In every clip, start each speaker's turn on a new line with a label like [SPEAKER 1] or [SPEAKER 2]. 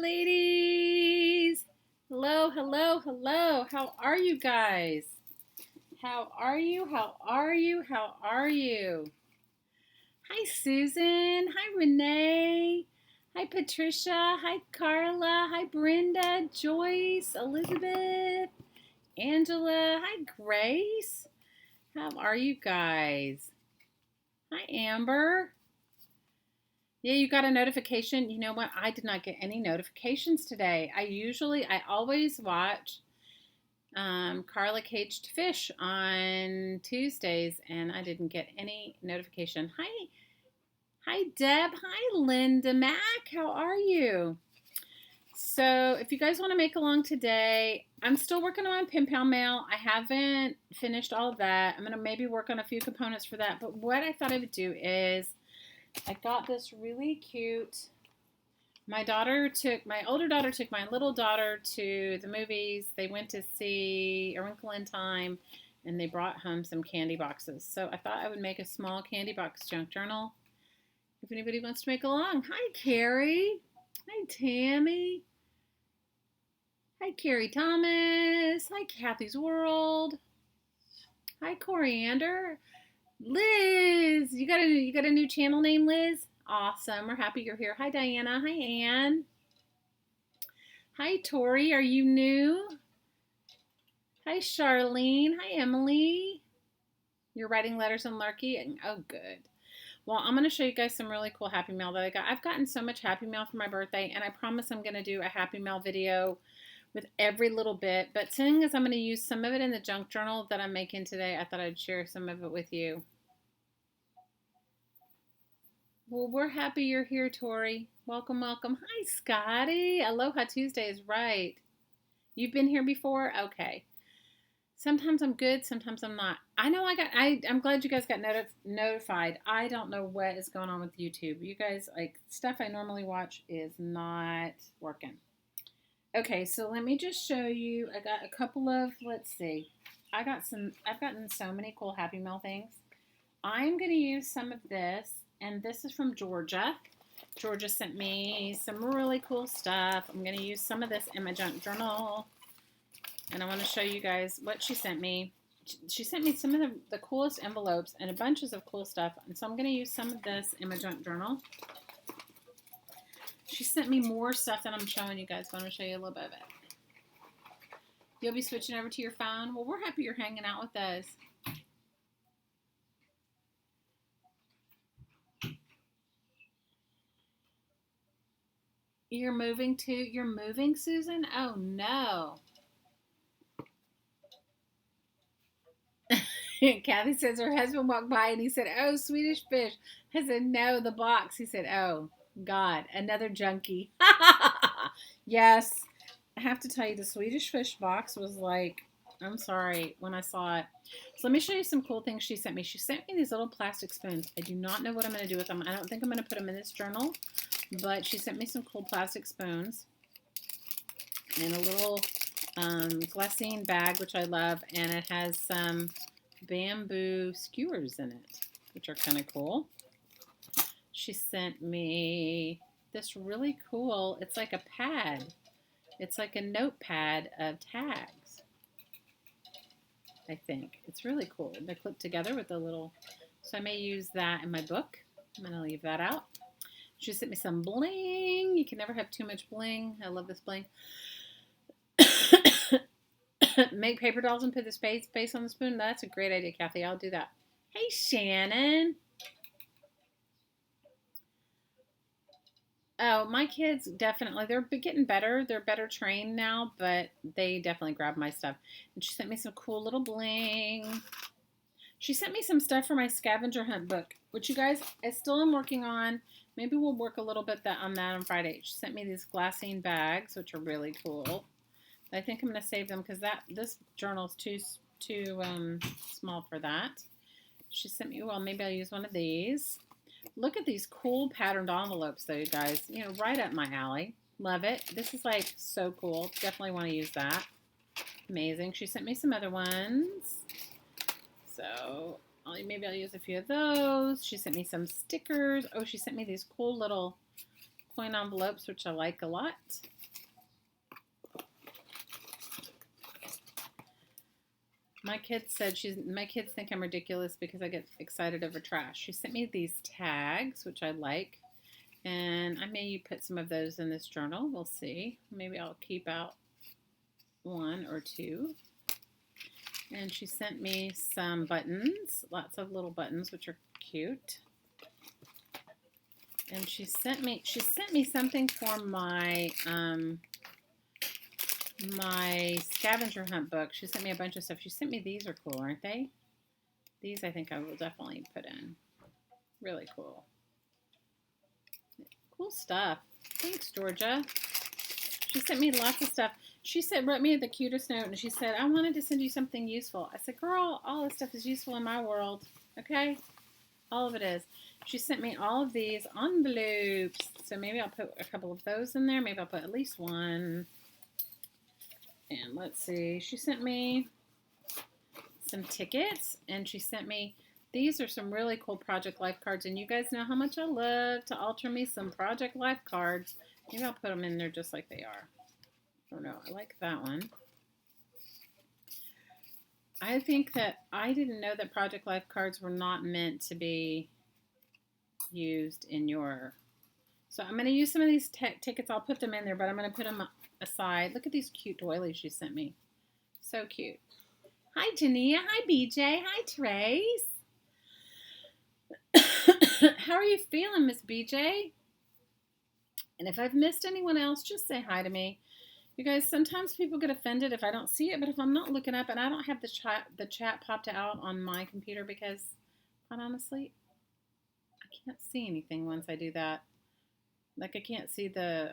[SPEAKER 1] ladies. Hello, hello, hello. How are you guys? How are you? How are you? How are you? Hi, Susan. Hi, Renee. Hi, Patricia. Hi, Carla. Hi, Brenda, Joyce, Elizabeth, Angela. Hi, Grace. How are you guys? Hi, Amber. Yeah, you got a notification. You know what? I did not get any notifications today. I always watch Carla Caged Fish on Tuesdays, and I didn't get any notification. Hi, Deb. Hi, Linda Mac. How are you? So, if you guys want to make along today, I'm still working on Pen Pal Mail. I haven't finished all of that. I'm going to maybe work on a few components for that. But what I thought I would do is I got this really cute. My older daughter took my little daughter to the movies. They went to see A Wrinkle in Time, and they brought home some candy boxes. So I thought I would make a small candy box junk journal. If anybody wants to make along. Hi, Carrie. Hi, Tammy. Hi, Carrie Thomas. Hi, Kathy's World. Hi, Coriander. Liz, you got a new channel name, Liz? Awesome. We're happy you're here. Hi, Diana. Hi, Ann. Hi, Tori. Are you new? Hi, Charlene. Hi, Emily. You're writing letters and lurking? Oh, good. Well, I'm going to show you guys some really cool Happy Mail that I got. I've gotten so much Happy Mail for my birthday, and I promise I'm going to do a Happy Mail video with every little bit. But seeing as I'm going to use some of it in the junk journal that I'm making today, I thought I'd share some of it with you. Well, we're happy you're here, Tori. Welcome, welcome. Hi, Scotty. Aloha Tuesday is right. You've been here before? Okay. Sometimes I'm good, sometimes I'm not. I'm glad you guys got notified. I don't know what is going on with YouTube. You guys, stuff I normally watch is not working. Okay, so let me just show you. I got a couple of, let's see. I've gotten so many cool Happy Mail things. I'm going to use some of this, and this is from Georgia. Georgia sent me some really cool stuff. I'm going to use some of this in my junk journal, and I want to show you guys what she sent me. She sent me some of the coolest envelopes and a bunches of cool stuff, and so I'm going to use some of this in my junk journal. She sent me more stuff that I'm showing you guys, but I'm going to show you a little bit of it. You'll be switching over to your phone. Well, we're happy you're hanging out with us. You're moving, Susan? Oh, no. Kathy says her husband walked by and he said, "Oh, Swedish fish." I said, "No, the box." He said, "Oh, God, another junkie." Yes, I have to tell you, the Swedish fish box was like, I'm sorry, when I saw it. So let me show you some cool things she sent me. She sent me these little plastic spoons. I do not know what I'm going to do with them. I don't think I'm going to put them in this journal, but she sent me some cool plastic spoons and a little glassine bag, which I love, and it has some bamboo skewers in it, which are kind of cool. She sent me this really cool, it's like a pad. It's like a notepad of tags, I think. It's really cool. They're clipped together with a little, so I may use that in my book. I'm going to leave that out. She sent me some bling. You can never have too much bling. I love this bling. Make paper dolls and put the space on the spoon. That's a great idea, Kathy. I'll do that. Hey, Shannon. Oh, my kids definitely, they're getting better. They're better trained now, but they definitely grab my stuff. And she sent me some cool little bling. She sent me some stuff for my scavenger hunt book, which you guys, I still am working on. Maybe we'll work a little bit on that on Friday. She sent me these glassine bags, which are really cool. I think I'm going to save them because this journal is too small for that. She sent me, well, maybe I'll use one of these. Look at these cool patterned envelopes, though, you guys. You know, right up my alley. Love it. This is, like, so cool. Definitely want to use that. Amazing. She sent me some other ones. So, maybe I'll use a few of those. She sent me some stickers. Oh, she sent me these cool little coin envelopes, which I like a lot. My kids think I'm ridiculous because I get excited over trash. She sent me these tags, which I like. And I may put some of those in this journal. We'll see. Maybe I'll keep out 1 or 2. And she sent me some buttons, lots of little buttons, which are cute. And she sent me something for my my scavenger hunt book. She sent me a bunch of stuff. She sent me these are cool, aren't they? These I think I will definitely put in. Really cool. Cool stuff. Thanks, Georgia. She sent me lots of stuff. She wrote me the cutest note, and she said, I wanted to send you something useful. I said, girl, all this stuff is useful in my world, okay? All of it is. She sent me all of these envelopes. So maybe I'll put a couple of those in there. Maybe I'll put at least 1. And let's see. She sent me some tickets, and she sent me, these are some really cool Project Life cards, and you guys know how much I love to alter me some Project Life cards. Maybe I'll put them in there just like they are. I don't know. I like that one. I think that I didn't know that Project Life cards were not meant to be used in your... So I'm going to use some of these tickets. I'll put them in there, but I'm going to put them aside. Look at these cute doilies she sent me. So cute. Hi, Jania. Hi, BJ. Hi, Trace. How are you feeling, Miss BJ? And if I've missed anyone else, just say hi to me. You guys, sometimes people get offended if I don't see it, but if I'm not looking up and I don't have the chat popped out on my computer because, quite honestly, I can't see anything once I do that. Like, I can't see the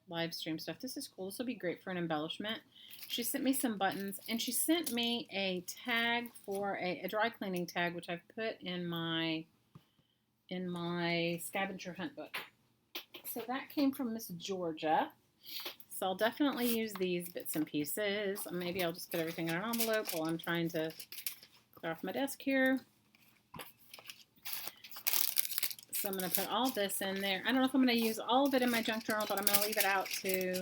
[SPEAKER 1] live stream stuff. This is cool. This will be great for an embellishment. She sent me some buttons, and she sent me a tag for a dry cleaning tag, which I've put in my scavenger hunt book. So that came from Miss Georgia. So I'll definitely use these bits and pieces. Maybe I'll just put everything in an envelope while I'm trying to clear off my desk here. So I'm going to put all this in there. I don't know if I'm going to use all of it in my junk journal, but I'm going to leave it out to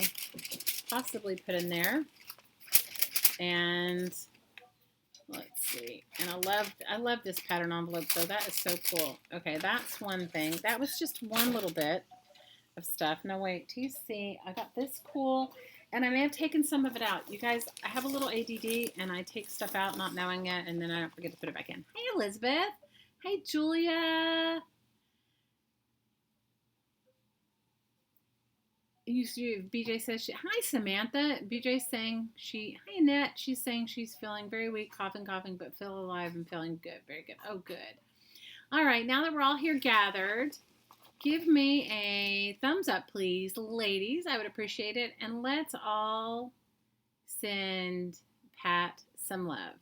[SPEAKER 1] possibly put in there. And let's see. And I love this pattern envelope, so that is so cool. Okay, that's one thing. That was just one little bit of stuff. No, wait. Do you see? I got this cool, and I may have taken some of it out. You guys, I have a little ADD, and I take stuff out not knowing it, and then I don't forget to put it back in. Hey, Elizabeth. Hey, Julia. BJ says, hi, Samantha. BJ's saying hi, Annette. She's saying she's feeling very weak, coughing, but feel alive and feeling good. Very good. Oh, good. All right, now that we're all here gathered, give me a thumbs up, please, ladies. I would appreciate it. And let's all send Pat some love.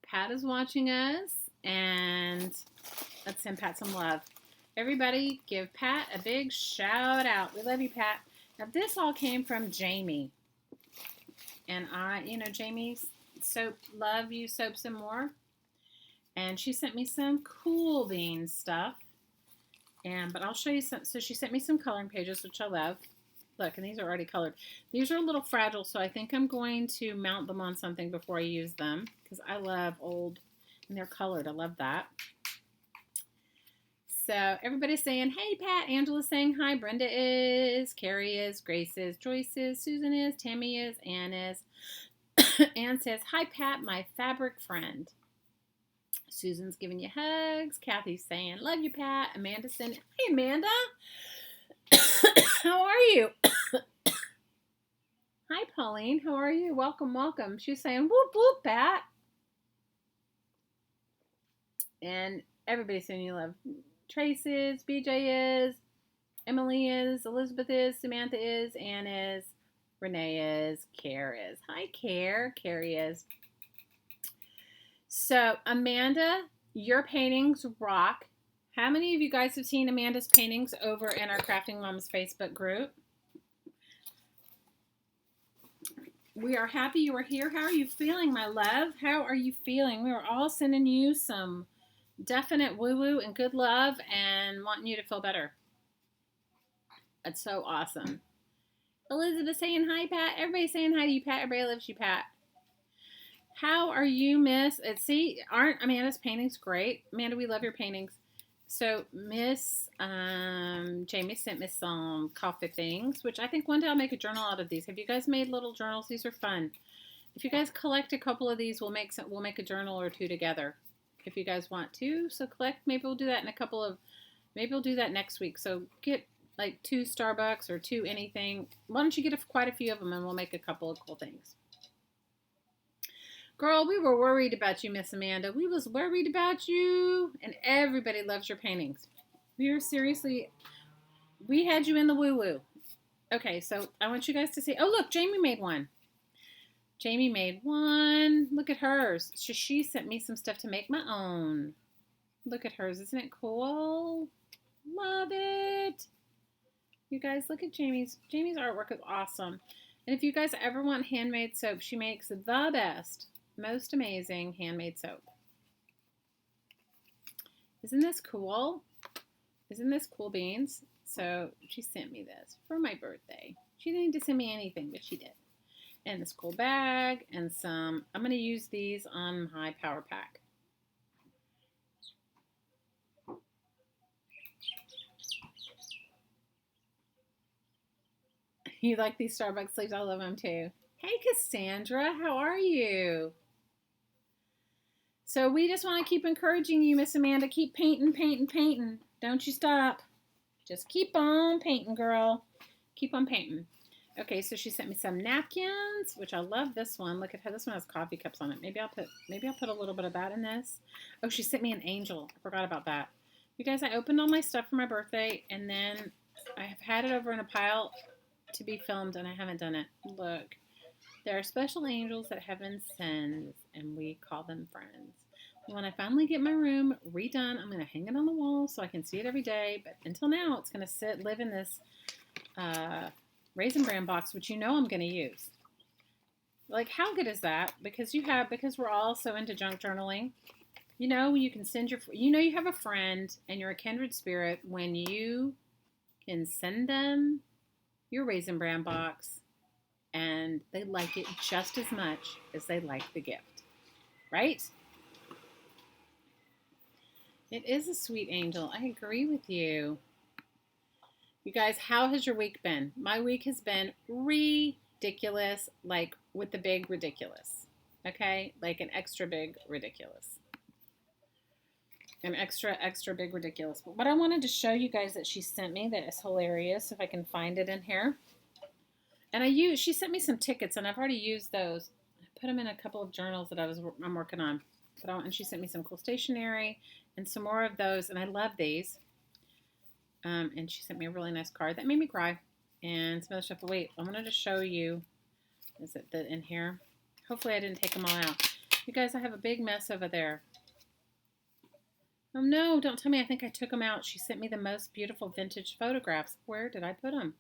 [SPEAKER 1] Pat is watching us, and let's send Pat some love. Everybody give Pat a big shout out. We love you, Pat. Now, this all came from Jamie. And Jamie's soap, love you, soaps and more. And she sent me some Cool Beans stuff. But I'll show you some. So she sent me some coloring pages, which I love. Look, and these are already colored. These are a little fragile, so I think I'm going to mount them on something before I use them. Because I love old, and they're colored. I love that. So everybody's saying, hey, Pat. Angela's saying hi. Brenda is. Carrie is. Grace is. Joyce is. Susan is. Tammy is. Ann is. Ann says, hi, Pat, my fabric friend. Susan's giving you hugs. Kathy's saying, love you, Pat. Amanda's saying, hey, Amanda. How are you? Hi, Pauline. How are you? Welcome, welcome. She's saying, whoop, whoop, Pat. And everybody's saying you love. Trace is, BJ is, Emily is, Elizabeth is, Samantha is, Ann is, Renee is, Care is. Hi, Care. Carrie is. So, Amanda, your paintings rock. How many of you guys have seen Amanda's paintings over in our Crafting Moms Facebook group? We are happy you are here. How are you feeling, my love? How are you feeling? We are all sending you some definite woo-woo and good love and wanting you to feel better. That's so awesome. Elizabeth saying hi, Pat. Everybody's saying hi to you, Pat. Everybody loves you, Pat. How are you, Miss? See, aren't Amanda's paintings great? Amanda, we love your paintings. So Miss Jamie sent me some coffee things, which I think one day I'll make a journal out of these. Have you guys made little journals? These are fun. If you guys collect a couple of these, we'll make a journal or two together. If you guys want to, so collect. Maybe we'll do that maybe we'll do that next week. So get like 2 Starbucks or 2 anything. Why don't you get quite a few of them, and we'll make a couple of cool things. Girl, we were worried about you, Miss Amanda. We was worried about you, and everybody loves your paintings. We had you in the woo-woo. Okay, so I want you guys to see. Oh, look, Jamie made one. Jamie made one. Look at hers. She sent me some stuff to make my own. Look at hers. Isn't it cool? Love it. You guys, look at Jamie's. Jamie's artwork is awesome. And if you guys ever want handmade soap, she makes the best, most amazing handmade soap. Isn't this cool? Isn't this cool beans? So she sent me this for my birthday. She didn't need to send me anything, but she did. And this cool bag and some, I'm going to use these on my power pack. You like these Starbucks sleeves? I love them too. Hey, Cassandra, how are you? So we just want to keep encouraging you, Miss Amanda. Keep painting, painting, painting. Don't you stop. Just keep on painting, girl. Keep on painting. Okay, so she sent me some napkins, which I love this one. Look at how this one has coffee cups on it. Maybe I'll put a little bit of that in this. Oh, she sent me an angel. I forgot about that. You guys, I opened all my stuff for my birthday, and then I have had it over in a pile to be filmed, and I haven't done it. Look, there are special angels that heaven sends, and we call them friends. When I finally get my room redone, I'm going to hang it on the wall so I can see it every day. But until now, it's going to live in this Raisin Bran box, which you know I'm going to use. Like, how good is that? Because we're all so into junk journaling. You know, you can send you have a friend and you're a kindred spirit when you can send them your Raisin Bran box and they like it just as much as they like the gift. Right? It is a sweet angel. I agree with you. You guys, how has your week been? My week has been ridiculous, like with the big ridiculous. Okay? Like an extra big ridiculous. An extra big ridiculous. But what I wanted to show you guys that she sent me that is hilarious, if I can find it in here. And she sent me some tickets, and I've already used those. I put them in a couple of journals that I'm working on. And she sent me some cool stationery and some more of those, and I love these. And she sent me a really nice card that made me cry, and some other stuff. But wait, I wanted to show you. Is it in here? Hopefully I didn't take them all out. You guys, I have a big mess over there. Oh no, don't tell me I think I took them out. She sent me the most beautiful vintage photographs. Where did I put them?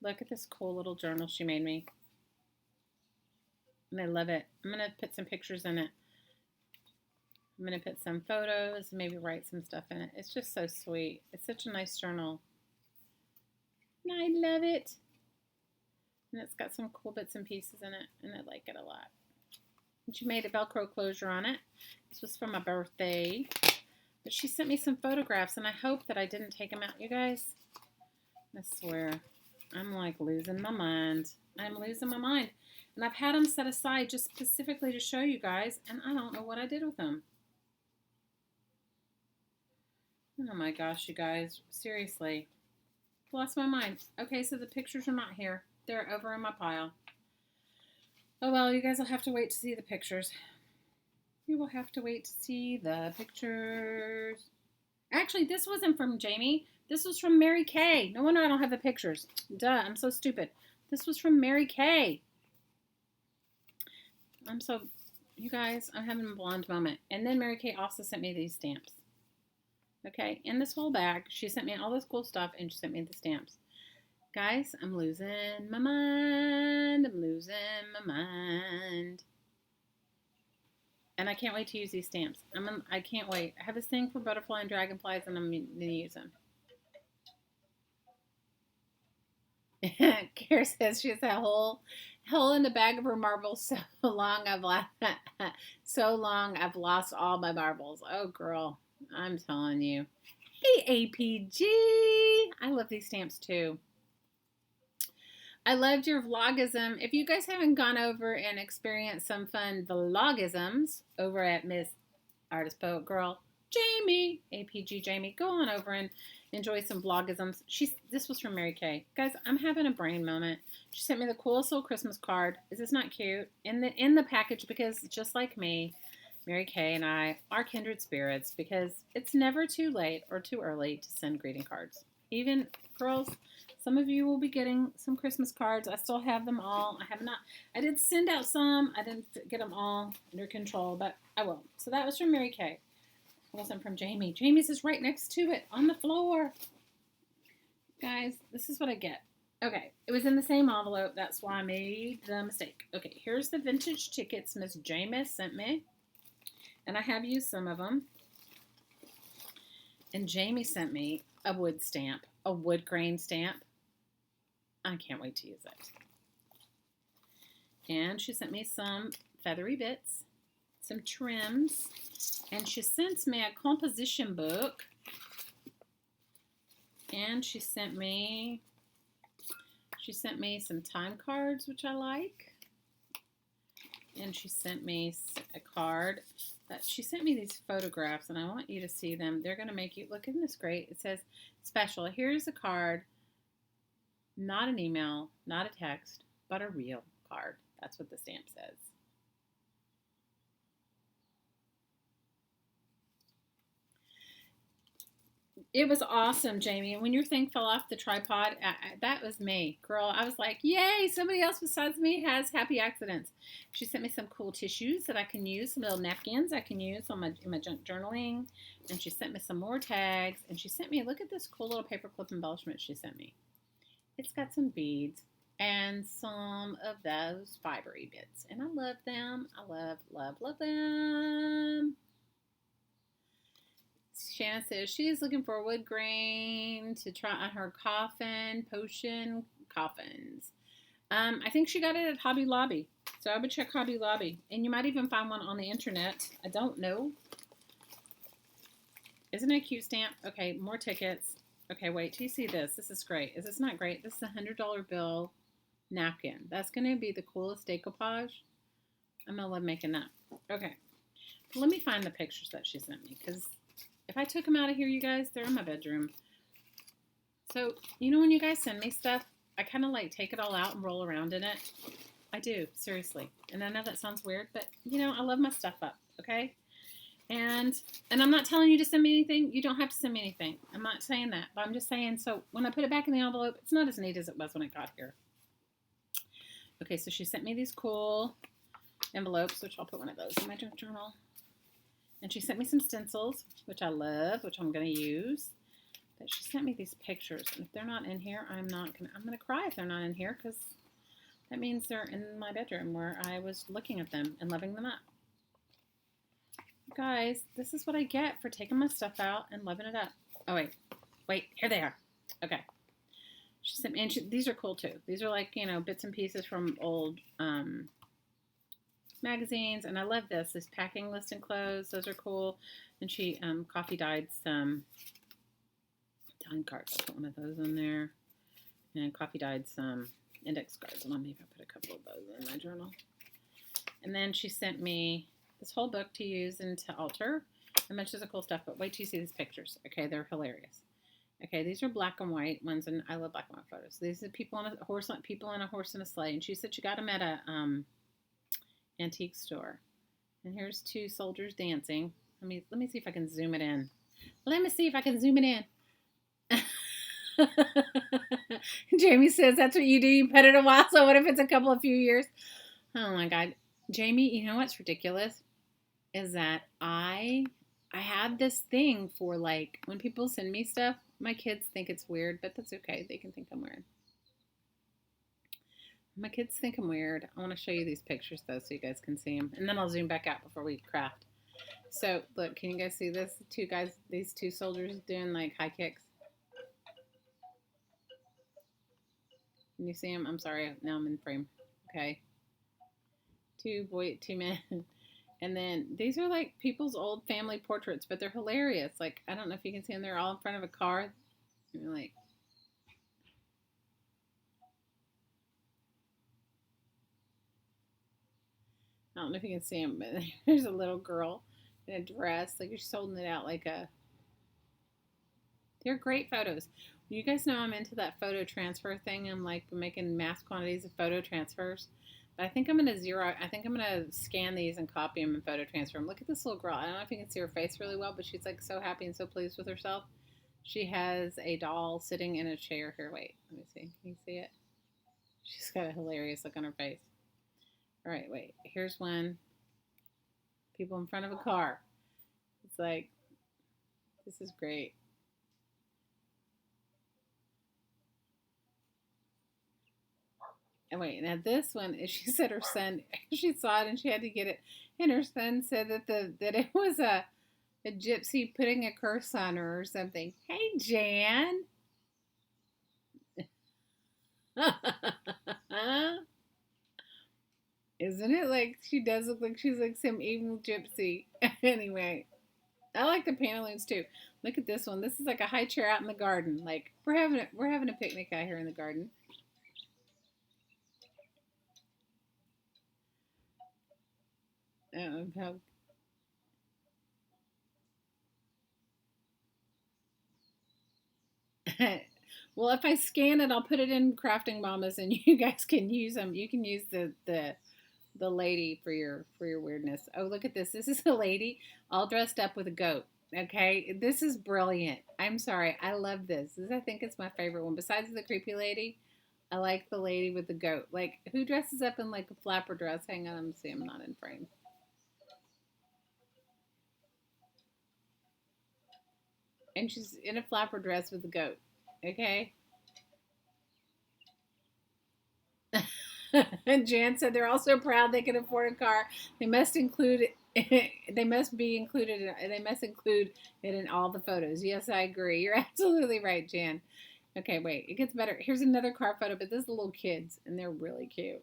[SPEAKER 1] Look at this cool little journal she made me. And I love it. I'm going to put some pictures in it. I'm going to put some photos and maybe write some stuff in it. It's just so sweet. It's such a nice journal. And I love it. And it's got some cool bits and pieces in it. And I like it a lot. And she made a Velcro closure on it. This was for my birthday. But she sent me some photographs. And I hope that I didn't take them out, you guys. I swear. I'm like losing my mind. I'm losing my mind. And I've had them set aside just specifically to show you guys. And I don't know what I did with them. Oh my gosh, you guys. Seriously. Lost my mind. Okay, so the pictures are not here. They're over in my pile. Oh well, you guys will have to wait to see the pictures. You will have to wait to see the pictures. Actually, this wasn't from Jamie. This was from Mary Kay. No wonder I don't have the pictures. Duh, I'm so stupid. This was from Mary Kay. You guys, I'm having a blonde moment. And then Mary Kay also sent me these stamps. Okay, in this whole bag, she sent me all this cool stuff and she sent me the stamps. Guys, I'm losing my mind. I'm losing my mind. And I can't wait to use these stamps. I can't wait. I have this thing for butterfly and dragonflies and I'm going to use them. Kara says she has a hole in the bag of her marbles. So long I've lost all my marbles. Oh girl, I'm telling you. Hey APG, I love these stamps too. I loved your vlogism. If you guys haven't gone over and experienced some fun vlogisms over at Miss Artist Poet Girl Jamie, APG Jamie, go on over and enjoy some vlogisms. This was from Mary Kay. Guys, I'm having a brain moment. She sent me the coolest little Christmas card. Is this not cute? In the package, because just like me, Mary Kay and I are kindred spirits, because it's never too late or too early to send greeting cards. Even girls, some of you will be getting some Christmas cards. I still have them all. I did send out some. I didn't get them all under control, but I will. So that was from Mary Kay. It wasn't from Jamie. Jamie's is right next to it on the floor. Guys, this is what I get. Okay, it was in the same envelope. That's why I made the mistake. Okay, here's the vintage tickets Miss Jamie sent me. And I have used some of them. And Jamie sent me a wood stamp, a wood grain stamp. I can't wait to use it. And she sent me some feathery bits, some trims, and she sent me a composition book. And she sent me some time cards, which I like. And she sent me a card. She sent me these photographs, and I want you to see them. They're going to make you, look, isn't this great? It says, special. Here's a card. Not an email, not a text, but a real card. That's what the stamp says. It was awesome, Jamie. When your thing fell off the tripod, that was me. Girl, I was like, yay, somebody else besides me has happy accidents. She sent me some cool tissues that I can use, some little napkins I can use in my junk journaling. And she sent me some more tags. And she sent me, look at this cool little paperclip embellishment she sent me. It's got some beads and some of those fibery bits. And I love them. I love them. Shanna says she is looking for wood grain to try on her potion coffins. I think she got it at Hobby Lobby. So I would check Hobby Lobby. And you might even find one on the internet. I don't know. Isn't it a cute stamp? Okay, more tickets. Okay, wait till you see this. This is great. Is this not great? This is a $100 bill napkin. That's going to be the coolest decoupage. I'm going to love making that. Okay. Let me find the pictures that she sent me, because if I took them out of here, you guys, they're in my bedroom. So, you know when you guys send me stuff, I kind of like take it all out and roll around in it. I do, seriously. And I know that sounds weird, but, you know, I love my stuff up, okay? And I'm not telling you to send me anything. You don't have to send me anything. I'm not saying that. But I'm just saying, so when I put it back in the envelope, it's not as neat as it was when it got here. Okay, so she sent me these cool envelopes, which I'll put one of those in my junk journal. And she sent me some stencils, which I love, which I'm going to use. But she sent me these pictures. And if they're not in here, I'm going to cry if they're not in here, because that means they're in my bedroom where I was looking at them and loving them up. Guys, this is what I get for taking my stuff out and loving it up. Oh, wait, here they are. Okay. She sent me, and these are cool too. These are like, you know, bits and pieces from old magazines, and I love this packing list and clothes. Those are cool. And she coffee dyed some time cards. I'll put one of those in there. And coffee dyed some index cards, and I'll maybe put a couple of those in my journal. And then she sent me this whole book to use and to alter. And bunches of cool stuff, but wait till you see these pictures. Okay, they're hilarious. Okay, these are black and white ones, and I love black and white photos. These are people on a horse and a sleigh, and she said she got them at a antique store. And here's two soldiers dancing. Let me see if I can zoom it in. Jamie says that's what you do. You put it a while. So what if it's a few years? Oh my God, Jamie, you know what's ridiculous is that I have this thing for, like, when people send me stuff, my kids think it's weird, but that's okay. They can think I'm weird. My kids think I'm weird. I want to show you these pictures, though, so you guys can see them. And then I'll zoom back out before we craft. So, look, can you guys see this? These two soldiers doing, like, high kicks. Can you see them? I'm sorry. Now I'm in frame. Okay. Two men. And then these are like people's old family portraits, but they're hilarious. Like, I don't know if you can see them. They're all in front of a car. And you're like, I don't know if you can see them, but there's a little girl in a dress. Like, she's holding it out like a. They're great photos. You guys know I'm into that photo transfer thing. I'm like making mass quantities of photo transfers. But I think I'm going to scan these and copy them and photo transfer them. Look at this little girl. I don't know if you can see her face really well, but she's like so happy and so pleased with herself. She has a doll sitting in a chair here. Wait, let me see. Can you see it? She's got a hilarious look on her face. All right, wait. Here's one. People in front of a car. It's like, this is great. And wait, now this one, she said her son, she saw it and she had to get it. And her son said that it was a gypsy putting a curse on her or something. Hey, Jan. Isn't it like she does look like she's like some evil gypsy? Anyway, I like the pantaloons too. Look at this one. This is like a high chair out in the garden. Like we're having a picnic out here in the garden. How well, if I scan it, I'll put it in Crafting Mamas, and you guys can use them. You can use the lady for your weirdness. Oh, look at this. This is a lady all dressed up with a goat. Okay, this is brilliant. I'm sorry, I love this. I think it's my favorite one. Besides the creepy lady, I like the lady with the goat. Like, who dresses up in like a flapper dress? Hang on, let me see. I'm not in frame. And she's in a flapper dress with a goat. Okay. And Jan said they're also proud they can afford a car. They must include they must be included they must include it in all the photos. Yes, I agree. You're absolutely right, Jan. Okay, wait. It gets better. Here's another car photo, but this is little kids and they're really cute.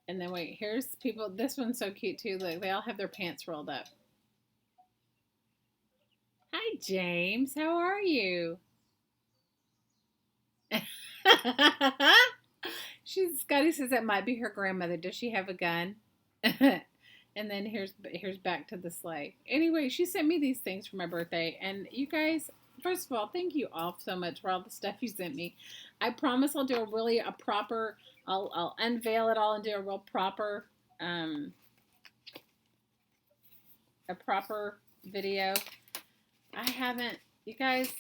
[SPEAKER 1] And then wait, here's people. This one's so cute too. Like they all have their pants rolled up. Hi, James. How are you? Scotty says that might be her grandmother. Does she have a gun? And then here's back to the sleigh. Anyway, she sent me these things for my birthday, and you guys, first of all, thank you all so much for all the stuff you sent me. I promise I'll do a proper. I'll unveil it all and do a real proper a proper video. I haven't, you guys.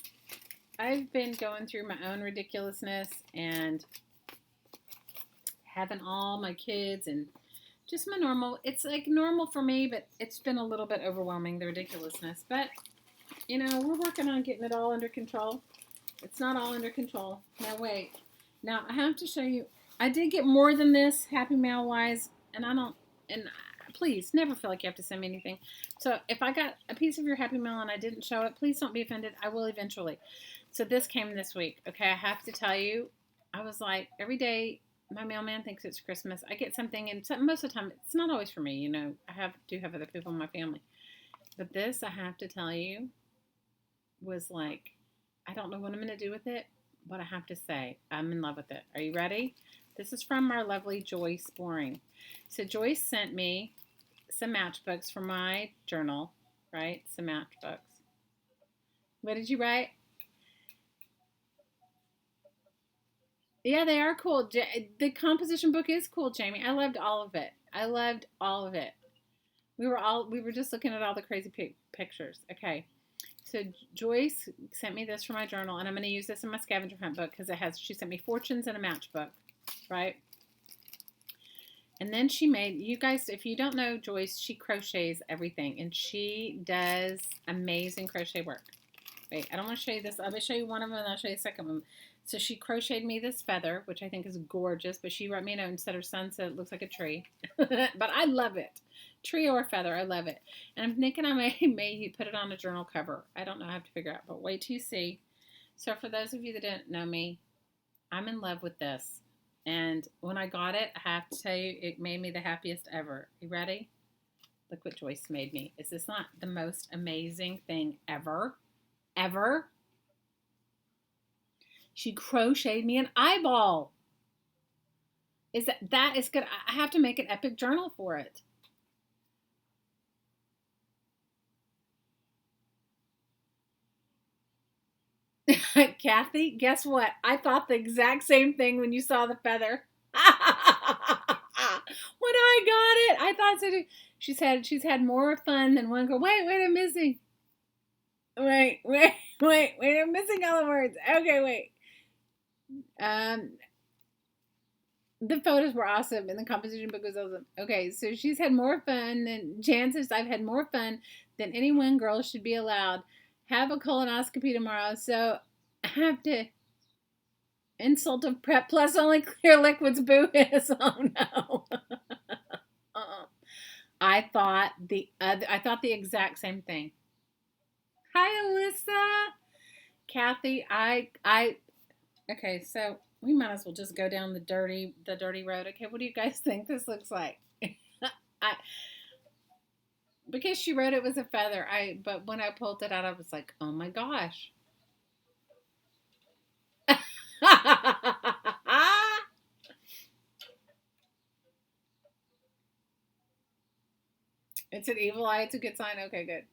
[SPEAKER 1] I've been going through my own ridiculousness and having all my kids and just my normal. It's like normal for me, but it's been a little bit overwhelming, the ridiculousness. But, you know, we're working on getting it all under control. It's not all under control. Now, wait. Now, I have to show you. I did get more than this, Happy Mail-wise, and I don't, and please, never feel like you have to send me anything. So, if I got a piece of your Happy Mail and I didn't show it, please don't be offended. I will eventually. So, this came this week. Okay, I have to tell you, I was like, every day my mailman thinks it's Christmas. I get something, and most of the time, it's not always for me. You know, do have other people in my family. But this, I have to tell you, was like, I don't know what I'm going to do with it, but I have to say, I'm in love with it. Are you ready? This is from our lovely Joyce Boring. So Joyce sent me some matchbooks for my journal, right? Some matchbooks. What did you write? Yeah, they are cool. The composition book is cool, Jamie. I loved all of it. I loved all of it. We were just looking at all the crazy pictures. Okay. So Joyce sent me this for my journal, and I'm going to use this in my scavenger hunt book because she sent me fortunes and a matchbook, right? And then she made, you guys, if you don't know Joyce, she crochets everything, and she does amazing crochet work. Wait, I don't want to show you this. I'm going to show you one of them, and I'll show you the second one. So she crocheted me this feather, which I think is gorgeous, but she wrote me a note and said her son said it looks like a tree. But I love it. Tree or feather. I love it. And I'm thinking I may put it on a journal cover. I don't know. I have to figure out, but wait till you see. So for those of you that didn't know me, I'm in love with this. And when I got it, I have to tell you, it made me the happiest ever. You ready? Look what Joyce made me. Is this not the most amazing thing ever? Ever? She crocheted me an eyeball. That is good. I have to make an epic journal for it. Kathy, guess what? I thought the exact same thing when you saw the feather. When I got it, I thought so too. She said she's had more fun than one girl. Wait, I'm missing. Wait, I'm missing all the words. Okay, wait. The photos were awesome and the composition book was awesome. Okay, so she's had more fun than Jan says I've had more fun than any one girl should be allowed. Have a colonoscopy tomorrow, so I have to insult of prep plus only clear liquids. Boo is. Oh no. I thought the exact same thing. Hi Alyssa. Kathy, okay, so we might as well just go down the dirty road. Okay, what do you guys think this looks like? Because she wrote it was a feather, but when I pulled it out, I was like, oh my gosh. It's an evil eye. It's a good sign. Okay, good.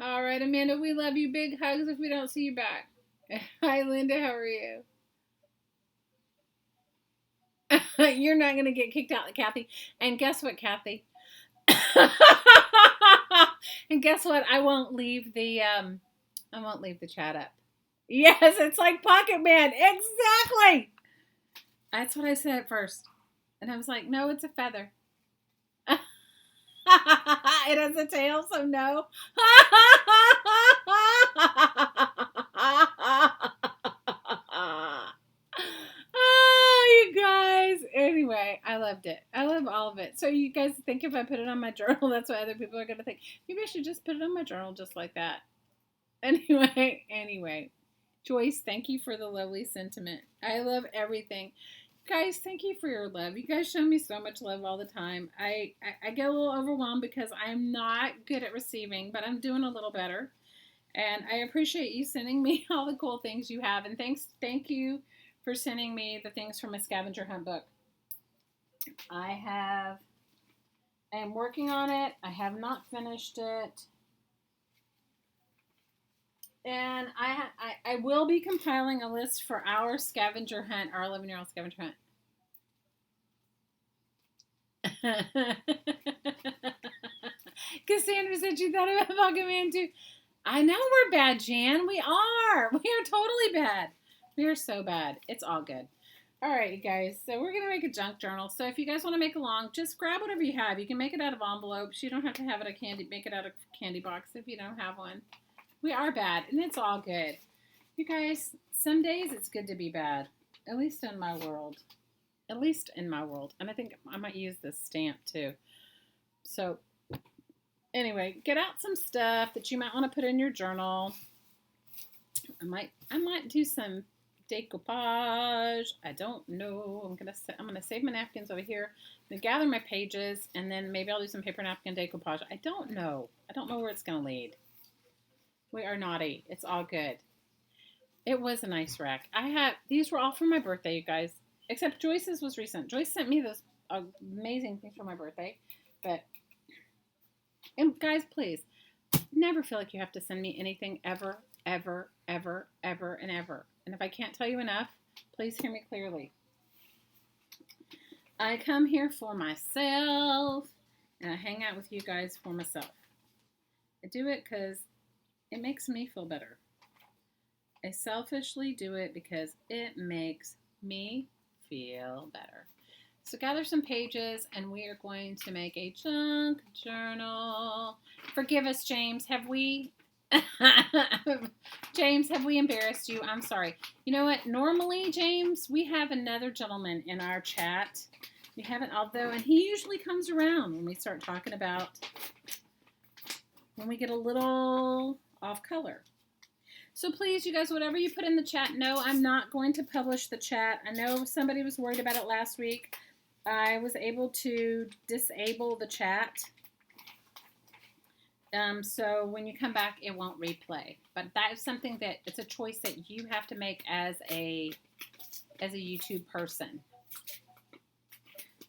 [SPEAKER 1] All right, Amanda, we love you. Big hugs if we don't see you back. Hi, Linda. How are you? You're not going to get kicked out, Kathy. And guess what, Kathy? And guess what? I won't leave the chat up. Yes, it's like Pocket Man. Exactly. That's what I said at first. And I was like, no, it's a feather. It has a tail, so no. Oh, you guys. Anyway, I loved it. I love all of it. So you guys think if I put it on my journal, that's what other people are going to think. Maybe I should just put it on my journal just like that. Anyway. Joyce, thank you for the lovely sentiment. I love everything. Guys, thank you for your love. You guys show me so much love all the time. I get a little overwhelmed because I'm not good at receiving, but I'm doing a little better. And I appreciate you sending me all the cool things you have. And thank you for sending me the things from a scavenger hunt book. I am working on it. I have not finished it. And I will be compiling a list for our scavenger hunt, our 11-year-old scavenger hunt. Cassandra said she thought about Pocket Man too. I know we're bad, Jan. We are. We are totally bad. We are so bad. It's all good. All right, you guys. So we're going to make a junk journal. So if you guys want to make along, just grab whatever you have. You can make it out of envelopes. You don't have to have it make it out of a candy box if you don't have one. We are bad, and it's all good. You guys, some days it's good to be bad. At least in my world. At least in my world. And I think I might use this stamp too. So anyway, get out some stuff that you might want to put in your journal. I might do some decoupage. I don't know. I'm gonna save my napkins over here. I'm gonna gather my pages, and then maybe I'll do some paper napkin decoupage. I don't know. I don't know where it's gonna lead. We are naughty. It's all good. It was a nice rack. These were all for my birthday, you guys. Except Joyce's was recent. Joyce sent me those amazing things for my birthday. And guys, please, never feel like you have to send me anything ever, ever, ever, ever, and ever. And if I can't tell you enough, please hear me clearly. I come here for myself, and I hang out with you guys for myself. I do it because it makes me feel better. I selfishly do it because it makes me feel better. So gather some pages, and we are going to make a junk journal. Forgive us, James. Have we James, have we embarrassed you? I'm sorry. You know what? Normally, James, we have another gentleman in our chat. We haven't, although, and he usually comes around when we start talking about when we get a little off color. So please, you guys, whatever you put in the chat, no, I'm not going to publish the chat. I know somebody was worried about it last week. I was able to disable the chat. So when you come back, it won't replay. But that is something that it's a choice that you have to make as a YouTube person.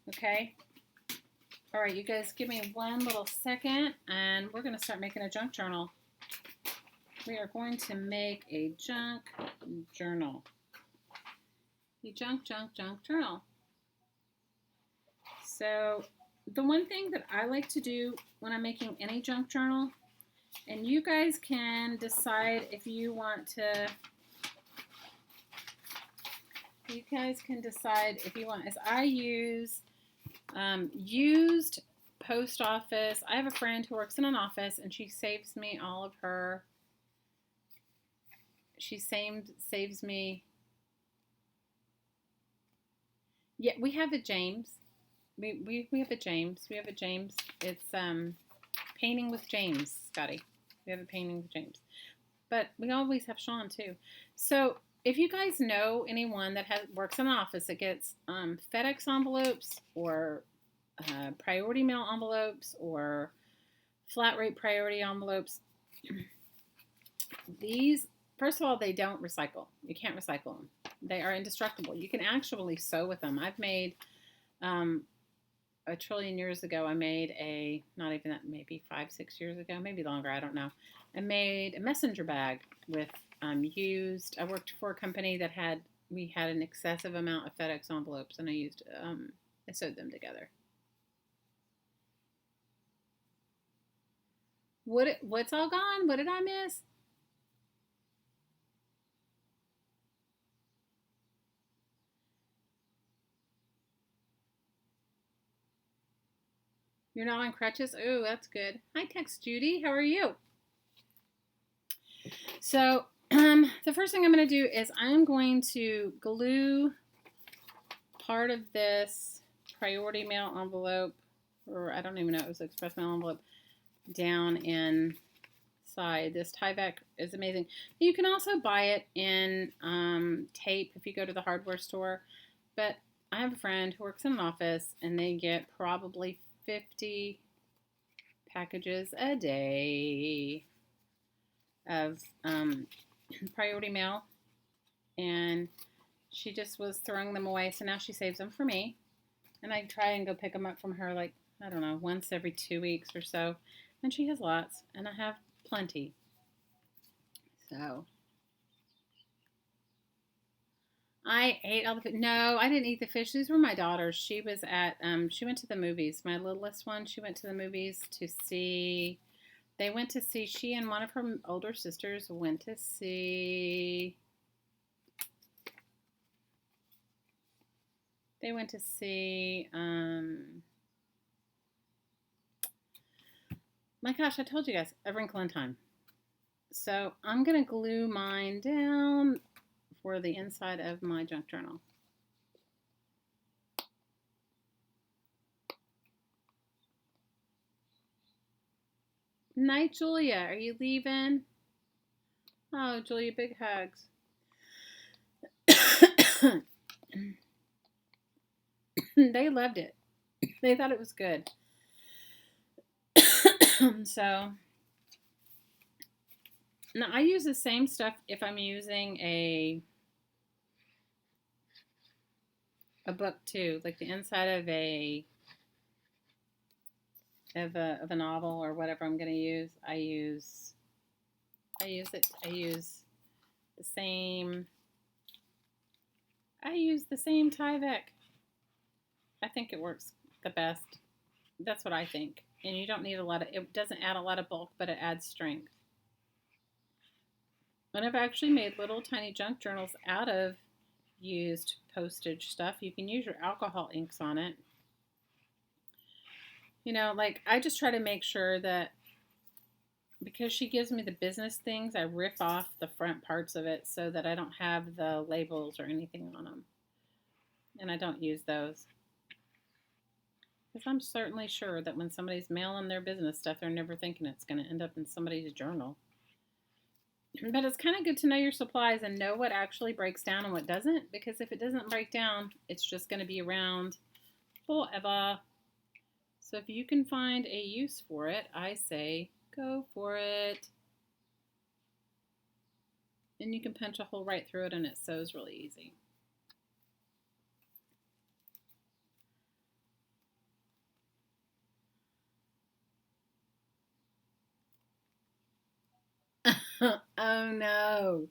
[SPEAKER 1] Okay? All right, you guys, give me one little second, and we're going to start making a junk journal. We are going to make a junk journal. A junk journal. So the one thing that I like to do when I'm making any junk journal, and you guys can decide if you want to, is I use used post office. I have a friend who works in an office, and she saves me all of her, saves me, yeah, we have a James. We have a James. We have a James. It's painting with James, Scotty. We have a painting with James. But we always have Sean too. So if you guys know anyone that works in an office that gets FedEx envelopes or priority mail envelopes or flat rate priority envelopes, these, first of all, they don't recycle. You can't recycle them. They are indestructible. You can actually sew with them. I've made a trillion years ago, I made not even that, maybe 5-6 years ago, maybe longer, I don't know. I made a messenger bag with I worked for a company that we had an excessive amount of FedEx envelopes, and I sewed them together. What's all gone? What did I miss? You're not on crutches? Oh, that's good. Hi, Tex Judy. How are you? So the first thing I'm going to do is I'm going to glue part of this priority mail envelope, or I don't even know, it was express mail envelope, down inside. This Tyvek is amazing. You can also buy it in tape if you go to the hardware store, but I have a friend who works in an office, and they get probably 50 packages a day of priority mail, and she just was throwing them away, so now she saves them for me, and I try and go pick them up from her, like, I don't know, once every 2 weeks or so, and she has lots, and I have plenty. So I ate all the fish. No, I didn't eat the fish. These were my daughters. She was at, she went to the movies. My littlest one, she went to the movies to see, she and one of her older sisters went to see, my gosh, I told you guys, A Wrinkle in Time. So I'm going to glue mine down for the inside of my junk journal. Night, Julia. Are you leaving? Oh, Julia, big hugs. They loved it. They thought it was good. So now I use the same stuff if I'm using a book too, like the inside of a novel or whatever I'm going to use. I use the same Tyvek. I think it works the best. That's what I think. And you don't need it doesn't add a lot of bulk, but it adds strength. And I've actually made little tiny junk journals out of used postage stuff. You can use your alcohol inks on it. You know, like, I just try to make sure that because she gives me the business things, I rip off the front parts of it so that I don't have the labels or anything on them. And I don't use those. Because I'm certainly sure that when somebody's mailing their business stuff, they're never thinking it's going to end up in somebody's journal. But it's kind of good to know your supplies and know what actually breaks down and what doesn't. Because if it doesn't break down, it's just going to be around forever. So if you can find a use for it, I say go for it. And you can punch a hole right through it and it sews really easy. Oh no.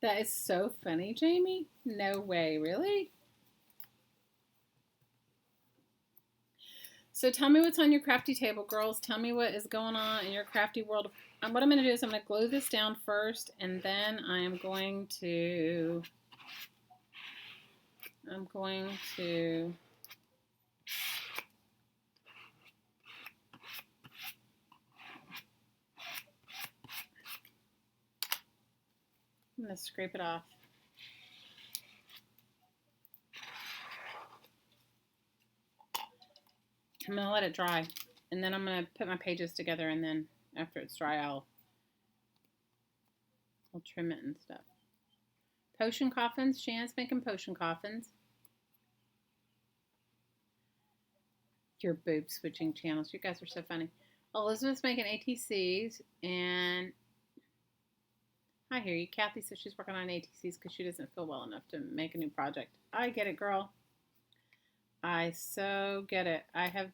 [SPEAKER 1] That is so funny, Jamie. No way, really? So tell me what's on your crafty table, girls. Tell me what is going on in your crafty world. And what I'm going to do is I'm going to glue this down first, and then I'm going to I'm going to scrape it off. I'm going to let it dry, and then I'm going to put my pages together, and then after it's dry, I'll trim it and stuff. Potion coffins. Shan's making potion coffins. Your boob switching channels. You guys are so funny. Elizabeth's making ATCs, and I hear you. Kathy says she's working on ATCs because she doesn't feel well enough to make a new project. I get it, girl. I so get it. I have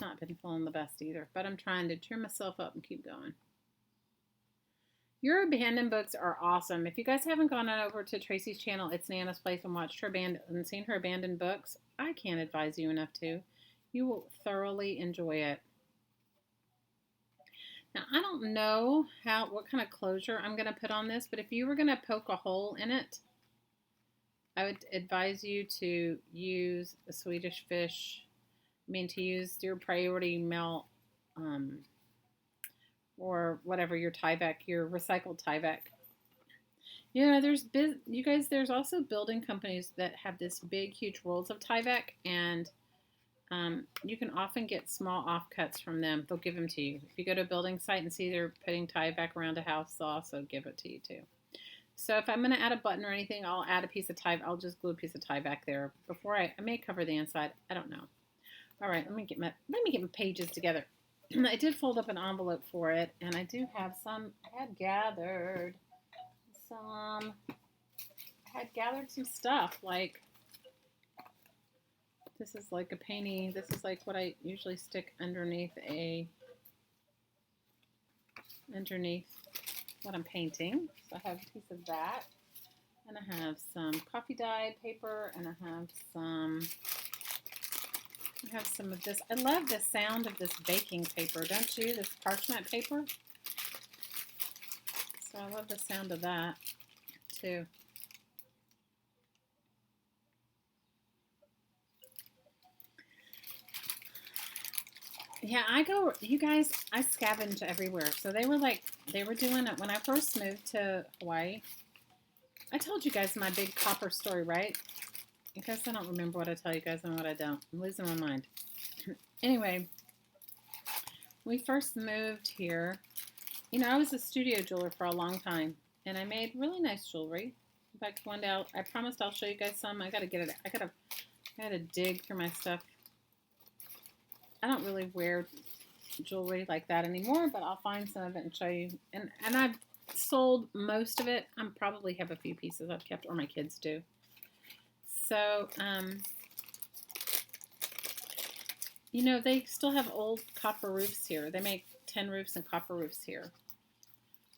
[SPEAKER 1] not been feeling the best either, but I'm trying to cheer myself up and keep going. Your abandoned books are awesome. If you guys haven't gone on over to Tracy's channel, It's Nana's Place, and watched her and seen her abandoned books, I can't advise you enough to. You will thoroughly enjoy it. Now, I don't know what kind of closure I'm going to put on this, but if you were going to poke a hole in it, I would advise you to use a Swedish fish. To use your priority melt or whatever, your Tyvek, your recycled Tyvek. There's also building companies that have this big, huge rolls of Tyvek, and you can often get small offcuts from them. They'll give them to you. If you go to a building site and see they're putting Tyvek around a house, they'll also give it to you too. So if I'm going to add a button or anything, I'll add a piece of Tyvek. I'll just glue a piece of Tyvek there before I may cover the inside. I don't know. All right, let me get my pages together. I did fold up an envelope for it, and I do have some. I had gathered some stuff. Like, this is like a painting. This is like what I usually stick underneath what I'm painting. So I have a piece of that, and I have some coffee dyed paper, and I have some of this. I love the sound of this baking paper, don't you? This parchment paper. So I love the sound of that too. Yeah, you guys, I scavenge everywhere. So they were doing it when I first moved to Hawaii. I told you guys my big copper story, right? I guess I don't remember what I tell you guys and what I don't. I'm losing my mind. Anyway, we first moved here. I was a studio jeweler for a long time, and I made really nice jewelry. In fact, one day I promised I'll show you guys some. I gotta get it. I gotta dig through my stuff. I don't really wear jewelry like that anymore, but I'll find some of it and show you. And I've sold most of it. I probably have a few pieces I've kept, or my kids do. So, they still have old copper roofs here. They make tin roofs and copper roofs here.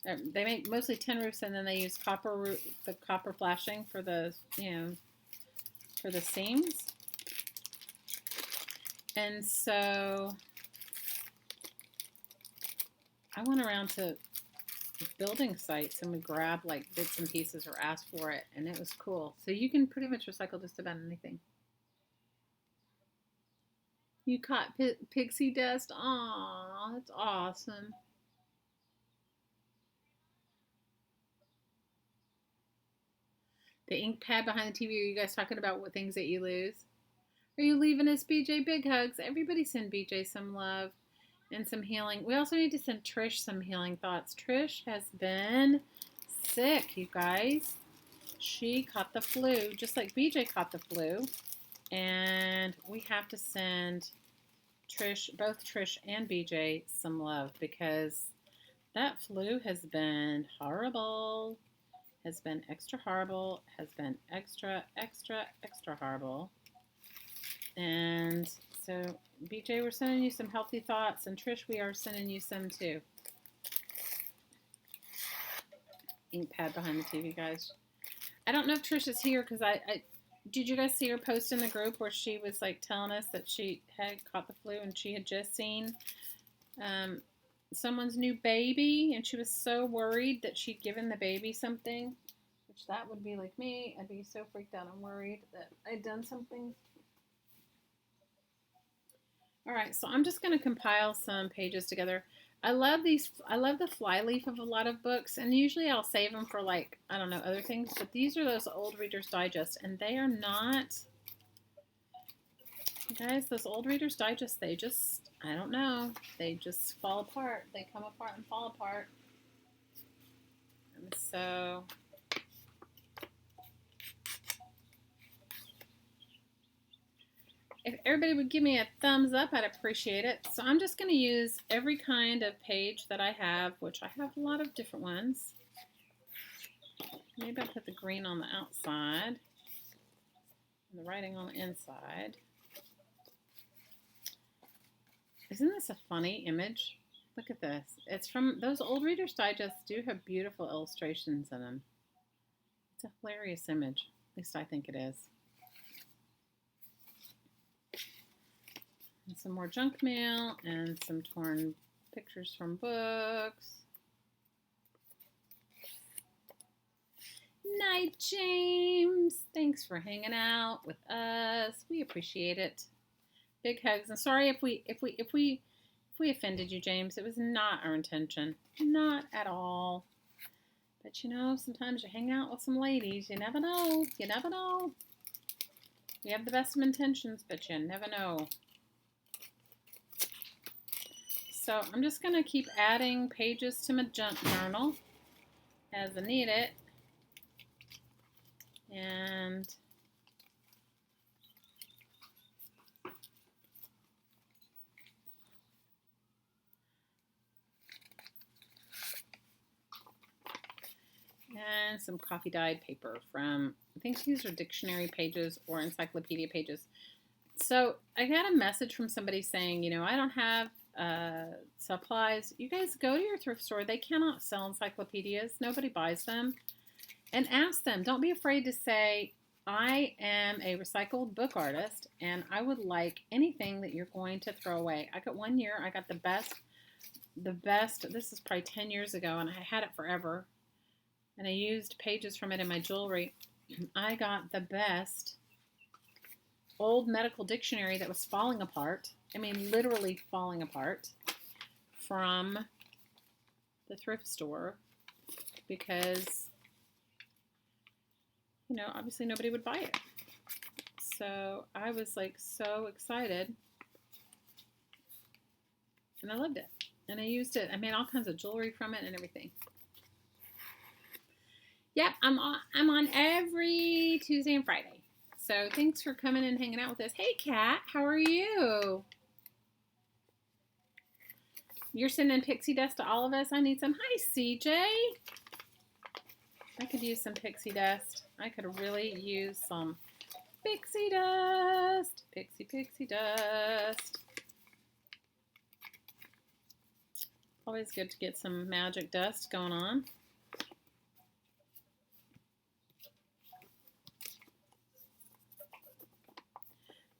[SPEAKER 1] They make mostly tin roofs, and then they use the copper flashing for the, for the seams. And so I went around to building sites and would grab like bits and pieces or ask for it, and it was cool. So you can pretty much recycle just about anything. You caught pixie dust? Aw, that's awesome. The ink pad behind the TV, are you guys talking about what things that you lose? Are you leaving us, BJ? Big hugs. Everybody send BJ some love and some healing. We also need to send Trish some healing thoughts. Trish has been sick, you guys. She caught the flu, just like BJ caught the flu. And we have to send Trish, both Trish and BJ, some love because that flu has been horrible. Has been extra horrible. Has been extra horrible. And so, BJ, we're sending you some healthy thoughts, and Trish, we are sending you some too. Ink pad behind the TV, guys. I don't know if Trish is here because I did you guys see her post in the group where she was like telling us that she had caught the flu and she had just seen someone's new baby, and she was so worried that she'd given the baby something, which that would be like me. I'd be so freaked out and worried that I'd done something. All right, so I'm just going to compile some pages together. I love these. I love the flyleaf of a lot of books, and usually I'll save them for like, I don't know, other things, but these are those old Reader's Digest, and they are not, guys, those old Reader's Digest, they just, I don't know, they just fall apart. They come apart and fall apart. And so if everybody would give me a thumbs up, I'd appreciate it. So I'm just going to use every kind of page that I have, which I have a lot of different ones. Maybe I'll put the green on the outside and the writing on the inside. Isn't this a funny image? Look at this. It's from those old Reader's Digests do have beautiful illustrations in them. It's a hilarious image. At least I think it is. And some more junk mail and some torn pictures from books. Night, James. Thanks for hanging out with us. We appreciate it. Big hugs. And sorry if we offended you, James. It was not our intention. Not at all. But you know, sometimes you hang out with some ladies. You never know. You never know. We have the best of intentions, but you never know. So I'm just going to keep adding pages to my junk journal as I need it. And some coffee dyed paper from, I think these are dictionary pages or encyclopedia pages. So I got a message from somebody saying, you know, I don't have supplies. You guys go to your thrift store. They cannot sell encyclopedias. Nobody buys them. And ask them. Don't be afraid to say, I am a recycled book artist and I would like anything that you're going to throw away. I got one year, I got the best, this is probably 10 years ago and I had it forever. And I used pages from it in my jewelry. I got the best old medical dictionary that was falling apart. I mean, literally falling apart from the thrift store because, you know, obviously nobody would buy it. So I was like so excited and I loved it. And I used it. I made all kinds of jewelry from it and everything. Yep, I'm on every Tuesday and Friday. So thanks for coming and hanging out with us. Hey, Kat, how are you? You're sending pixie dust to all of us. I need some. Hi, CJ. I could use some pixie dust. I could really use some pixie dust. Pixie dust. Always good to get some magic dust going on.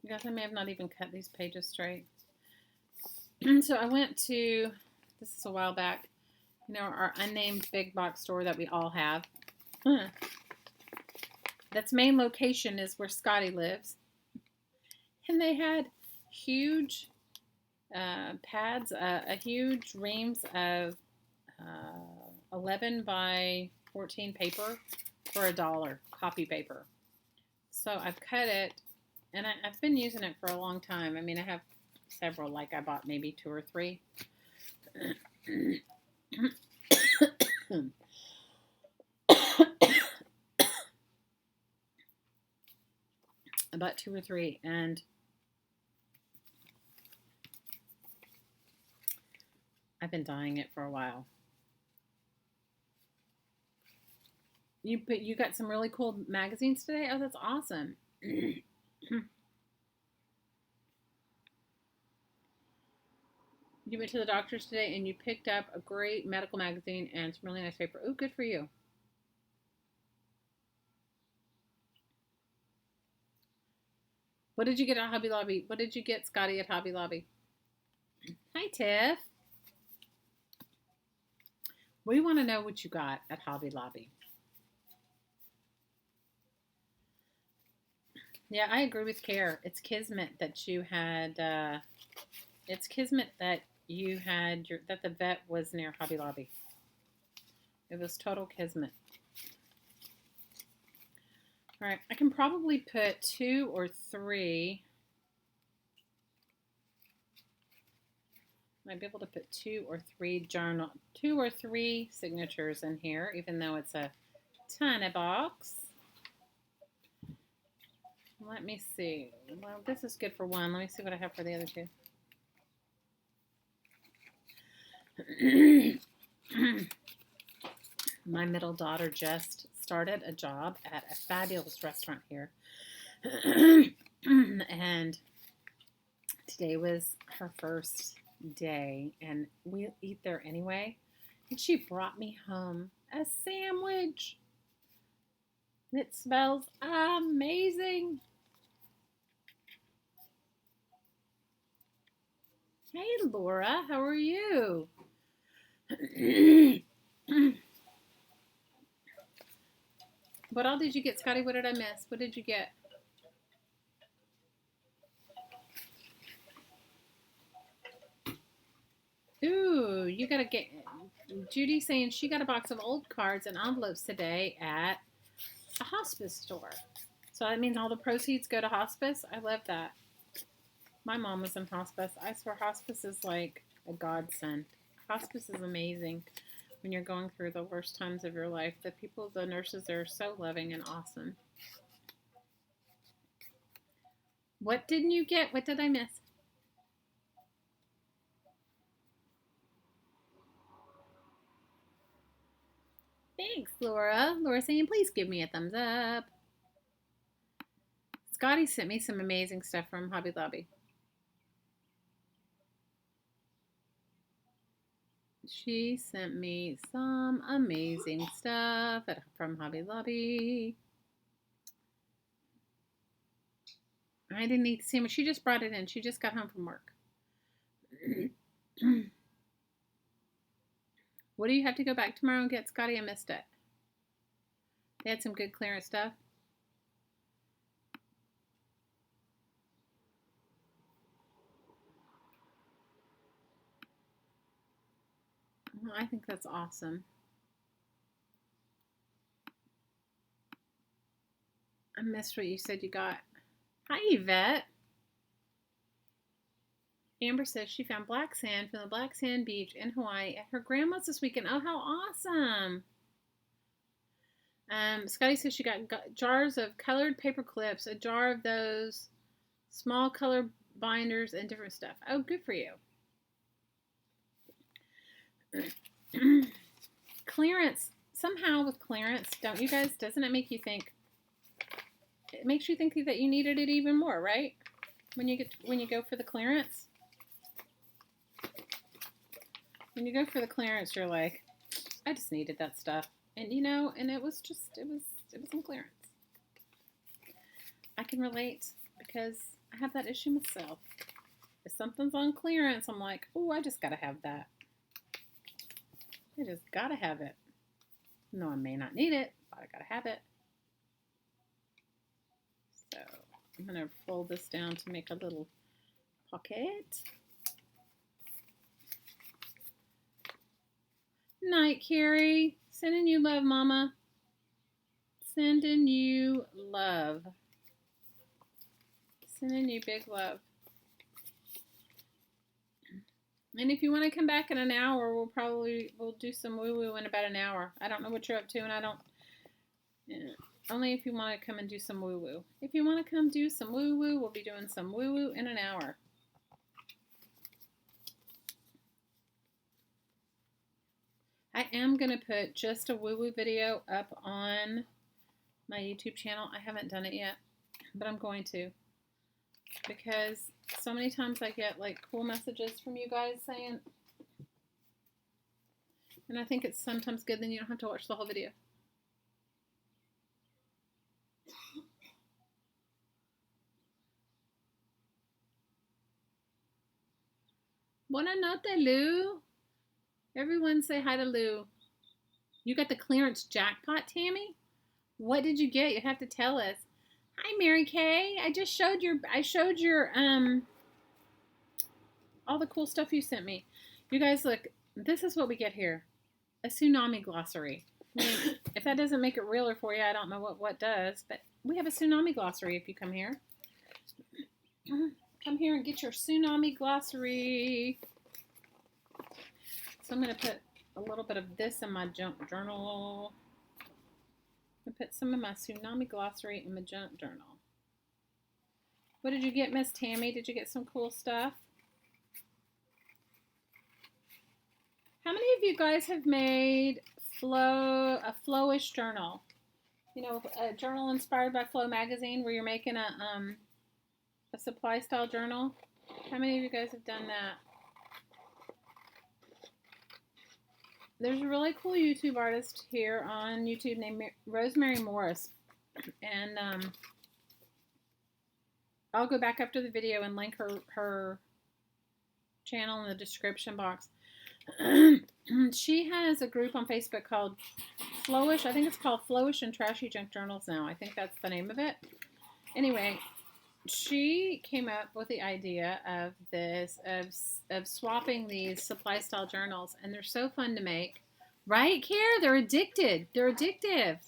[SPEAKER 1] You guys, I may have not even cut these pages straight. So I went to, this is a while back, you know, our unnamed big box store that we all have. That's main location is where Scotty lives. And they had huge pads, a huge reams of 11 by 14 paper for $1, copy paper. So I've cut it, and I've been using it for a long time. I mean, I have several, like I bought maybe 2 or 3. I bought 2 or 3, and I've been dyeing it for a while. You got some really cool magazines today? Oh, that's awesome. You went to the doctor's today and you picked up a great medical magazine and some really nice paper. Oh, good for you. What did you get at Hobby Lobby? What did you get, Scotty, at Hobby Lobby? Hi, Tiff. We want to know what you got at Hobby Lobby. Yeah, I agree with Care. It's kismet that you had. It's kismet that you had that the vet was near Hobby Lobby. It was total kismet. All right, I can probably put 2 or 3. Might be able to put 2 or 3 2 or 3 signatures in here, even though it's a tiny box. Let me see. Well, this is good for 1. Let me see what I have for the other 2. My middle daughter just started a job at a fabulous restaurant here. And today was her first day, and we eat there anyway. And she brought me home a sandwich. It smells amazing. Hey, Laura, how are you? What all did you get, Scotty? What did I miss? What did you get? Ooh, you got to get... Judy saying she got a box of old cards and envelopes today at a hospice store. So that means all the proceeds go to hospice. I love that. My mom was in hospice. I swear hospice is like a godsend. Hospice is amazing when you're going through the worst times of your life. The nurses are so loving and awesome. What didn't you get? What did I miss? Thanks, Laura. Laura saying, please give me a thumbs up. Scotty sent me some amazing stuff from Hobby Lobby. She sent me some amazing stuff from Hobby Lobby. I didn't eat the sandwich. She just brought it in. She just got home from work. What do you have to go back tomorrow and get, Scotty? I missed it. They had some good clearance stuff. Well, I think that's awesome. I missed what you said you got. Hi, Yvette. Amber says she found black sand from the Black Sand Beach in Hawaii at her grandma's this weekend. Oh, how awesome. Scotty says she got jars of colored paper clips, a jar of those small color binders, and different stuff. Oh, good for you. Clearance. Somehow with clearance, don't you guys, doesn't it make you think, it makes you think that you needed it even more, right? When you go for the clearance. When you go for the clearance, you're like, I just needed that stuff. And you know, and it was on clearance. I can relate because I have that issue myself. If something's on clearance, I'm like, oh, I just gotta have that. I just gotta have it. No, I may not need it, but I gotta have it. So I'm gonna fold this down to make a little pocket. Night, Carrie. Sending you love, Mama. Sending you love. Sending you big love. And if you want to come back in an hour, we'll do some woo-woo in about an hour. I don't know what you're up to, and I don't... Yeah, only if you want to come and do some woo-woo. If you want to come do some woo-woo, we'll be doing some woo-woo in an hour. I am going to put just a woo-woo video up on my YouTube channel. I haven't done it yet, but I'm going to. Because so many times I get like cool messages from you guys saying, and I think it's sometimes good, then you don't have to watch the whole video. Buona notte, Lou. Everyone say hi to Lou. You got the clearance jackpot, Tammy? What did you get? You have to tell us. Hi, Mary Kay. I showed your all the cool stuff you sent me. You guys, look, this is what we get here. A tsunami glossary. I mean, if that doesn't make it realer for you, I don't know what does, but we have a tsunami glossary if you come here. Come here and get your tsunami glossary. So I'm going to put a little bit of this in my junk journal. I'm going to put some of my tsunami glossary in my junk journal. What did you get, Miss Tammy? Did you get some cool stuff? How many of you guys have made a flowish journal? You know, a journal inspired by Flow magazine where you're making a supply style journal. How many of you guys have done that? There's a really cool YouTube artist here on YouTube named Rosemary Morris. And I'll go back after the video and link her channel in the description box. She has a group on Facebook called Flowish. I think it's called Flowish and Trashy Junk Journals now. I think that's the name of it. Anyway, she came up with the idea of this, of swapping these supply style journals, and they're so fun to make. Right, Care? They're addicted. They're addictive.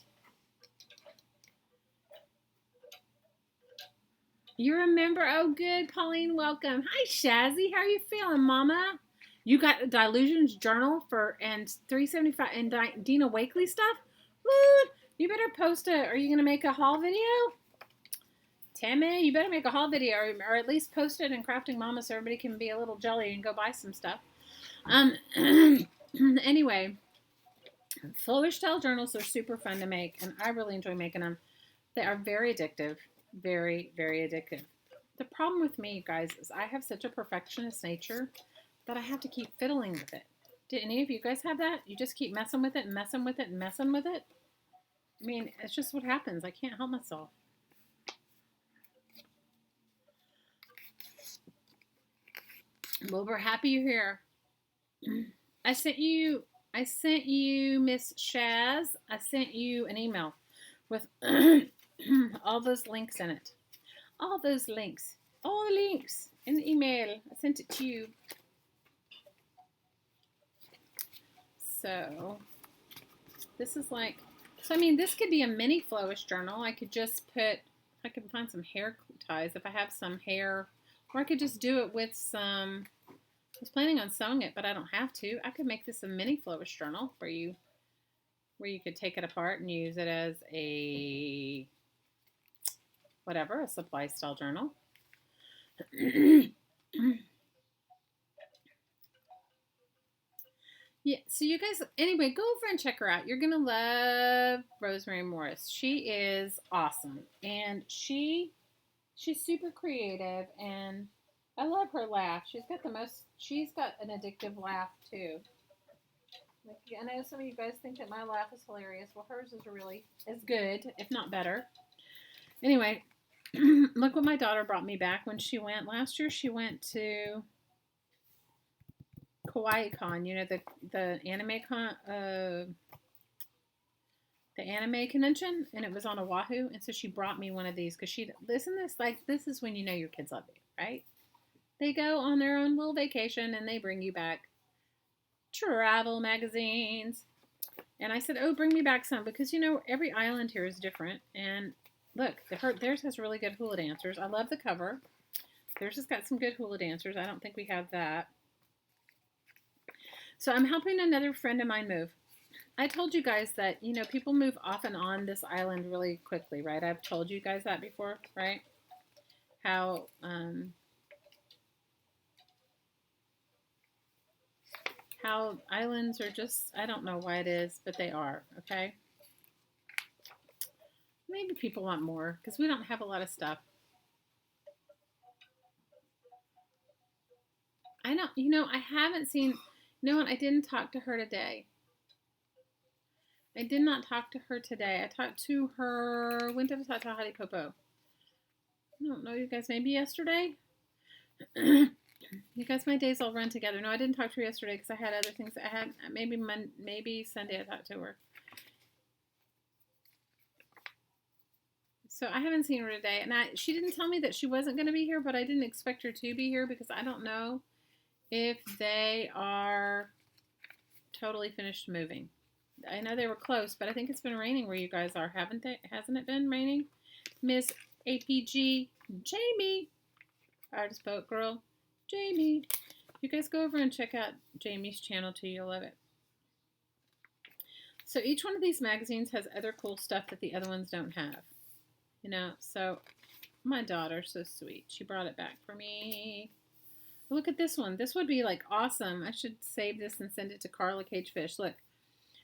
[SPEAKER 1] You remember? Oh, good. Pauline, welcome. Hi, Shazzy. How are you feeling, Mama? You got a Delusions journal and $3.75 and Dina Wakely stuff? Woo! You better post are you going to make a haul video? Tammy, you better make a haul video or at least post it in Crafting Mama so everybody can be a little jelly and go buy some stuff. Anyway, flowish style journals are super fun to make, and I really enjoy making them. They are very addictive. Very, very addictive. The problem with me, guys, is I have such a perfectionist nature that I have to keep fiddling with it. Do any of you guys have that? You just keep messing with it and messing with it and messing with it? I mean, it's just what happens. I can't help myself. Well, we're happy you're here. I sent you, Miss Shaz, I sent you an email with all those links in it. All those links. All the links in the email. I sent it to you. So, this is like, so I mean, this could be a mini flowish journal. I could just put, I could find some hair ties if I have some hair, or I could just do it with some, I was planning on sewing it, but I don't have to. I could make this a mini flowish journal where you could take it apart and use it as a, whatever, a supply style journal. Yeah, so you guys, anyway, go over and check her out. You're going to love Rosemary Morris. She is awesome. And she's super creative, and I love her laugh. She's got an addictive laugh, too. I know some of you guys think that my laugh is hilarious. Well, hers is really as good, if not better. Anyway, look what my daughter brought me back when she went. Last year, she went to Kawaii Con, you know, the anime con, the anime convention, and it was on Oahu, and so she brought me one of these because this is when you know your kids love you, right? They go on their own little vacation and they bring you back travel magazines. And I said, oh, bring me back some because, you know, every island here is different. And look, theirs has really good hula dancers. I love the cover. Theirs has got some good hula dancers. I don't think we have that. So I'm helping another friend of mine move. I told you guys that, you know, people move off and on this island really quickly, right? I've told you guys that before, right? How islands are just, I don't know why it is, but they are, okay? Maybe people want more because we don't have a lot of stuff. I don't, you know, I haven't seen, you know what, I didn't talk to her today. I did not talk to her today. I talked to her, when did I talk to Hadi Popo? I don't know, you guys, maybe yesterday? You guys, my days all run together. No, I didn't talk to her yesterday because I had other things. I had, maybe Sunday I talked to her. So I haven't seen her today. And she didn't tell me that she wasn't going to be here, but I didn't expect her to be here because I don't know if they are totally finished moving. I know they were close, but I think it's been raining where you guys are, haven't they? Hasn't it been raining? Miss APG Jamie, artist boat girl Jamie. You guys go over and check out Jamie's channel too. You'll love it. So each one of these magazines has other cool stuff that the other ones don't have. You know, so my daughter's so sweet. She brought it back for me. Look at this one. This would be like awesome. I should save this and send it to Carla Cage Fish. Look.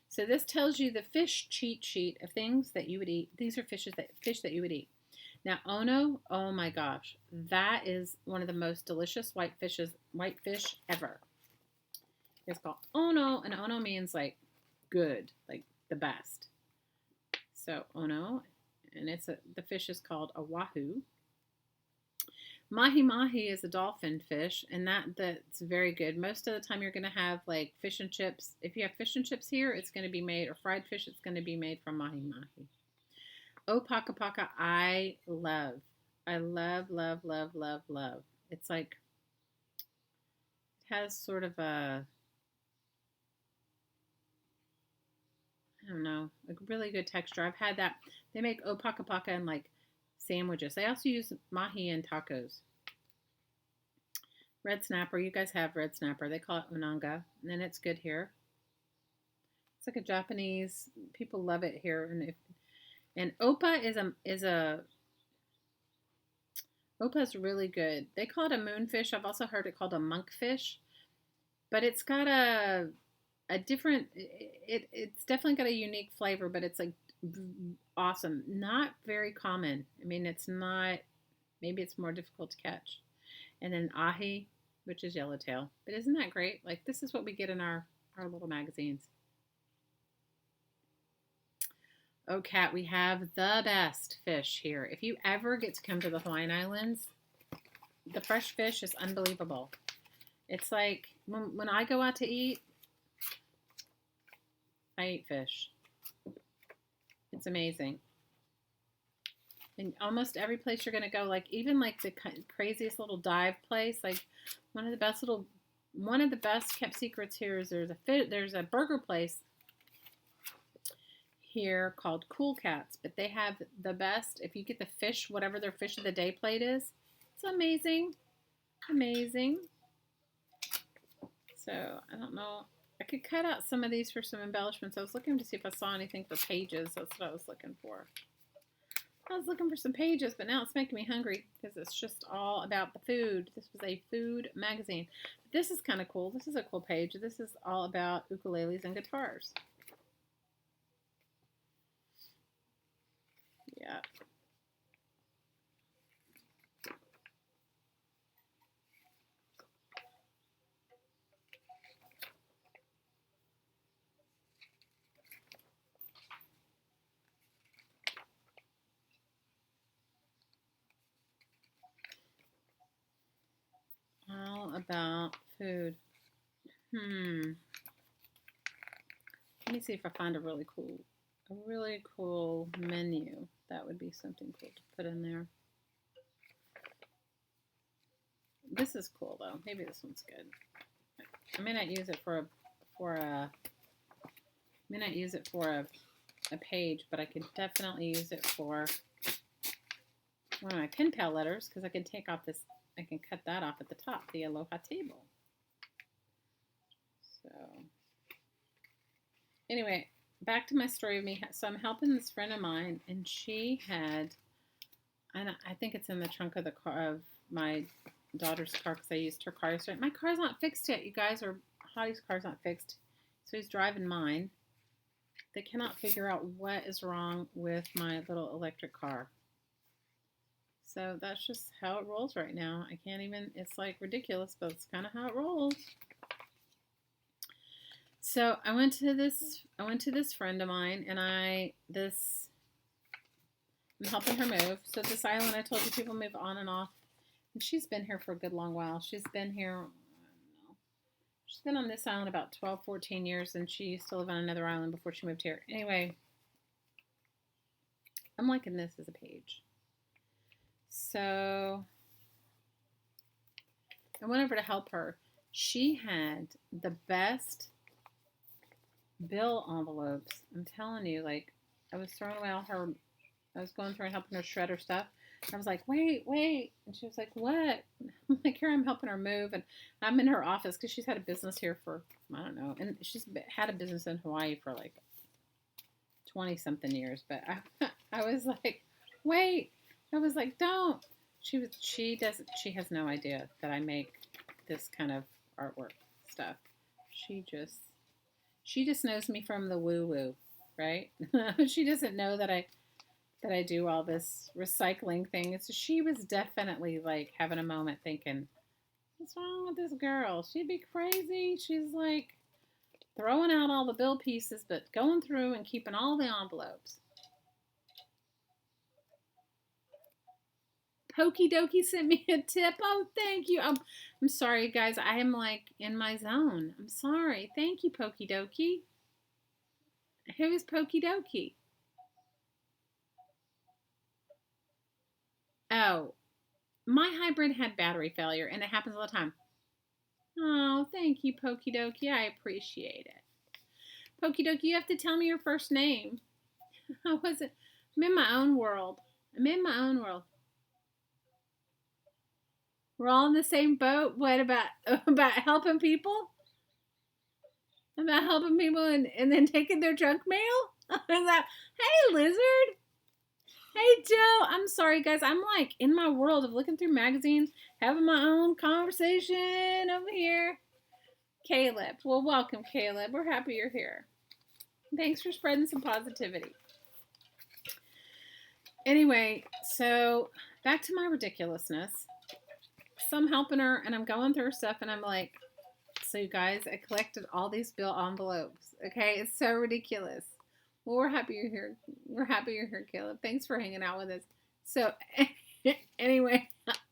[SPEAKER 1] So this tells you the fish cheat sheet of things that you would eat. These are fish that you would eat. Now, Ono, oh my gosh, that is one of the most delicious white fish ever. It's called Ono, and Ono means like good, like the best. So Ono, and the fish is called a wahoo. Mahi mahi is a dolphin fish, and that's very good. Most of the time you're going to have like fish and chips. If you have fish and chips here, it's going to be made, or fried fish, it's going to be made from mahi mahi. Oh, paka paka, I love. I love, love, love, love, love. It's like, it has sort of a, I don't know, a really good texture. I've had that. They make oh, paka paka in like sandwiches. They also use mahi in tacos. Red snapper. You guys have red snapper. They call it unanga, and it's good here. It's like a Japanese. People love it here, and opa opa is really good. They call it a moonfish. I've also heard it called a monkfish, but it's got a different. It's definitely got a unique flavor, but it's like awesome. Not very common. I mean, it's not. Maybe it's more difficult to catch. And then ahi, which is yellowtail. But isn't that great? Like, this is what we get in our little magazines. Oh, Kat, we have the best fish here. If you ever get to come to the Hawaiian Islands, the fresh fish is unbelievable. It's like, when I go out to eat, I eat fish. It's amazing. And almost every place you're going to go, like even like the craziest little dive place, like one of the best kept secrets here is there's a burger place here called Cool Cats, but they have the best, if you get the fish, whatever their fish of the day plate is, it's amazing. Amazing. So, I don't know. I could cut out some of these for some embellishments. I was looking to see if I saw anything for pages. That's what I was looking for. I was looking for some pages, but now it's making me hungry because it's just all about the food. This was a food magazine. This is kind of cool. This is a cool page. This is all about ukuleles and guitars. Yeah. All about food. Let me see if I find a really cool menu. That would be something cool to put in there. This is cool though. Maybe this one's good. I may not use it for a page, but I could definitely use it for one of my pen pal letters because I can take off this. I can cut that off at the top, the Aloha table. So anyway, back to my story of me. So I'm helping this friend of mine, and she had, I think it's in the trunk of the car of my daughter's car because I used her car yesterday. My car's not fixed yet, you guys, or Hottie's car's not fixed. So he's driving mine. They cannot figure out what is wrong with my little electric car. So that's just how it rolls right now. I can't even, it's like ridiculous, but it's kind of how it rolls. So I went to this friend of mine, and I'm helping her move. So this island, I told you, people move on and off. And she's been here for a good long while. She's been here, I don't know. She's been on this island about 12, 14 years, and she used to live on another island before she moved here. Anyway, I'm liking this as a page. So I went over to help her. She had the best bill envelopes. I'm telling you, like, I was throwing away I was going through and helping her shred her stuff. I was like, wait. And she was like, what? I'm like, here, I'm helping her move. And I'm in her office because she's had a business here for, I don't know. And she's had a business in Hawaii for like 20-something years. But I was like, wait. I was like, don't. She has no idea that I make this kind of artwork stuff. She just knows me from the woo-woo, right? She doesn't know that I do all this recycling thing. She was definitely like having a moment thinking, what's wrong with this girl? She'd be crazy. She's like throwing out all the bill pieces, but going through and keeping all the envelopes. Pokey Dokey sent me a tip. Oh, thank you. I'm sorry, guys. I am like in my zone. I'm sorry. Thank you, Pokey Dokey. Who is Pokey Dokey? Oh, my hybrid had battery failure, and it happens all the time. Oh, thank you, Pokey Dokey. I appreciate it. Pokey Dokey, you have to tell me your first name. How was it? I'm in my own world. We're all in the same boat. What about helping people? About helping people and then taking their junk mail? Hey, Lizard. Hey, Joe. I'm sorry, guys. I'm like in my world of looking through magazines, having my own conversation over here. Caleb. Well, welcome, Caleb. We're happy you're here. Thanks for spreading some positivity. Anyway, so back to my ridiculousness. So I'm helping her, and I'm going through her stuff, and I'm like, so you guys, I collected all these bill envelopes. Okay, it's so ridiculous. Well, we're happy you're here. We're happy you're here, Caleb. Thanks for hanging out with us. So anyway,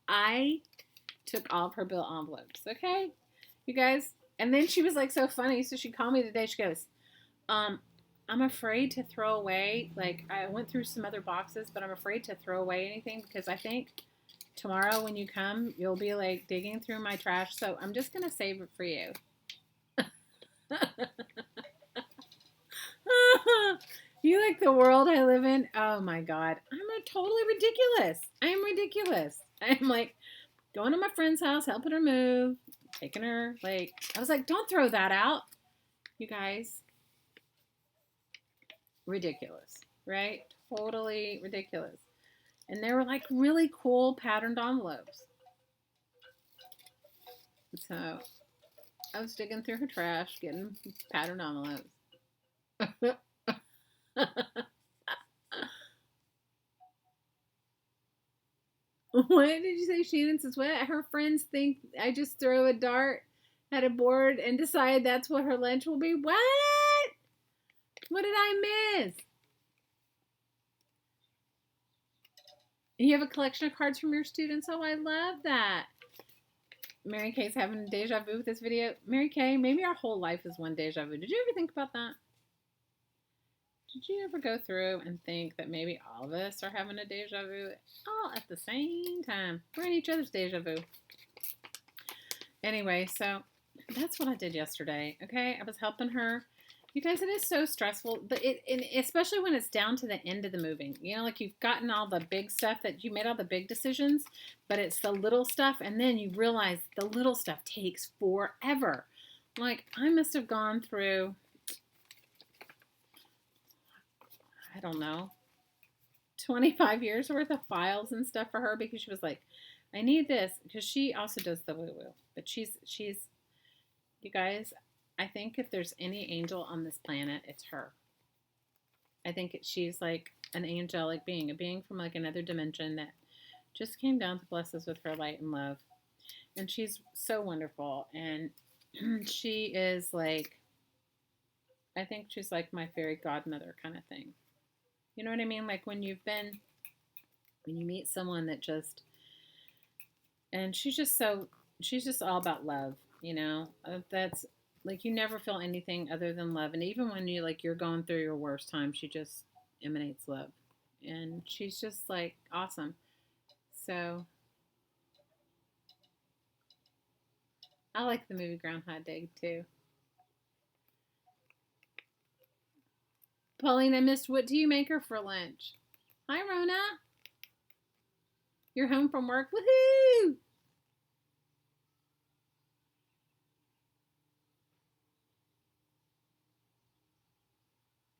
[SPEAKER 1] I took all of her bill envelopes. Okay, you guys. And then she was like so funny. So she called me today. She goes, I'm afraid to throw away. Like, I went through some other boxes, but I'm afraid to throw away anything because I think tomorrow when you come, you'll be like digging through my trash. So I'm just going to save it for you. You like the world I live in? Oh my God. I'm totally ridiculous. I am ridiculous. I'm like going to my friend's house, helping her move, taking her, like, I was like, don't throw that out. You guys, ridiculous, right? Totally ridiculous. And they were like really cool patterned envelopes. So I was digging through her trash, getting patterned envelopes. What did you say? Shannon says, what? Her friends think I just throw a dart at a board and decide that's what her lunch will be? What? What did I miss? You have a collection of cards from your students? Oh, I love that. Mary Kay's having a deja vu with this video. Mary Kay, maybe our whole life is one deja vu. Did you ever think about that? Did you ever go through and think that maybe all of us are having a deja vu all at the same time? We're in each other's deja vu. Anyway, so that's what I did yesterday. Okay, I was helping her. You guys, it is so stressful, but and especially when it's down to the end of the moving. You know, like you've gotten all the big stuff that you made all the big decisions, but it's the little stuff, and then you realize the little stuff takes forever. Like I must have gone through, I don't know, 25 years worth of files and stuff for her because she was like, I need this because she also does the woo woo, but she's you guys, I think if there's any angel on this planet, it's her. I think she's like an angelic being, a being from like another dimension that just came down to bless us with her light and love. And she's so wonderful. And she is like, I think she's like my fairy godmother kind of thing. You know what I mean? Like when you meet someone that just, and she's just all about love, you know? That's like you never feel anything other than love. And even when you're going through your worst time, she just emanates love. And she's just like awesome. So I like the movie Groundhog Day too. Pauline, I missed, what do you make her for lunch? Hi, Rona. You're home from work? Woohoo!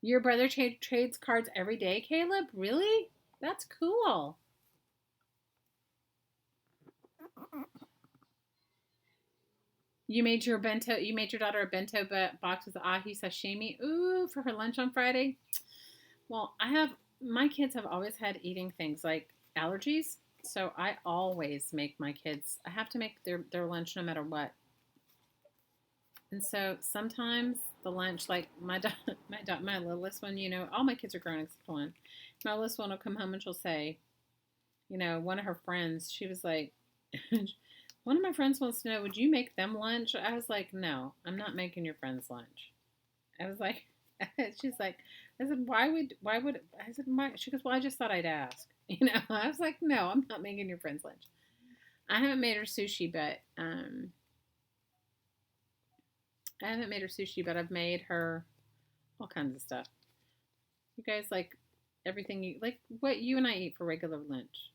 [SPEAKER 1] Your brother trades cards every day, Caleb? Really? That's cool. You made your bento. You made your daughter a bento box with ahi sashimi. Ooh, for her lunch on Friday. Well, my kids have always had eating things like allergies, so I always make my kids. I have to make their lunch no matter what. And so sometimes the lunch, like my littlest one, you know, all my kids are grown except one. My littlest one will come home and she'll say, you know, one of her friends, she was like, one of my friends wants to know, would you make them lunch? I was like, no, I'm not making your friends lunch. I was like, she's like, I said, I said, why? She goes, well, I just thought I'd ask. You know, I was like, no, I'm not making your friends lunch. I haven't made her sushi, but I've made her all kinds of stuff. You guys like everything you like what you and I eat for regular lunch.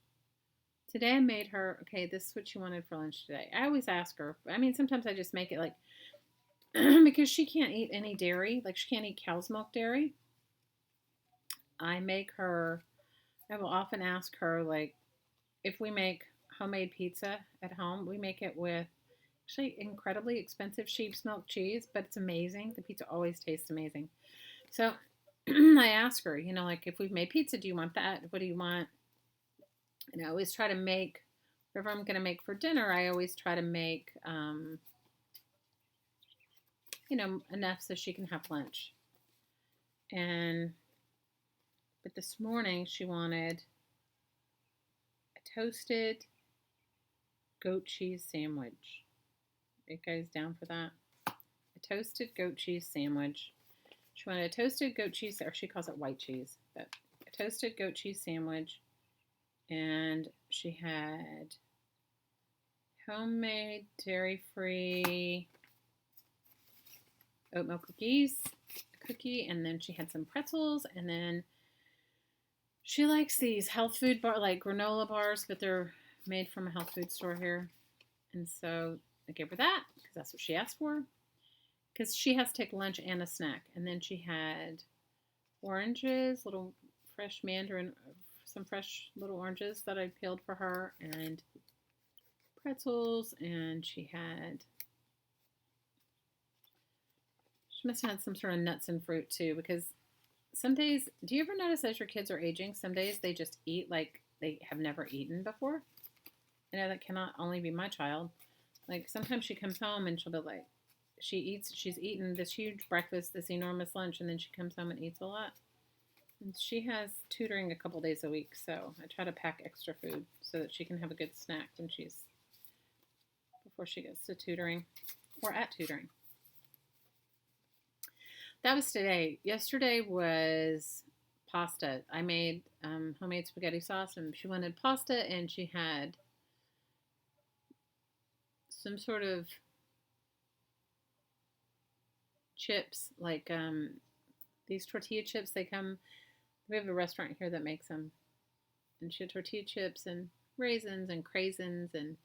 [SPEAKER 1] Today I made her, okay, this is what she wanted for lunch today. I always ask her. I mean, sometimes I just make it like because she can't eat any dairy, like she can't eat cow's milk dairy. I will often ask her like if we make homemade pizza at home, we make it with actually incredibly expensive sheep's milk cheese, but it's amazing. The pizza always tastes amazing. So I ask her, you know, like if we've made pizza, do you want that? What do you want? And I always try to make whatever I'm going to make for dinner. I always try to make, you know, enough so she can have lunch. But this morning she wanted a toasted goat cheese sandwich. Are you guys down for that? A toasted goat cheese sandwich. She wanted a toasted goat cheese, or she calls it white cheese, but a toasted goat cheese sandwich. And she had homemade, dairy-free oatmeal cookie, and then she had some pretzels, and then she likes these health food bar, like granola bars, but they're made from a health food store here. And so I gave her that because that's what she asked for. Because she has to take lunch and a snack. And then she had oranges, little fresh mandarin, some fresh little oranges that I peeled for her, and pretzels. And she must have had some sort of nuts and fruit too. Because some days, do you ever notice as your kids are aging, some days they just eat like they have never eaten before? I know that cannot only be my child. Like sometimes she comes home and she'll be like, she's eaten this huge breakfast, this enormous lunch, and then she comes home and eats a lot. And she has tutoring a couple days a week, so I try to pack extra food so that she can have a good snack before she gets to tutoring or at tutoring. That was today. Yesterday was pasta. I made homemade spaghetti sauce, and she wanted pasta, and she had some sort of chips, like these tortilla chips. They come. We have a restaurant here that makes them, and she had tortilla chips and raisins and craisins and.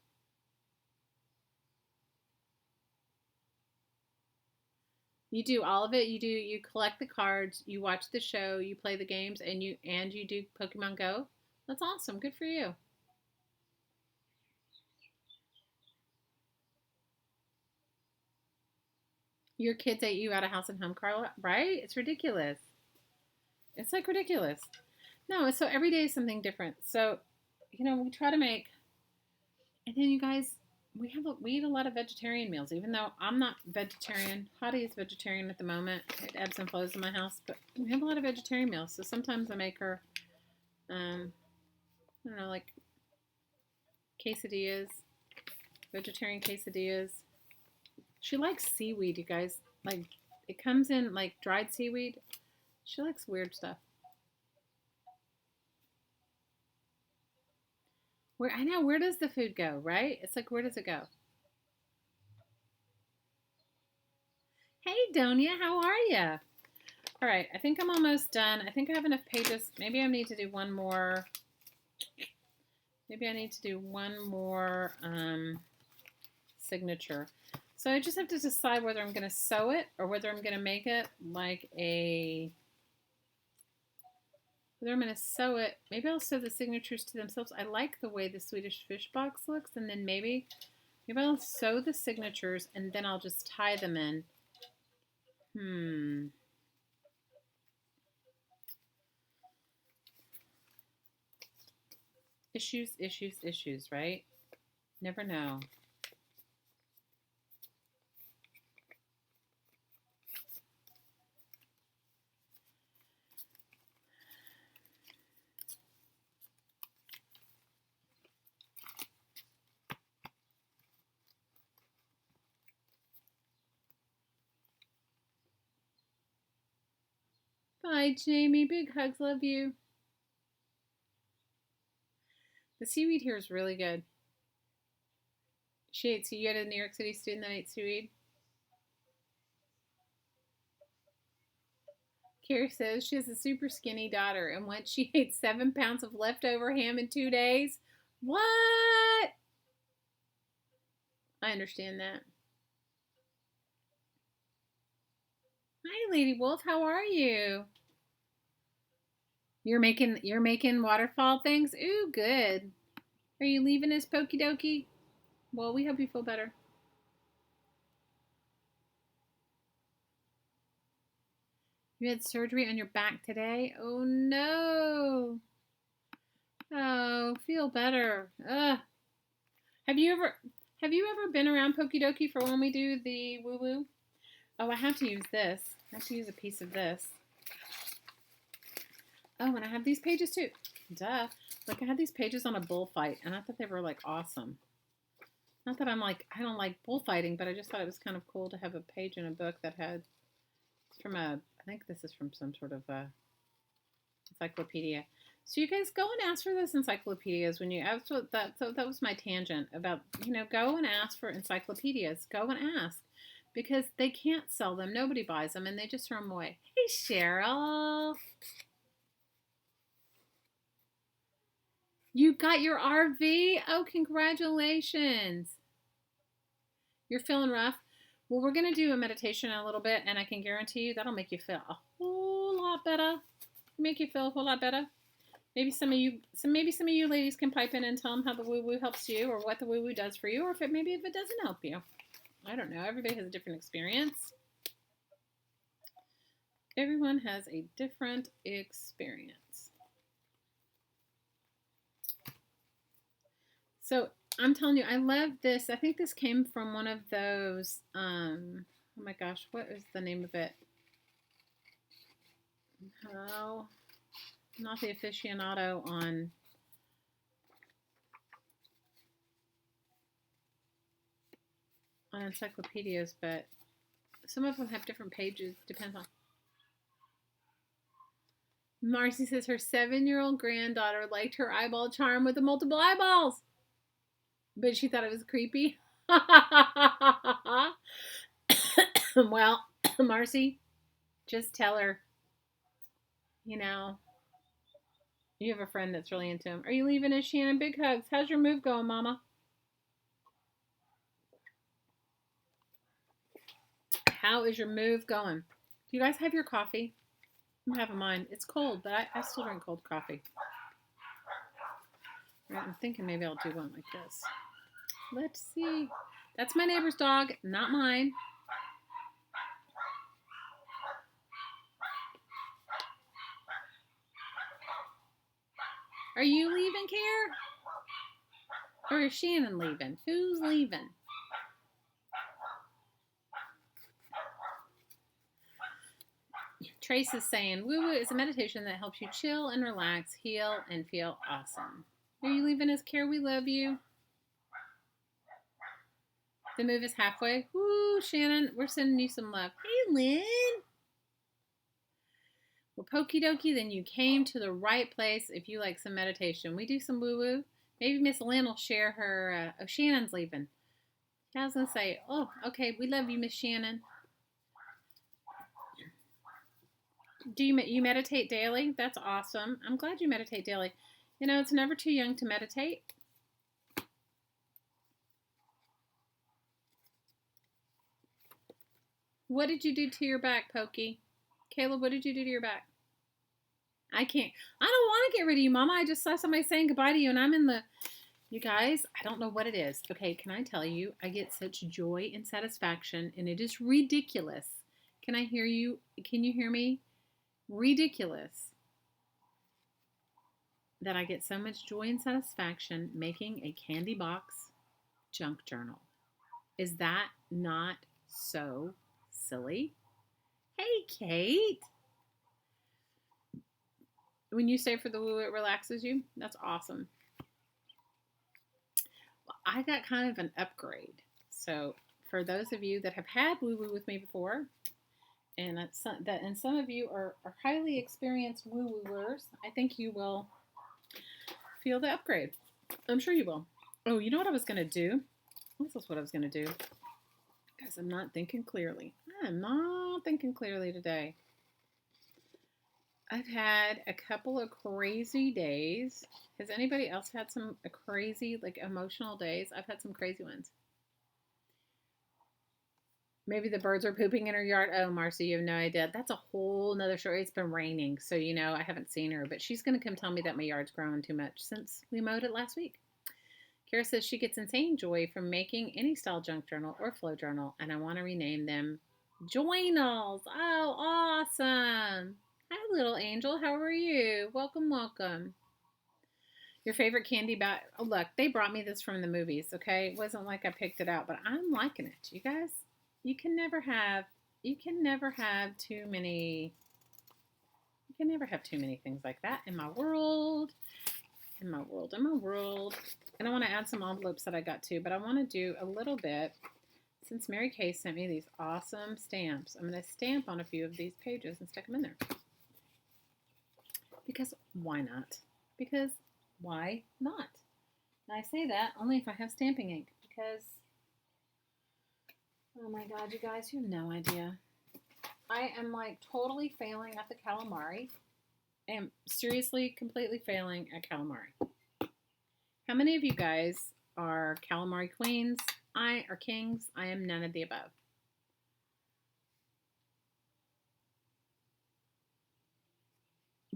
[SPEAKER 1] You do all of it. You collect the cards, you watch the show, you play the games, and you do Pokemon Go. That's awesome. Good for you. Your kids ate you out of house and home, Carla, right? It's ridiculous. It's like ridiculous. No, it's so every day is something different. So, we try to make, and then you guys, we eat a lot of vegetarian meals. Even though I'm not vegetarian, Hottie is vegetarian at the moment. It ebbs and flows in my house, but we have a lot of vegetarian meals. So sometimes I make her, I don't know, like quesadillas, vegetarian quesadillas. She likes seaweed, you guys. Like, it comes in like dried seaweed. She likes weird stuff. I know, where does the food go, right? It's like, where does it go? Hey, Donia, how are you? All right, I think I'm almost done. I think I have enough pages. Maybe I need to do one more. Maybe I need to do one more signature. So I just have to decide whether I'm going to sew it or whether I'm going to make it like whether I'm going to sew it. Maybe I'll sew the signatures to themselves. I like the way the Swedish fish box looks, and then maybe I'll sew the signatures and then I'll just tie them in. Issues, right? Never know. Bye, Jamie. Big hugs. Love you. The seaweed here is really good. She ate, so you had a New York City student that ate seaweed? Carrie says she has a super skinny daughter, and once she ate 7 pounds of leftover ham in 2 days. What? I understand that. Hi, Lady Wolf. How are you? You're making waterfall things? Ooh, good. Are you leaving us, Pokey Dokey? Well, we hope you feel better. You had surgery on your back today? Oh, no. Oh, feel better. Ugh. Have you ever been around Pokey Dokey for when we do the woo-woo? Oh, I have to use this. I have to use a piece of this. Oh, and I have these pages too. Duh. Like, I had these pages on a bullfight, and I thought they were, like, awesome. Not that I don't like bullfighting, but I just thought it was kind of cool to have a page in a book that had, I think this is from some sort of encyclopedia. So you guys go and ask for those encyclopedias when you, that was my tangent about, go and ask for encyclopedias. Go and ask. Because they can't sell them. Nobody buys them, and they just throw them away. Hey, Cheryl. You got your RV? Oh, congratulations. You're feeling rough? Well, we're going to do a meditation in a little bit, and I can guarantee you that'll make you feel a whole lot better. Make you feel a whole lot better. Maybe some of you ladies can pipe in and tell them how the woo-woo helps you, or what the woo-woo does for you, or if it doesn't help you. I don't know. Everybody has a different experience. Everyone has a different experience. So I'm telling you, I love this. I think this came from one of those, oh my gosh, what is the name of it? Oh, not the aficionado on encyclopedias, but some of them have different pages, depends on. Marcy says her 7-year-old granddaughter liked her eyeball charm with the multiple eyeballs, but she thought it was creepy. Well, Marcy, just tell her, you know, you have a friend that's really into him. Are you leaving us, Shannon? Big hugs. How's your move going, Mama? How is your move going? Do you guys have your coffee? I'm having mine. It's cold, but I still drink cold coffee. Right, I'm thinking maybe I'll do one like this. Let's see. That's my neighbor's dog, not mine. Are you leaving, Care? Or is Shannon leaving? Who's leaving? Trace is saying, woo woo is a meditation that helps you chill and relax, heal, and feel awesome. Are you leaving us, Care? We love you. The move is halfway. Woo, Shannon, we're sending you some love. Hey, Lynn. Well, pokey dokey, then you came to the right place if you like some meditation. We do some woo woo. Maybe Miss Lynn will share her. Oh, Shannon's leaving. I was going to say, oh, okay, we love you, Miss Shannon. Do you meditate daily? That's awesome. I'm glad you meditate daily. You know, it's never too young to meditate. What did you do to your back, Pokey? Caleb, what did you do to your back? I don't want to get rid of you, Mama. I just saw somebody saying goodbye to you, and I'm in the... You guys, I don't know what it is. Okay, can I tell you? I get such joy and satisfaction, and it is ridiculous. Can I hear you? Can you hear me? Ridiculous that I get so much joy and satisfaction making a candy box junk journal. Is that not so silly? Hey, Kate. When you stay for the woo, it relaxes you. That's awesome. Well, I got kind of an upgrade. So for those of you that have had woo woo with me before, and some of you are highly experienced woo wooers, I think you will feel the upgrade. I'm sure you will. Oh, you know what I was going to do? This is what I was going to do. Guys, I'm not thinking clearly. I'm not thinking clearly today. I've had a couple of crazy days. Has anybody else had some crazy, like, emotional days? I've had some crazy ones. Maybe the birds are pooping in her yard. Oh, Marcy, you have no idea. That's a whole nother story. It's been raining, so, you know, I haven't seen her. But she's going to come tell me that my yard's growing too much since we mowed it last week. Kara says she gets insane joy from making any style junk journal or flow journal, and I want to rename them journals. Oh, awesome. Hi, little angel. How are you? Welcome, welcome. Your favorite candy bar? Oh, look, they brought me this from the movies, okay? It wasn't like I picked it out, but I'm liking it. You guys, you can never have too many things like that in my world. In my world. And I want to add some envelopes that I got too, but I want to do a little bit, since Mary Kay sent me these awesome stamps. I'm going to stamp on a few of these pages and stick them in there. Because why not? Because why not? And I say that only if I have stamping ink, because, oh my God, you guys, you have no idea. I am like totally failing at the calamari. I am seriously, completely failing at calamari. How many of you guys are calamari queens? Or kings? I am none of the above.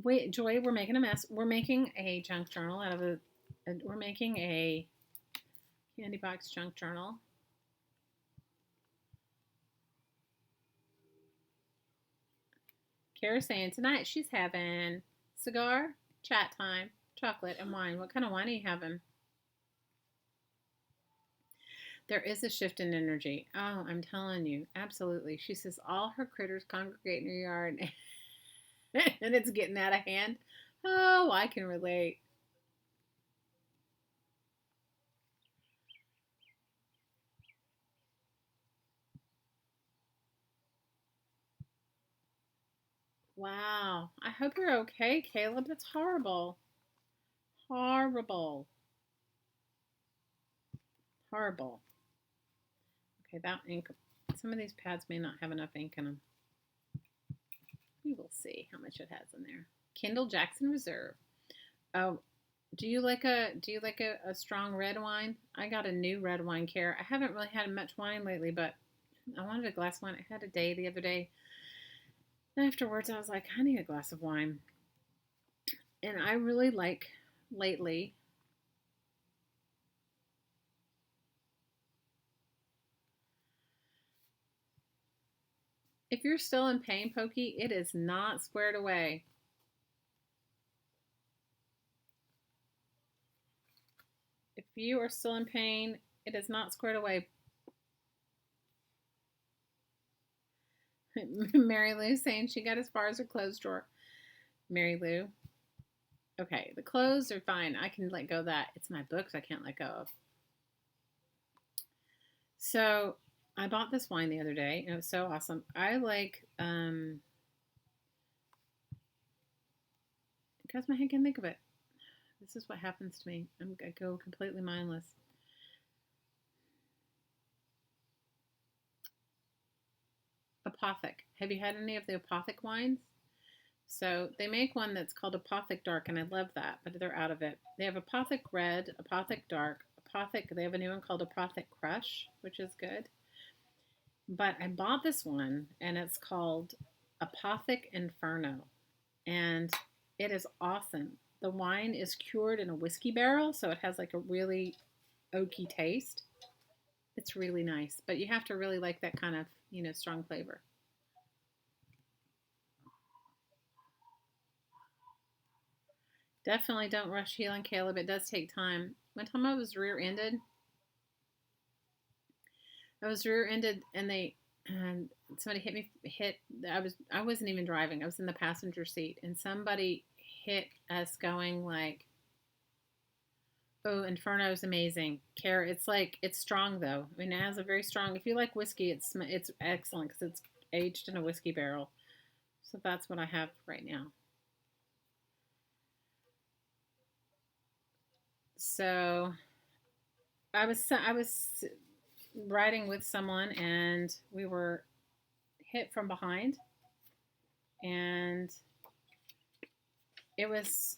[SPEAKER 1] Wait, Joy, we're making a mess. We're making a junk journal out of we're making a candy box junk journal. Kara's saying tonight she's having cigar, chat time, chocolate, and wine. What kind of wine are you having? There is a shift in energy. Oh, I'm telling you, absolutely. She says all her critters congregate in her yard and it's getting out of hand. Oh, I can relate. Wow. I hope you're okay, Caleb. That's horrible. Horrible. Horrible. Okay, that ink, some of these pads may not have enough ink in them. We will see how much it has in there. Kendall Jackson Reserve. Oh, do you like a strong red wine? I got a new red wine care. I haven't really had much wine lately, but I wanted a glass of wine. I had a day the other day. And afterwards, I was like, I need a glass of wine. And I really like lately. If you're still in pain, Pokey, it is not squared away. If you are still in pain, it is not squared away. Mary Lou saying she got as far as her clothes drawer. Mary Lou. Okay, the clothes are fine. I can let go of that. It's my books I can't let go of. So I bought this wine the other day, and it was so awesome. I like, because my head can't think of it. This is what happens to me. I go completely mindless. Apothic. Have you had any of the Apothic wines? So they make one that's called Apothic Dark, and I love that, but they're out of it. They have Apothic Red, Apothic Dark, Apothic. They have a new one called Apothic Crush, which is good. But I bought this one, and it's called Apothic Inferno, and it is awesome. The wine is cured in a whiskey barrel, so it has like a really oaky taste. It's really nice, but you have to really like that kind of, strong flavor. Definitely don't rush healing, Caleb. It does take time. One time I was rear-ended. And somebody I wasn't even driving. I was in the passenger seat, and somebody hit us going like, oh, Inferno is amazing. It's strong though. I mean, it has a very strong, if you like whiskey, it's excellent because it's aged in a whiskey barrel. So that's what I have right now. So I was riding with someone, and we were hit from behind, and it was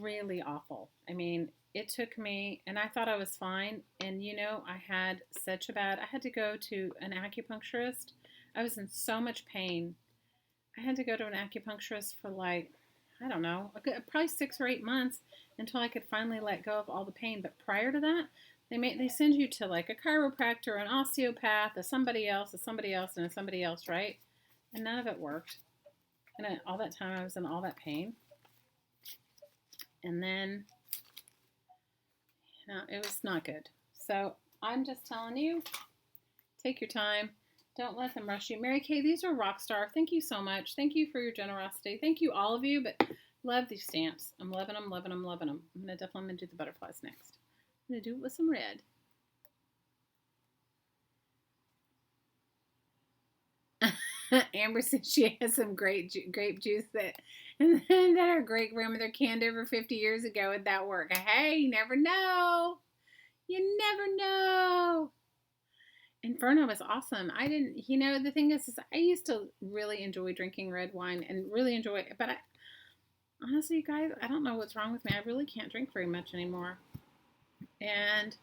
[SPEAKER 1] really awful. I mean, it took me, and I thought I was fine, and I had I had to go to an acupuncturist. I was in so much pain. I had to go to an acupuncturist for like, I don't know, probably 6 or 8 months until I could finally let go of all the pain. But prior to that, they send you to like a chiropractor, an osteopath, somebody else, and somebody else, right? And none of it worked. And all that time I was in all that pain. And then, it was not good. So I'm just telling you, take your time. Don't let them rush you. Mary Kay, these are Rockstar. Thank you so much. Thank you for your generosity. Thank you, all of you, but love these stamps. I'm loving them, loving them, loving them. I'm going to do the butterflies next. I'm going to do it with some red. Amber says she has some grape juice that her great grandmother canned over 50 years ago. Would that work? Hey, you never know. You never know. Inferno is awesome. The thing is I used to really enjoy drinking red wine and really enjoy it. But honestly, you guys, I don't know what's wrong with me. I really can't drink very much anymore. And,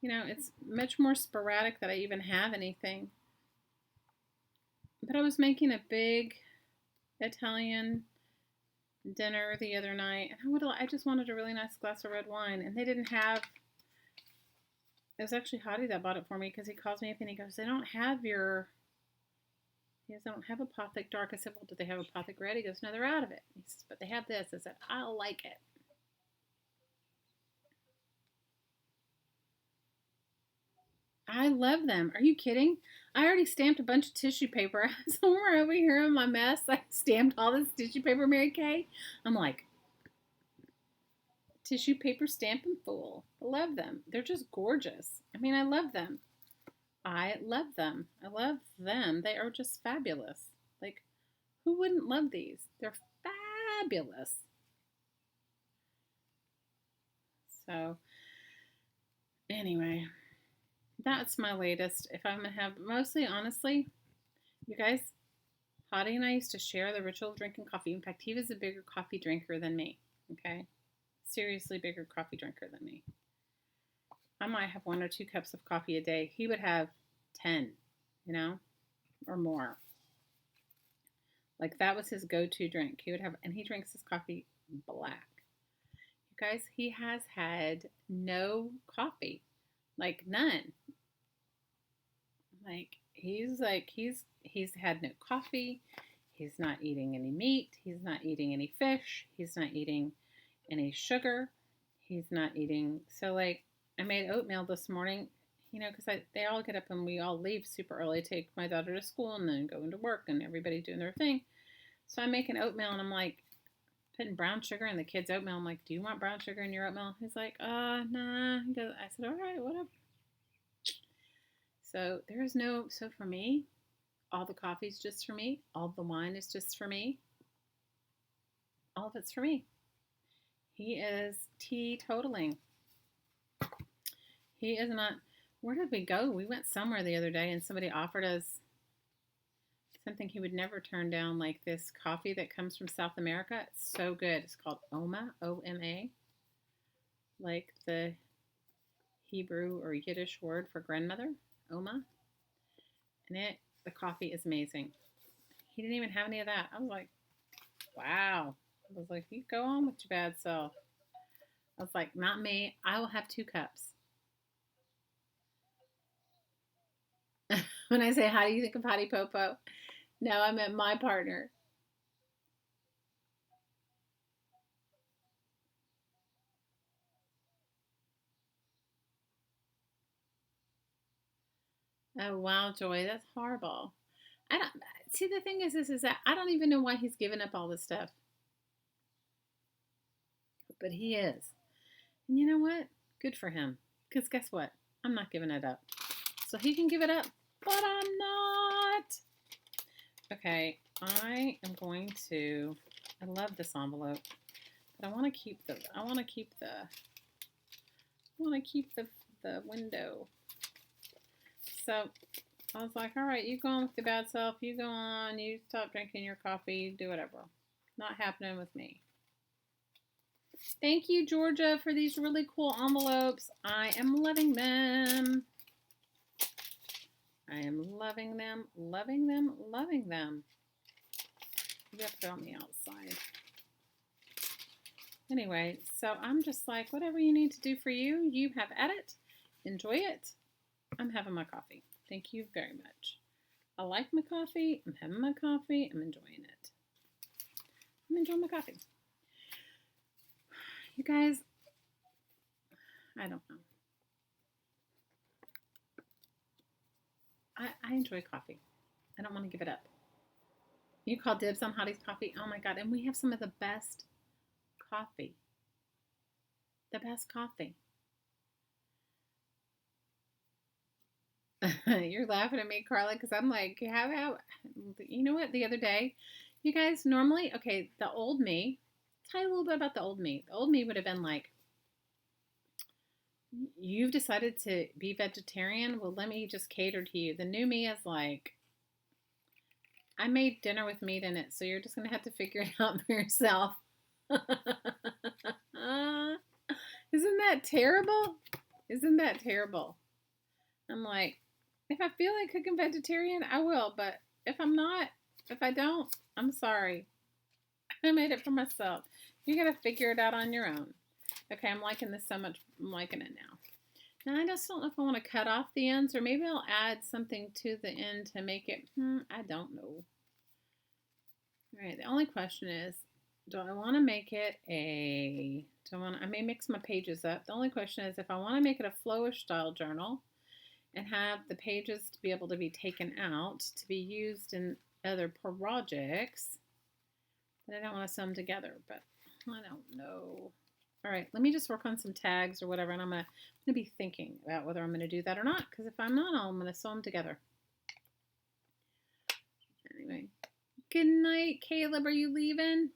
[SPEAKER 1] it's much more sporadic that I even have anything. But I was making a big Italian dinner the other night, and I just wanted a really nice glass of red wine, and they didn't have. It was actually Hottie that bought it for me because he calls me up and he goes, they don't have Apothic Dark. I said, well, do they have Apothic Red? He goes, no, they're out of it. He says, but they have this. I said, I'll like it. I love them. Are you kidding? I already stamped a bunch of tissue paper. Somewhere over here in my mess, I stamped all this tissue paper, Mary Kay. I'm like, tissue paper stamping fool. I love them. They're just gorgeous. I mean, I love them. I love them. I love them. They are just fabulous. Like, who wouldn't love these? They're fabulous. So, anyway, that's my latest. If I'm going to have, mostly, honestly, you guys, Hottie and I used to share the ritual of drinking coffee. In fact, he was a bigger coffee drinker than me. Okay? Seriously bigger coffee drinker than me. I might have 1 or 2 cups of coffee a day. He would have 10, or more. Like, that was his go-to drink. He would have, and he drinks his coffee black. You guys, he has had no coffee. Like, none. Like, he's had no coffee. He's not eating any meat. He's not eating any fish. He's not eating any sugar. He's not eating, so like, I made oatmeal this morning, because they all get up and we all leave super early, take my daughter to school and then go into work and everybody doing their thing. So I'm making oatmeal and I'm like putting brown sugar in the kids' oatmeal. I'm like, do you want brown sugar in your oatmeal? He's like, nah. I said, all right, whatever. So so for me, all the coffee's just for me. All the wine is just for me. All of it's for me. He is teetotaling. He is not. Where did we go? We went somewhere the other day and somebody offered us something he would never turn down, like this coffee that comes from South America. It's so good. It's called Oma, O-M-A, like the Hebrew or Yiddish word for grandmother, Oma. And the coffee is amazing. He didn't even have any of that. I was like, wow. I was like, you go on with your bad self. I was like, not me. I will have 2 cups. When I say, how do you think of Hottie Popo? No, I meant my partner. Oh, wow, Joy. That's horrible. I don't see. The thing is that I don't even know why he's giving up all this stuff. But he is. And you know what? Good for him. Because guess what? I'm not giving it up. So he can give it up, but I'm not. Okay, I am going to, I love this envelope, but I want to keep the window. So I was like, all right, you go on with your bad self. You go on. You stop drinking your coffee. You do whatever. Not happening with me. Thank you, Georgia, for these really cool envelopes. I am loving them. I am loving them, loving them, loving them. You have to go on the outside. Anyway, so I'm just like, whatever you need to do for you, you have at it. Enjoy it. I'm having my coffee. Thank you very much. I like my coffee. I'm having my coffee. I'm enjoying it. I'm enjoying my coffee. You guys, I don't know. I enjoy coffee. I don't want to give it up. You call dibs on Hottie's coffee? Oh my God. And we have some of the best coffee. The best coffee. You're laughing at me, Carla, because I'm like, how, you know what? The other day, you guys, normally, okay, the old me, tell you a little bit about the old me. The old me would have been like, you've decided to be vegetarian? Well, let me just cater to you. The new me is like, I made dinner with meat in it, so you're just going to have to figure it out for yourself. Isn't that terrible? Isn't that terrible? I'm like, if I feel like cooking vegetarian, I will, but if I'm not, if I don't, I'm sorry. I made it for myself. You got to figure it out on your own. Okay, I'm liking this so much. I'm liking it now. Now, I just don't know if I want to cut off the ends, or maybe I'll add something to the end to make it, I don't know. All right, the only question is, do I want to make it I may mix my pages up. The only question is if I want to make it a flowish style journal and have the pages to be able to be taken out to be used in other projects, but I don't want to sew them together, but I don't know. All right, let me just work on some tags or whatever, and I'm going to be thinking about whether I'm going to do that or not, because if I'm not, I'm going to sew them together. Anyway, good night, Caleb. Are you leaving?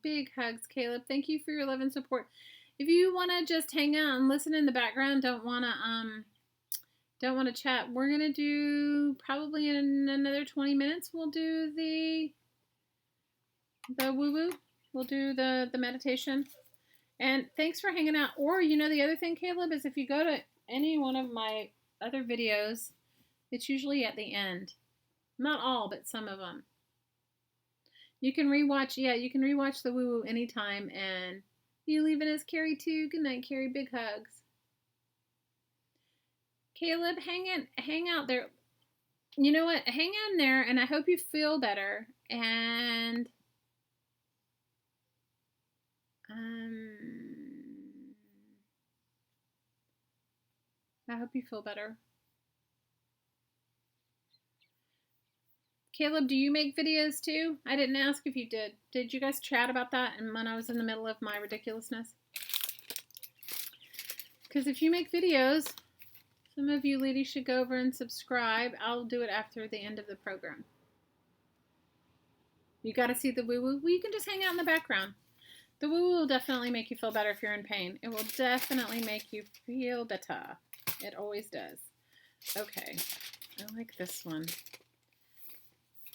[SPEAKER 1] Big hugs, Caleb. Thank you for your love and support. If you want to just hang out and listen in the background, don't want to don't want to chat, we're going to do probably in another 20 minutes. We'll do the woo-woo. We'll do the meditation. And thanks for hanging out. Or, you know, the other thing, Caleb, is if you go to any one of my other videos, it's usually at the end. Not all, but some of them. You can rewatch, you can rewatch the woo-woo anytime. And you leaving us, Carrie, too. Good night, Carrie. Big hugs. Caleb, hang out there. You know what? Hang in there, and I hope you feel better. And I hope you feel better. Caleb, do you make videos too? I didn't ask if you did. Did you guys chat about that and when I was in the middle of my ridiculousness? Because if you make videos, some of you ladies should go over and subscribe. I'll do it after the end of the program. You got to see the woo-woo? Well, you can just hang out in the background. The woo-woo will definitely make you feel better if you're in pain. It will definitely make you feel better. It always does. Okay. I like this one.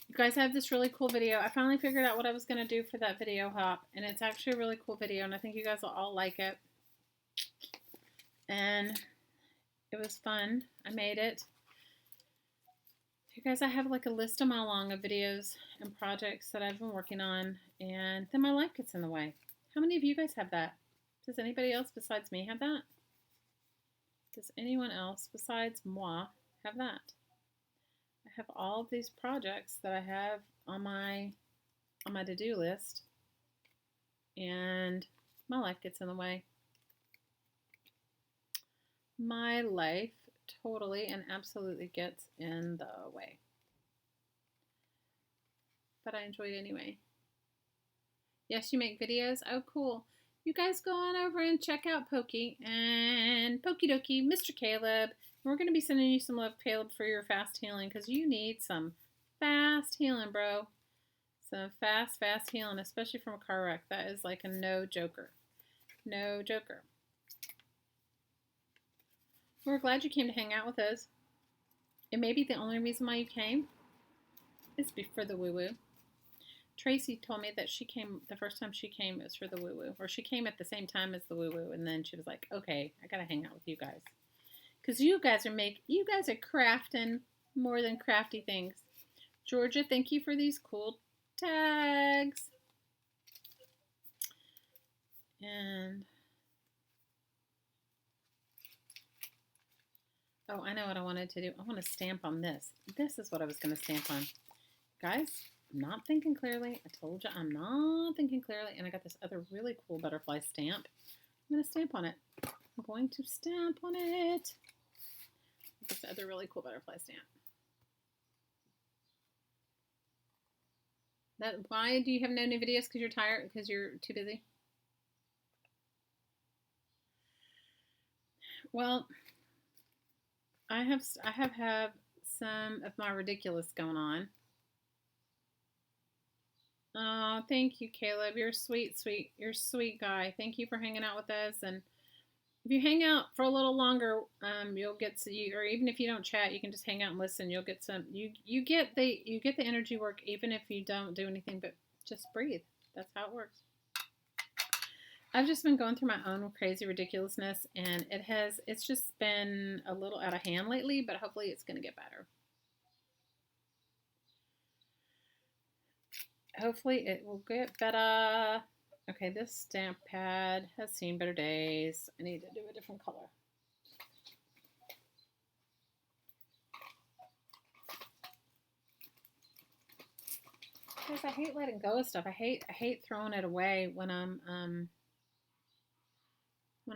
[SPEAKER 1] You guys have this really cool video. I finally figured out what I was going to do for that video hop. And it's actually a really cool video. And I think you guys will all like it. And it was fun. I made it. You guys, I have like a list a mile long of videos and projects that I've been working on. And then my life gets in the way. How many of you guys have that? Does anybody else besides me have that? Does anyone else besides moi have that? I have all of these projects that I have on my to-do list, and my life gets in the way. My life totally and absolutely gets in the way. But I enjoy it anyway. Yes, you make videos? Oh, cool. You guys go on over and check out Pokey and Pokey Dokey, Mr. Caleb. We're going to be sending you some love, Caleb, for your fast healing because you need some fast healing, bro. Some fast healing, especially from a car wreck. That is like a no joker. No joker. We're glad you came to hang out with us. It may be the only reason why you came is for the woo-woo. Tracy told me that she came, the first time she came, it was for the woo-woo. Or she came at the same time as the woo-woo, and then she was like, okay, I gotta hang out with you guys. Because you guys are crafting more than crafty things. Georgia, thank you for these cool tags. And, oh, I know what I wanted to do. I want to stamp on this. This is what I was going to stamp on. Guys, I'm not thinking clearly. I told you I'm not thinking clearly. And I got this other really cool butterfly stamp. I'm going to stamp on it. I'm going to stamp on it. This other really cool butterfly stamp. Why do you have no new videos? Because you're tired? Because you're too busy? Well, I have had some of my ridiculous going on. Oh, thank you, Caleb. You're sweet. You're a sweet guy. Thank you for hanging out with us. And if you hang out for a little longer, you'll get or even if you don't chat, you can just hang out and listen. You'll get some. You get the energy work even if you don't do anything but just breathe. That's how it works. I've just been going through my own crazy ridiculousness, and it's just been a little out of hand lately, but hopefully it's going to get better. Hopefully it will get better. Okay, this stamp pad has seen better days. I need to do a different color. Because I hate letting go of stuff. I hate throwing it away when I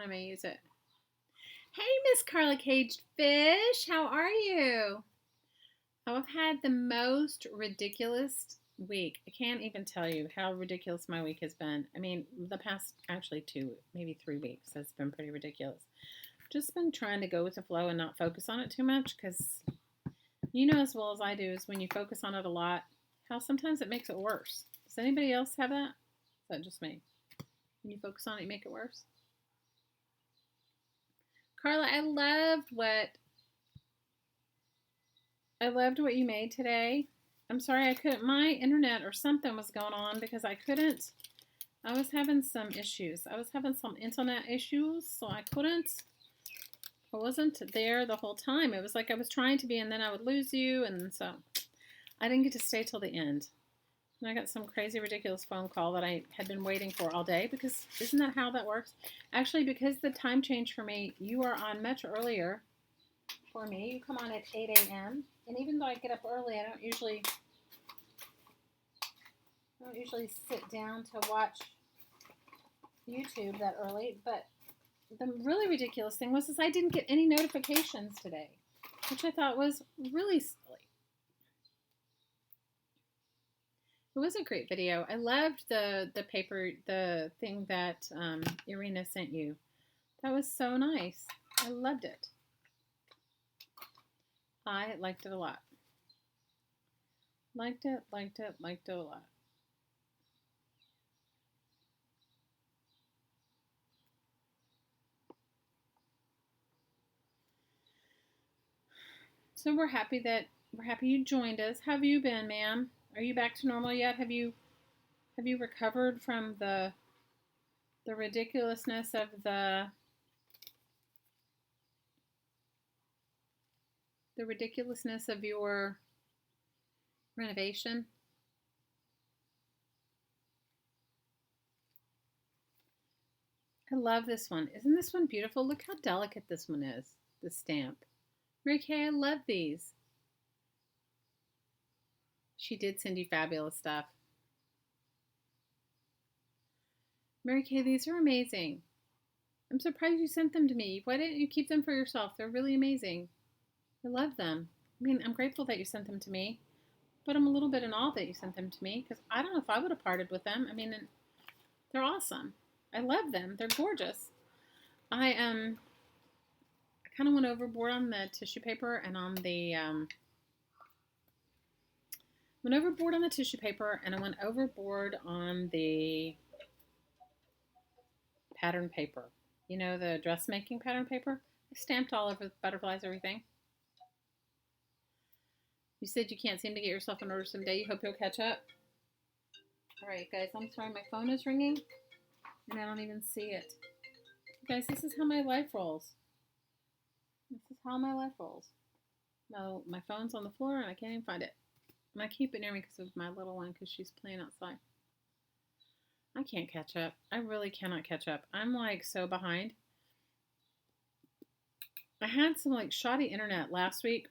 [SPEAKER 1] may use it. Hey, Miss Carla Caged Fish, how are you? Oh, I've had the most ridiculous week. I can't even tell you how ridiculous my week has been. I mean, the past actually 2, maybe 3 weeks has been pretty ridiculous. Just been trying to go with the flow and not focus on it too much because you know as well as I do is when you focus on it a lot, how sometimes it makes it worse. Does anybody else have that? Is that just me? When you focus on it, you make it worse? Carla, I loved what I loved what you made today. I'm sorry I couldn't, my internet or something was going on because I was having some issues. I was having some internet issues, so I wasn't there the whole time. It was like I was trying to be, and then I would lose you, and so I didn't get to stay till the end. And I got some crazy, ridiculous phone call that I had been waiting for all day, because isn't that how that works? Actually, because the time changed for me, you are on much earlier for me. You come on at 8 a.m. And even though I get up early, I don't usually sit down to watch YouTube that early. But the really ridiculous thing was I didn't get any notifications today, which I thought was really silly. It was a great video. I loved the thing that Irina sent you. That was so nice. I loved it. I liked it a lot. Liked it a lot. So we're happy you joined us. How have you been, ma'am? Are you back to normal yet? Have you recovered from the ridiculousness of the ridiculousness of your renovation? I love this one. Isn't this one beautiful? Look how delicate this one is, the stamp. Mary Kay, I love these. She did send you fabulous stuff. Mary Kay, these are amazing. I'm surprised you sent them to me. Why didn't you keep them for yourself? They're really amazing. I love them. I mean, I'm grateful that you sent them to me, but I'm a little bit in awe that you sent them to me, because I don't know if I would have parted with them. I mean, they're awesome. I love them. They're gorgeous. I kind of went overboard on the tissue paper and on the went overboard on the tissue paper, and I went overboard on the pattern paper. You know, the dressmaking pattern paper? I stamped all over the butterflies, everything. You said you can't seem to get yourself in order someday. You hope you'll catch up. All right, guys, I'm sorry. My phone is ringing, and I don't even see it. Guys, this is how my life rolls. This is how my life rolls. No, my phone's on the floor, and I can't even find it. And I keep it near me because of my little one, because she's playing outside. I can't catch up. I really cannot catch up. I'm like so behind. I had some like shoddy internet last week,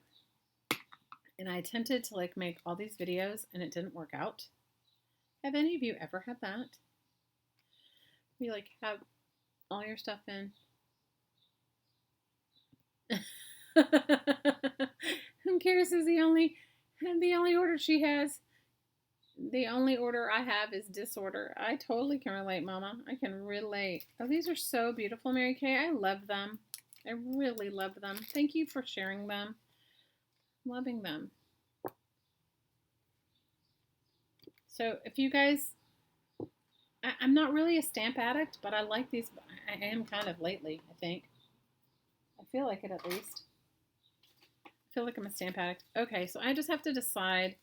[SPEAKER 1] and I attempted to like make all these videos, and it didn't work out. Have any of you ever had that? You like have all your stuff in. Who cares is the only order she has. The only order I have is disorder. I totally can relate, Mama. I can relate. Oh, these are so beautiful, Mary Kay. I love them. I really love them. Thank you for sharing them. Loving them. So if you guys, I'm not really a stamp addict, but I like these. I am kind of lately, I think. I feel like it at least. I feel like I'm a stamp addict. Okay, so I just have to decide.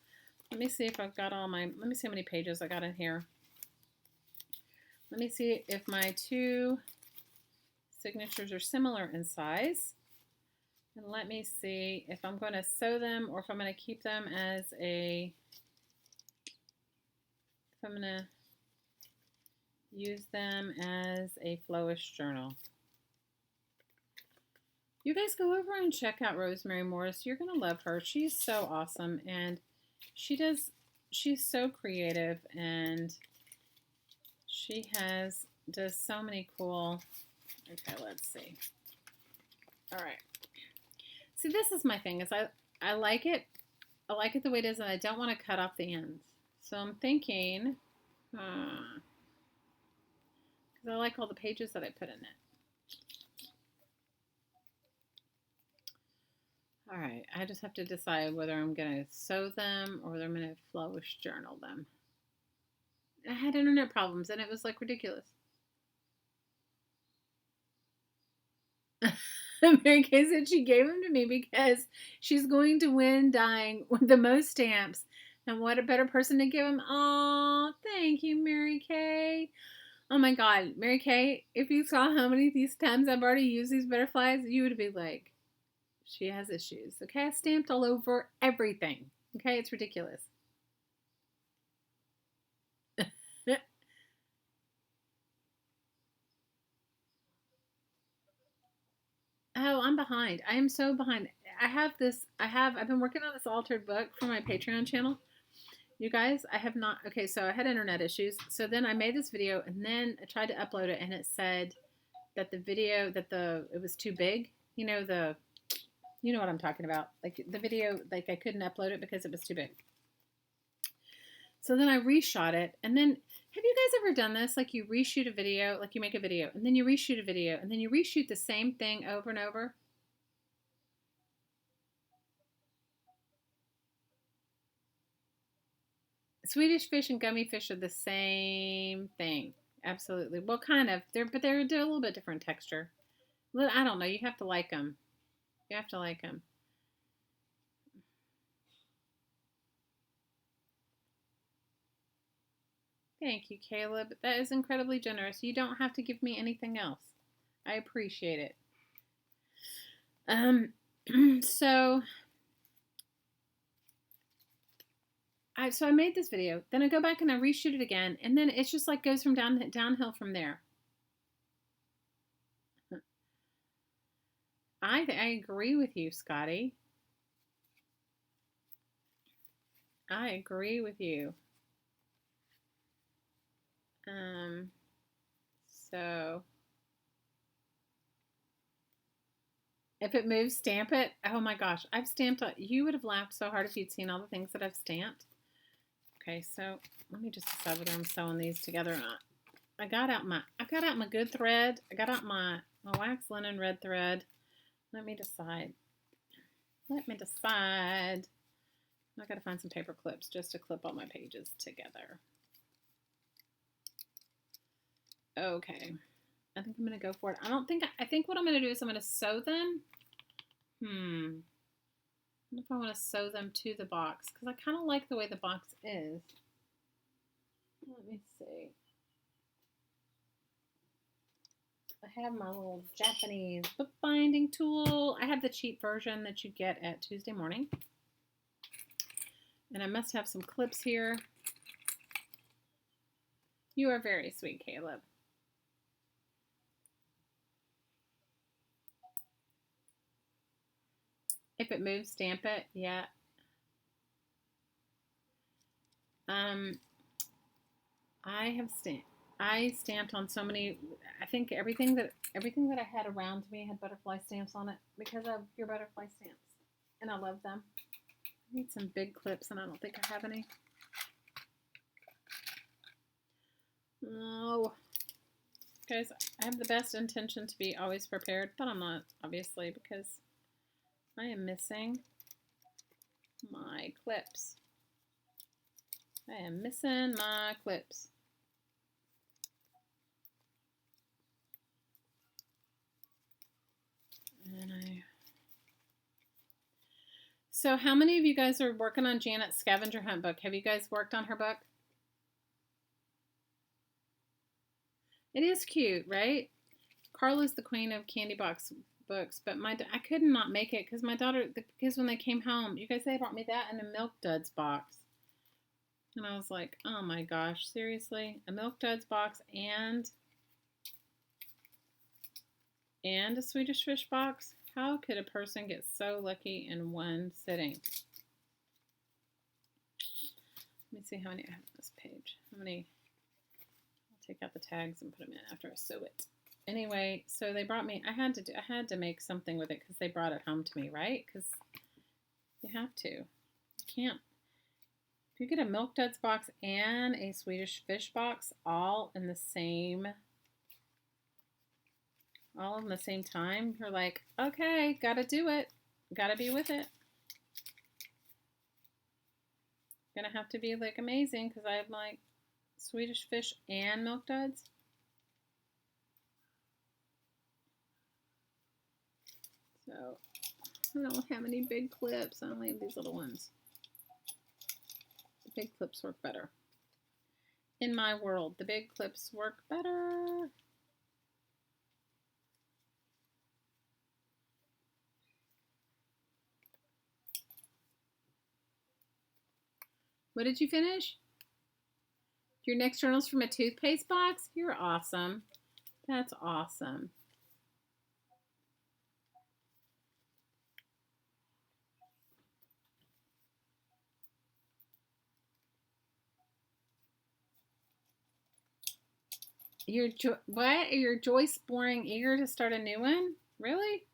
[SPEAKER 1] Let me see if I've got all my, let me see how many pages I got in here. Let me see if my two signatures are similar in size. And let me see if I'm going to sew them or if I'm going to keep them as a, if I'm going to use them as a Flowish journal. You guys go over and check out Rosemary Morris. You're going to love her. She's so awesome, and she's so creative, and she does so many cool, okay, let's see. All right. See, this is my thing, is I like it. I like it the way it is, and I don't want to cut off the ends. So I'm thinking, because I like all the pages that I put in it. All right, I just have to decide whether I'm going to sew them or whether I'm going to Flowish journal them. I had internet problems, and it was like ridiculous. Mary Kay said she gave them to me because she's going to win dying with the most stamps. And what a better person to give them. Oh, thank you, Mary Kay. Oh my God, Mary Kay, if you saw how many of these times I've already used these butterflies, you would be like, she has issues. Okay, I stamped all over everything. Okay, it's ridiculous. Oh, I'm behind. I am so behind. I've been working on this altered book for my Patreon channel. You guys, I have not, okay, so I had internet issues. So then I made this video and then I tried to upload it and it said that it was too big. You know what I'm talking about. Like the video, like I couldn't upload it because it was too big. So then I reshot it. And then, have you guys ever done this? Like you reshoot a video, like you make a video and then you reshoot a video and then you reshoot the same thing over and over? Swedish fish and gummy fish are the same thing. Absolutely. Well, kind of. They're a little bit different texture. I don't know. You have to like them. You have to like them. Thank you, Caleb. That is incredibly generous. You don't have to give me anything else. I appreciate it. So I made this video. Then I go back and I reshoot it again, and then it's just like goes from downhill from there. I agree with you, Scotty. I agree with you. So if it moves, stamp it. Oh my gosh, I've stamped. You would have laughed so hard if you'd seen all the things that I've stamped. Okay, so let me just decide whether I'm sewing these together or not. I got out my good thread. I got out my wax linen red thread. Let me decide. I gotta find some paper clips just to clip all my pages together. Okay. I think I'm gonna go for it. I think what I'm gonna do is I'm gonna sew them. I don't know if I want to sew them to the box because I kind of like the way the box is. Let me see. I have my little Japanese bookbinding tool. I have the cheap version that you get at Tuesday Morning. And I must have some clips here. You are very sweet, Caleb. If it moves, stamp it. Yeah. I stamped on so many. I think everything that I had around me had butterfly stamps on it because of your butterfly stamps, and I love them. I need some big clips, and I don't think I have any. Oh, guys, I have the best intention to be always prepared, but I'm not, obviously, because I am missing my clips. I am missing my clips. So how many of you guys are working on Janet's scavenger hunt book? Have you guys worked on her book? It is cute, right? Carla's the queen of candy box books, but I could not make it because the kids, when they came home, you guys, they brought me that and a Milk Duds box. And I was like, oh my gosh, seriously? A Milk Duds box and a Swedish fish box? How could a person get so lucky in one sitting? Let me see how many I have on this page. How many? I'll take out the tags and put them in after I sew it. Anyway, so they brought me, I had to make something with it because they brought it home to me, right? Because you have to. You can't. If you get a Milk Duds box and a Swedish fish box all in the same time, you're like, okay, gotta do it. Gotta be with it. Gonna have to be like amazing because I have like Swedish fish and Milk Duds. So I don't have any big clips. I only have these little ones. The big clips work better. In my world, the big clips work better. What did you finish? Your next journal's from a toothpaste box? You're awesome. That's awesome. What? You're Joyce Boring eager to start a new one? Really?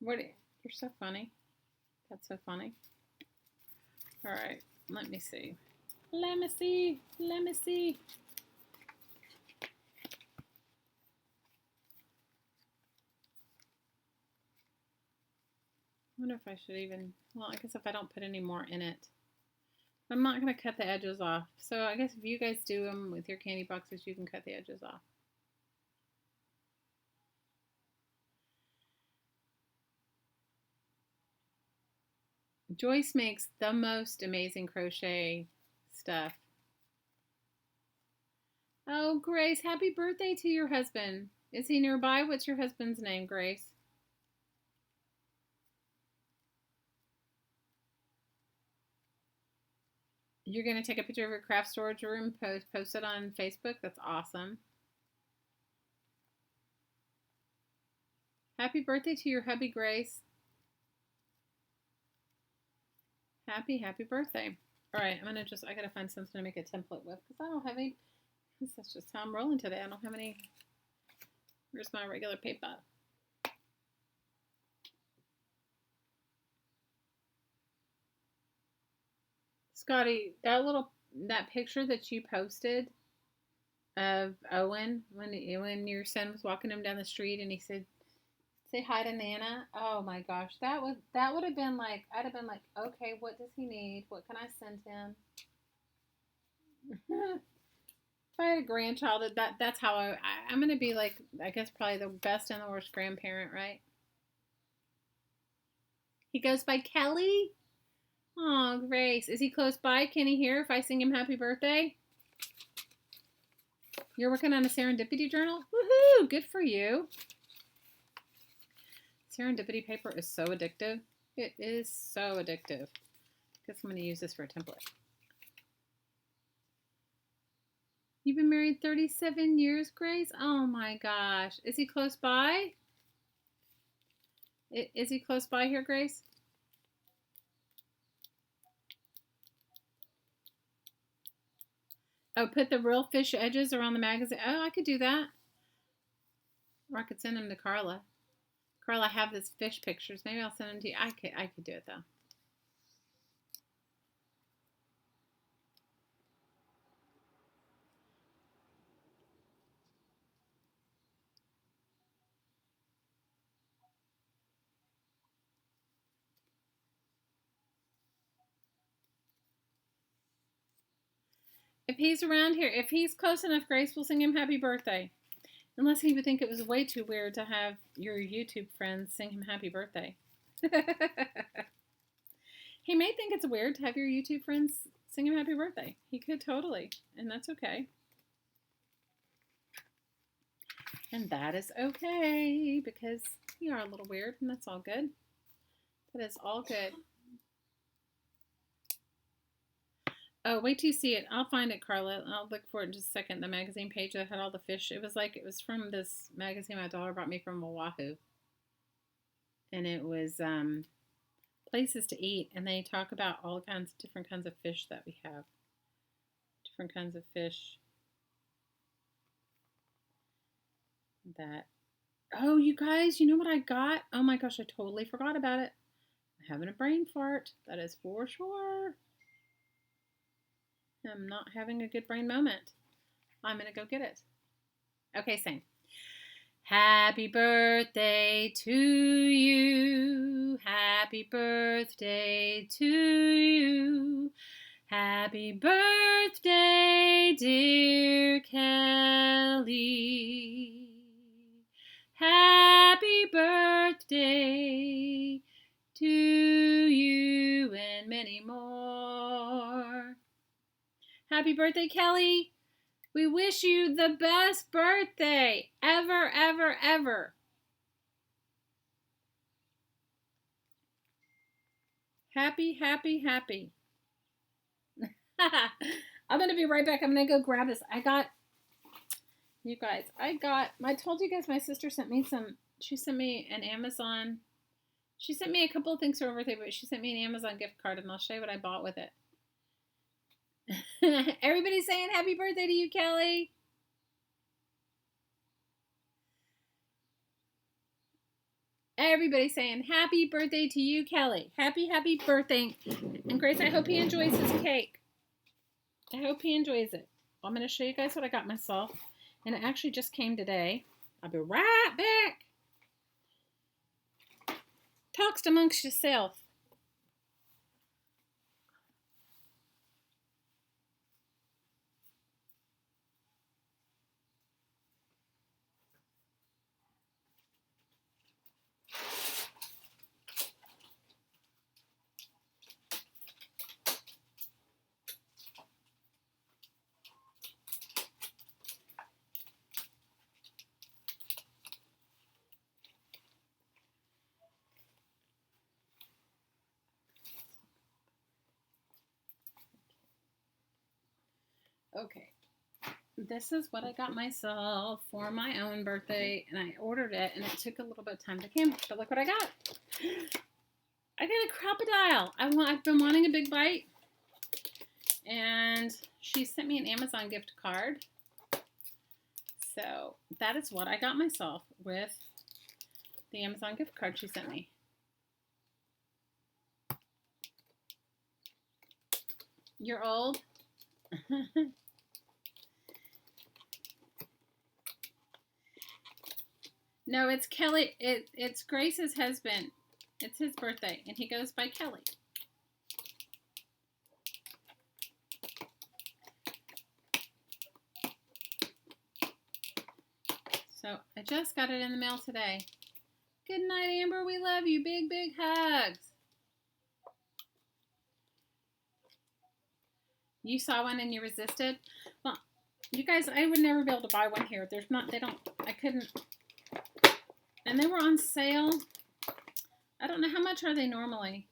[SPEAKER 1] What? You're so funny. That's so funny. All right, let me see. Let me see. Let me see. I wonder if I should even, well, I guess if I don't put any more in it. I'm not going to cut the edges off. So I guess if you guys do them with your candy boxes, you can cut the edges off. Joyce makes the most amazing crochet stuff. Oh, Grace, happy birthday to your husband. Is he nearby? What's your husband's name, Grace? You're going to take a picture of your craft storage room, post it on Facebook? That's awesome. Happy birthday to your hubby, Grace. Happy birthday. All right, I got to find something to make a template with because I don't have any. That's just how I'm rolling today. I don't have any. Where's my regular paper? Scotty, that picture that you posted of Owen when your son was walking him down the street and he said, "Say hi to Nana." Oh my gosh, that would have been like, I'd have been like, okay, what does he need? What can I send him? If I had a grandchild, that's how I'm gonna be like, I guess probably the best and the worst grandparent, right? He goes by Kelly. Oh, Grace, is he close by? Can he hear if I sing him happy birthday? You're working on a serendipity journal? Woohoo! Good for you. Serendipity paper is so addictive. It is so addictive. I guess I'm going to use this for a template. You've been married 37 years, Grace? Oh my gosh. Is he close by? Is he close by here, Grace? Oh, put the real fish edges around the magazine. Oh, I could do that. Or I could send them to Carla. Carla, I have these fish pictures. Maybe I'll send them to you. I could do it though. If he's around here, if he's close enough, Grace will sing him happy birthday. Unless he would think it was way too weird to have your YouTube friends sing him happy birthday. He may think it's weird to have your YouTube friends sing him happy birthday. He could totally, and that's okay. And that is okay, because you are a little weird, and that's all good. That is all good. Oh, wait till you see it. I'll find it, Carla. I'll look for it in just a second. The magazine page that had all the fish. It was from this magazine my daughter brought me from Oahu. And it was places to eat. And they talk about all different kinds of fish that we have. Different kinds of fish that... Oh, you guys, you know what I got? Oh my gosh, I totally forgot about it. I'm having a brain fart. That is for sure. I'm not having a good brain moment. I'm going to go get it. Okay, sing. Happy birthday to you. Happy birthday to you. Happy birthday, dear Kelly. Happy birthday to you and many more. Happy birthday, Kelly. We wish you the best birthday ever, ever, ever. Happy, happy, happy. I'm going to be right back. I'm going to go grab this. I told you guys my sister sent me she sent me an Amazon. She sent me a couple of things for her birthday, but she sent me an Amazon gift card, and I'll show you what I bought with it. Everybody's saying happy birthday to you, Kelly. Everybody's saying happy birthday to you, Kelly. Happy, happy birthday. And Grace, I hope he enjoys his cake. I hope he enjoys it. I'm going to show you guys what I got myself. And it actually just came today. I'll be right back. Talks amongst yourself. Okay, this is what I got myself for my own birthday, and I ordered it, and it took a little bit of time to come, but look what I got. I got a crocodile. I've been wanting a big bite, and she sent me an Amazon gift card, so that is what I got myself with the Amazon gift card she sent me. You're old? No, it's Kelly. It's Grace's husband. It's his birthday, and he goes by Kelly. So I just got it in the mail today. Good night, Amber. We love you. Big, big hugs. You saw one and you resisted? Well, you guys, I would never be able to buy one here. I couldn't. And they were on sale. I don't know, how much are they normally?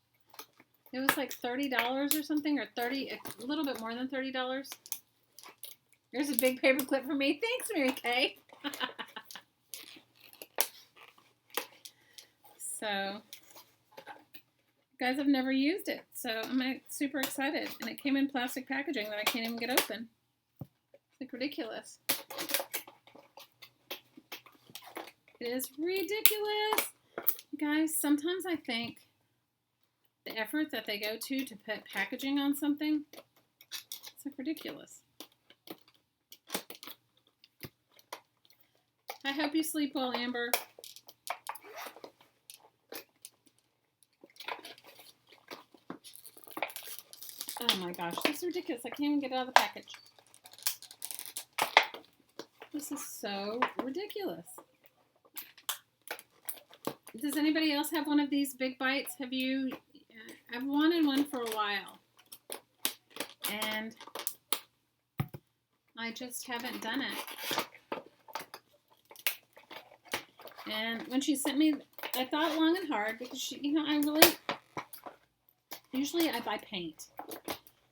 [SPEAKER 1] It was like $30 or something, or a little bit more than $30. There's a big paper clip for me. Thanks, Mary Kay. So, guys, I've never used it, so I'm super excited. And it came in plastic packaging that I can't even get open. It's like ridiculous. It is ridiculous. You guys, sometimes I think the effort that they go to put packaging on something, it's like ridiculous. I hope you sleep well, Amber. Oh my gosh, this is ridiculous. I can't even get it out of the package. This is so ridiculous. Does anybody else have one of these big bites? Have you? I've wanted one for a while, and I just haven't done it. And when she sent me, I thought long and hard, because usually I buy paint.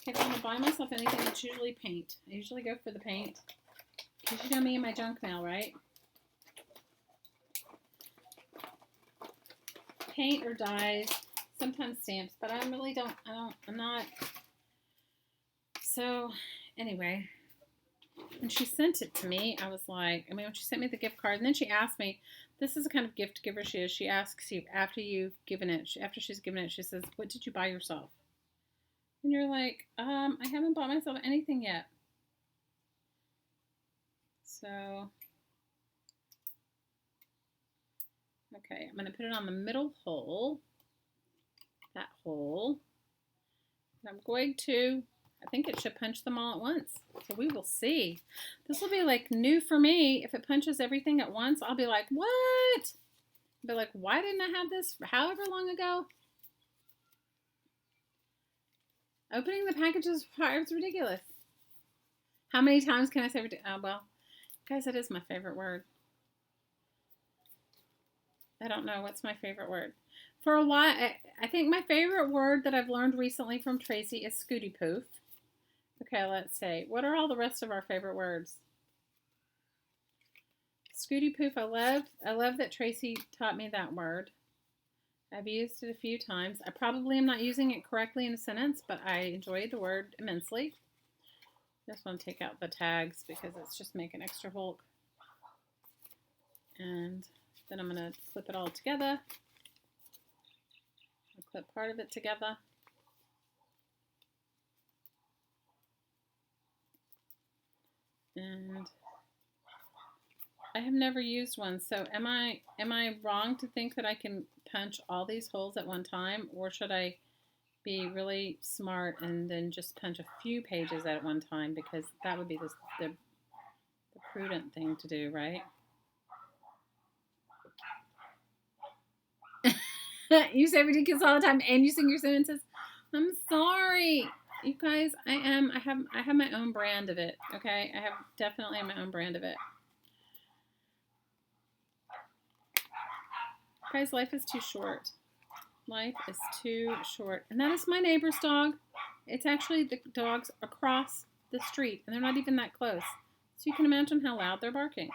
[SPEAKER 1] If I want to buy myself anything, it's usually paint. I usually go for the paint, because you know me and my junk mail, right? Paint or dyes, sometimes stamps, but I'm not. So, anyway, when she sent it to me, I was like, when she sent me the gift card, and then she asked me, this is the kind of gift giver she is. She asks you after you've given it, after she's given it, she says, what did you buy yourself? And you're like, I haven't bought myself anything yet. So, okay, I'm going to put it on the middle hole, that hole. And I'm going to I think it should punch them all at once. So we will see. This will be like new for me. If it punches everything at once, I'll be like, what? I'll be like, why didn't I have this however long ago? Opening the packages is ridiculous. How many times can I say ridiculous? Oh, well, guys, that is my favorite word. I don't know. What's my favorite word? For a while, I think my favorite word that I've learned recently from Tracy is Scooty Poof. Okay, let's see. What are all the rest of our favorite words? Scooty Poof, I love that Tracy taught me that word. I've used it a few times. I probably am not using it correctly in a sentence, but I enjoy the word immensely. Just want to take out the tags because it's just making extra bulk. And then I'm going to clip it all together. I'll clip part of it together. And I have never used one, so am I wrong to think that I can punch all these holes at one time, or should I be really smart and then just punch a few pages at one time, because that would be the prudent thing to do, right? You say ridiculous all the time and you sing your sentences. I'm sorry. You guys, I have my own brand of it, okay? I have definitely my own brand of it. Guys, life is too short. Life is too short. And that is my neighbor's dog. It's actually the dogs across the street, and they're not even that close. So you can imagine how loud they're barking.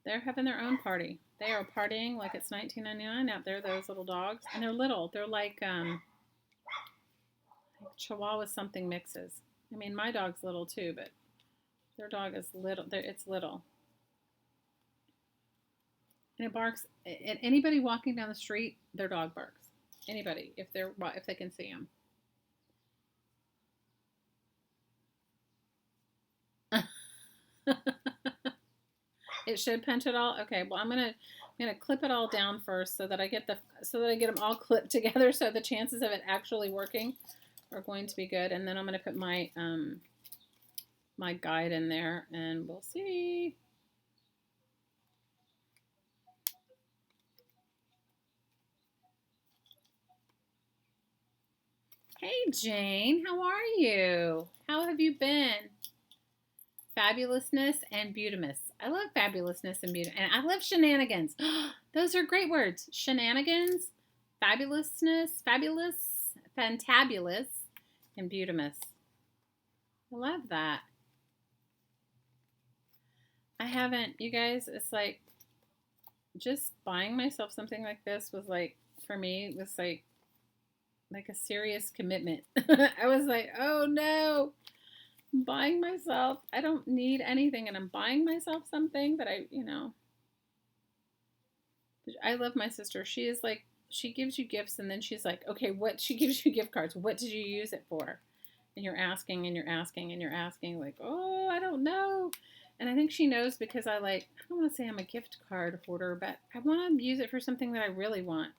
[SPEAKER 1] They're having their own party. They are partying like it's 1999 out there, those little dogs. And they're little. They're like Chihuahua something mixes. I mean, my dog's little too, but their dog is little. It's little. And it barks at anybody walking down the street. Their dog barks. Anybody, if they can see him. It should punch it all. Okay, well I'm gonna clip it all down first so that I get them all clipped together, so the chances of it actually working are going to be good. And then I'm gonna put my my guide in there, and we'll see. Hey Jane, how are you? How have you been? Fabulousness and beautimus. I love fabulousness and beauty, and I love shenanigans. Those are great words. Shenanigans, fabulousness, fabulous, fantabulous, and beautimus. I love that. I haven't, you guys, it's like just buying myself something like this was like, for me, was like a serious commitment. I was like, oh no, I'm buying myself, I don't need anything, and I'm buying myself something that I love my sister. She is like, she gives you gifts and then she's like, okay, she gives you gift cards. What did you use it for? And you're asking and you're asking and you're asking, like, oh, I don't know. And I think she knows, because I don't want to say I'm a gift card hoarder, but I want to use it for something that I really want.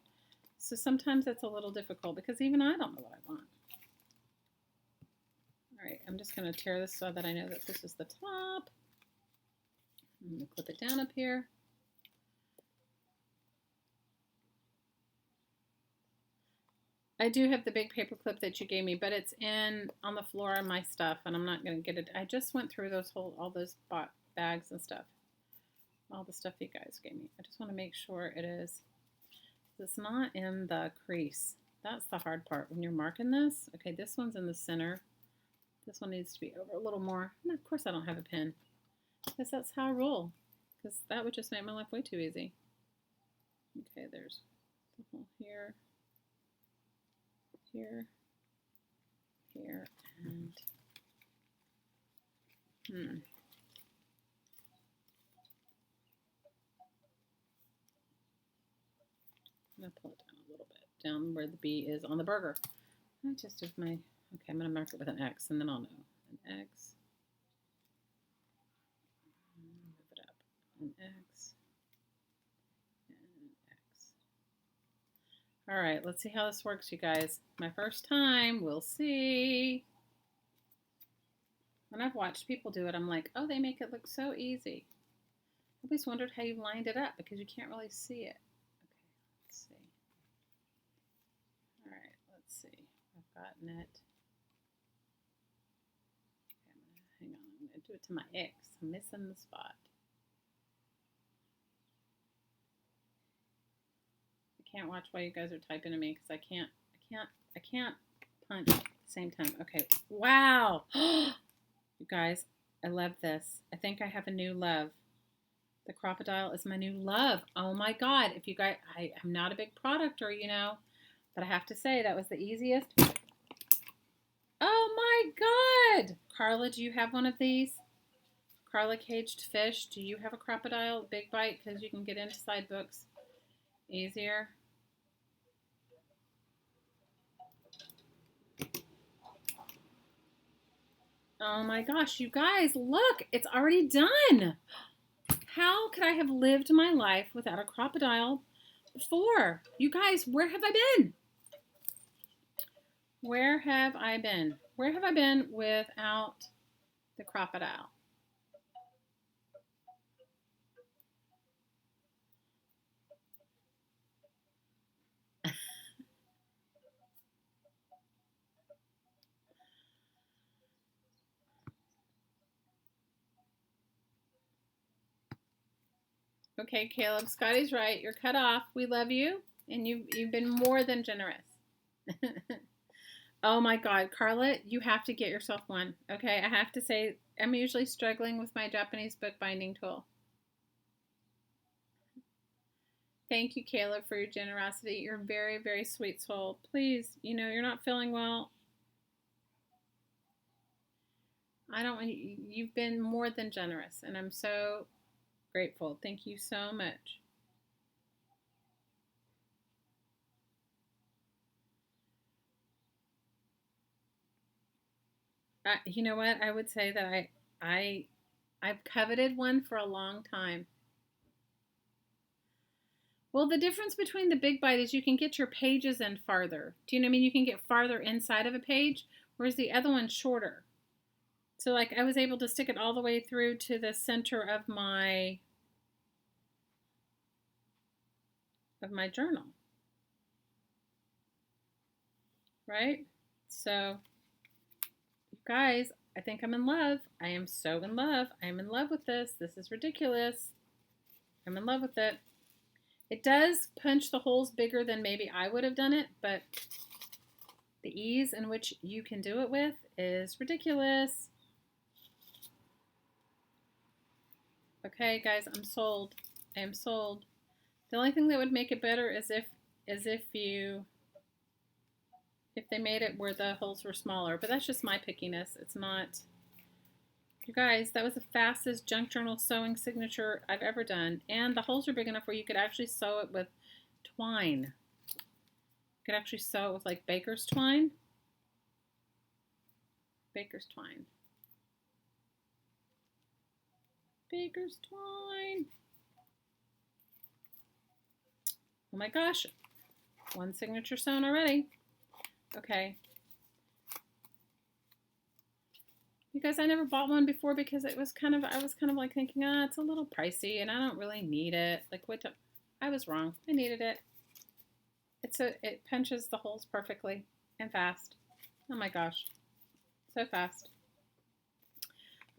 [SPEAKER 1] So sometimes that's a little difficult because even I don't know what I want. All right, I'm just going to tear this so that I know that this is the top. I'm going to clip it down up here. I do have the big paper clip that you gave me, but it's on the floor of my stuff, and I'm not going to get it. I just went through all those bags and stuff, all the stuff you guys gave me. I just want to make sure it is. It's not in the crease. That's the hard part when you're marking this. Okay, this one's in the center. This one needs to be over a little more. And of course I don't have a pen, because that's how I roll, because that would just make my life way too easy. Okay, there's the hole here. Here, and I'm gonna pull it down a little bit, down where the B is on the burger. I just have my, okay, I'm gonna mark it with an X, and then I'll know. An X. Move it up. An X. And an X. All right, let's see how this works, you guys. My first time, we'll see. When I've watched people do it, I'm like, oh, they make it look so easy. I always wondered how you lined it up because you can't really see it. Okay, let's see. All right, let's see. I've gotten it. Okay, hang on. I'm going to do it to my X. I'm missing the spot. I can't watch while you guys are typing to me because I can't punch at the same time. Okay, wow. You guys, I love this. I think I have a new love. The crocodile is my new love. Oh my God. If you guys, I'm not a big producter, you know, but I have to say that was the easiest. Oh my God. Carla, do you have one of these? Carla Caged Fish, do you have a crocodile big bite? Because you can get inside books easier. Oh my gosh, you guys, look, it's already done. How could I have lived my life without a crocodile before? You guys, where have I been? Where have I been? Where have I been without the crocodile? Okay, Caleb, Scotty's right. You're cut off. We love you, and you've been more than generous. Oh my God, Carla, you have to get yourself one. Okay, I have to say, I'm usually struggling with my Japanese book binding tool. Thank you, Caleb, for your generosity. You're a very, very sweet soul. Please, you know, you're not feeling well. I don't want you, you've been more than generous, and I'm so grateful. Thank you so much. You know what? I would say that I, I've coveted one for a long time. Well, the difference between the big bite is you can get your pages in farther. Do you know what I mean? You can get farther inside of a page, whereas the other one's shorter. So, like, I was able to stick it all the way through to the center of my journal, right? So, you guys, I think I'm in love. I am so in love. I am in love with this. This is ridiculous. I'm in love with it. It does punch the holes bigger than maybe I would have done it, but the ease in which you can do it with is ridiculous. Okay, guys, I'm sold. I am sold. The only thing that would make it better is if they made it where the holes were smaller, but that's just my pickiness. It's not. You guys, that was the fastest junk journal sewing signature I've ever done, and the holes are big enough where you could actually sew it with twine. You could actually sew it with like baker's twine. Baker's twine. Baker's twine. Oh my gosh, one signature sewn already. Okay. You guys, I never bought one before because I was kind of like thinking, it's a little pricey and I don't really need it. Like I was wrong. I needed it. It punches the holes perfectly and fast. Oh my gosh. So fast.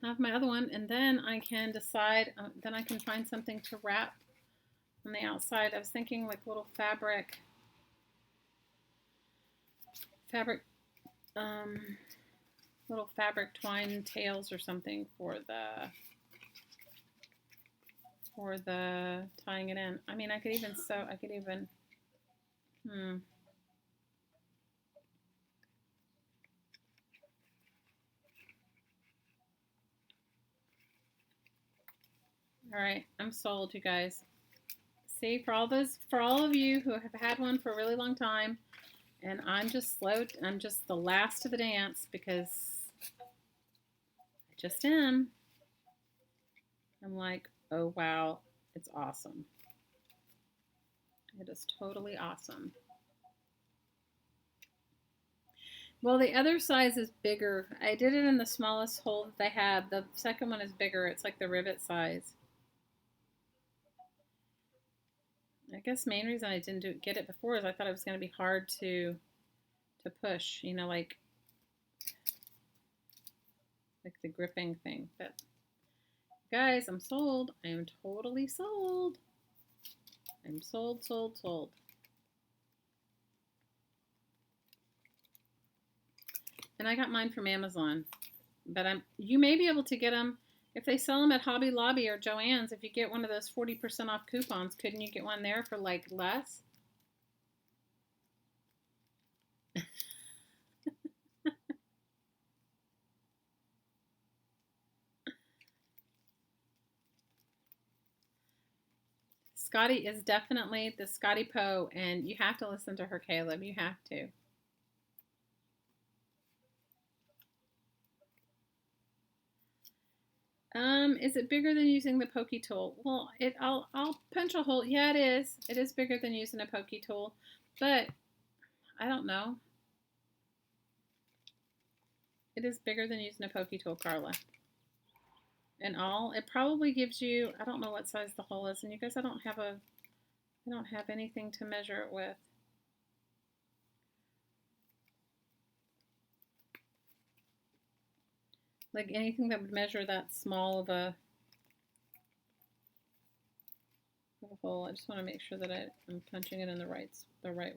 [SPEAKER 1] I have my other one, and then I can decide, then I can find something to wrap on the outside. I was thinking like little fabric, little fabric twine tails or something for the tying it in. I mean, I could even sew, All right, I'm sold, you guys. See, for all of you who have had one for a really long time, and I'm just the last of the dance because I just am. I'm like, oh wow, it's awesome. It is totally awesome. Well, the other size is bigger. I did it in the smallest hole that they had. The second one is bigger. It's like the rivet size. I guess main reason I didn't get it before is I thought it was going to be hard to push, you know, like the gripping thing. But guys, I'm sold. I am totally sold. I'm sold, sold, sold. And I got mine from Amazon. But you may be able to get them if they sell them at Hobby Lobby or Joann's. If you get one of those 40% off coupons, couldn't you get one there for like less? Scotty is definitely the Scotty Poe, and you have to listen to her, Caleb. You have to. Is it bigger than using the pokey tool? Well, I'll punch a hole. Yeah, it is. It is bigger than using a pokey tool, but I don't know. It is bigger than using a pokey tool, Carla. And all, it probably gives you, I don't know what size the hole is, and you guys, I don't have anything to measure it with. Like anything that would measure that small of a hole. I just want to make sure that I'm punching it in the right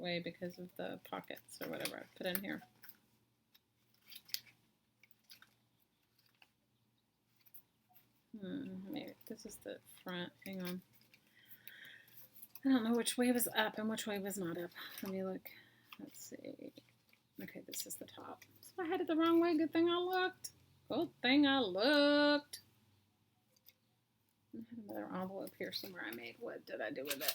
[SPEAKER 1] way because of the pockets or whatever I put in here. Maybe this is the front. Hang on. I don't know which way was up and which way was not up. Let me look. Let's see. Okay, this is the top. So I had it the wrong way. Good thing I looked. Good thing I looked. I had another envelope here somewhere I made. What did I do with it?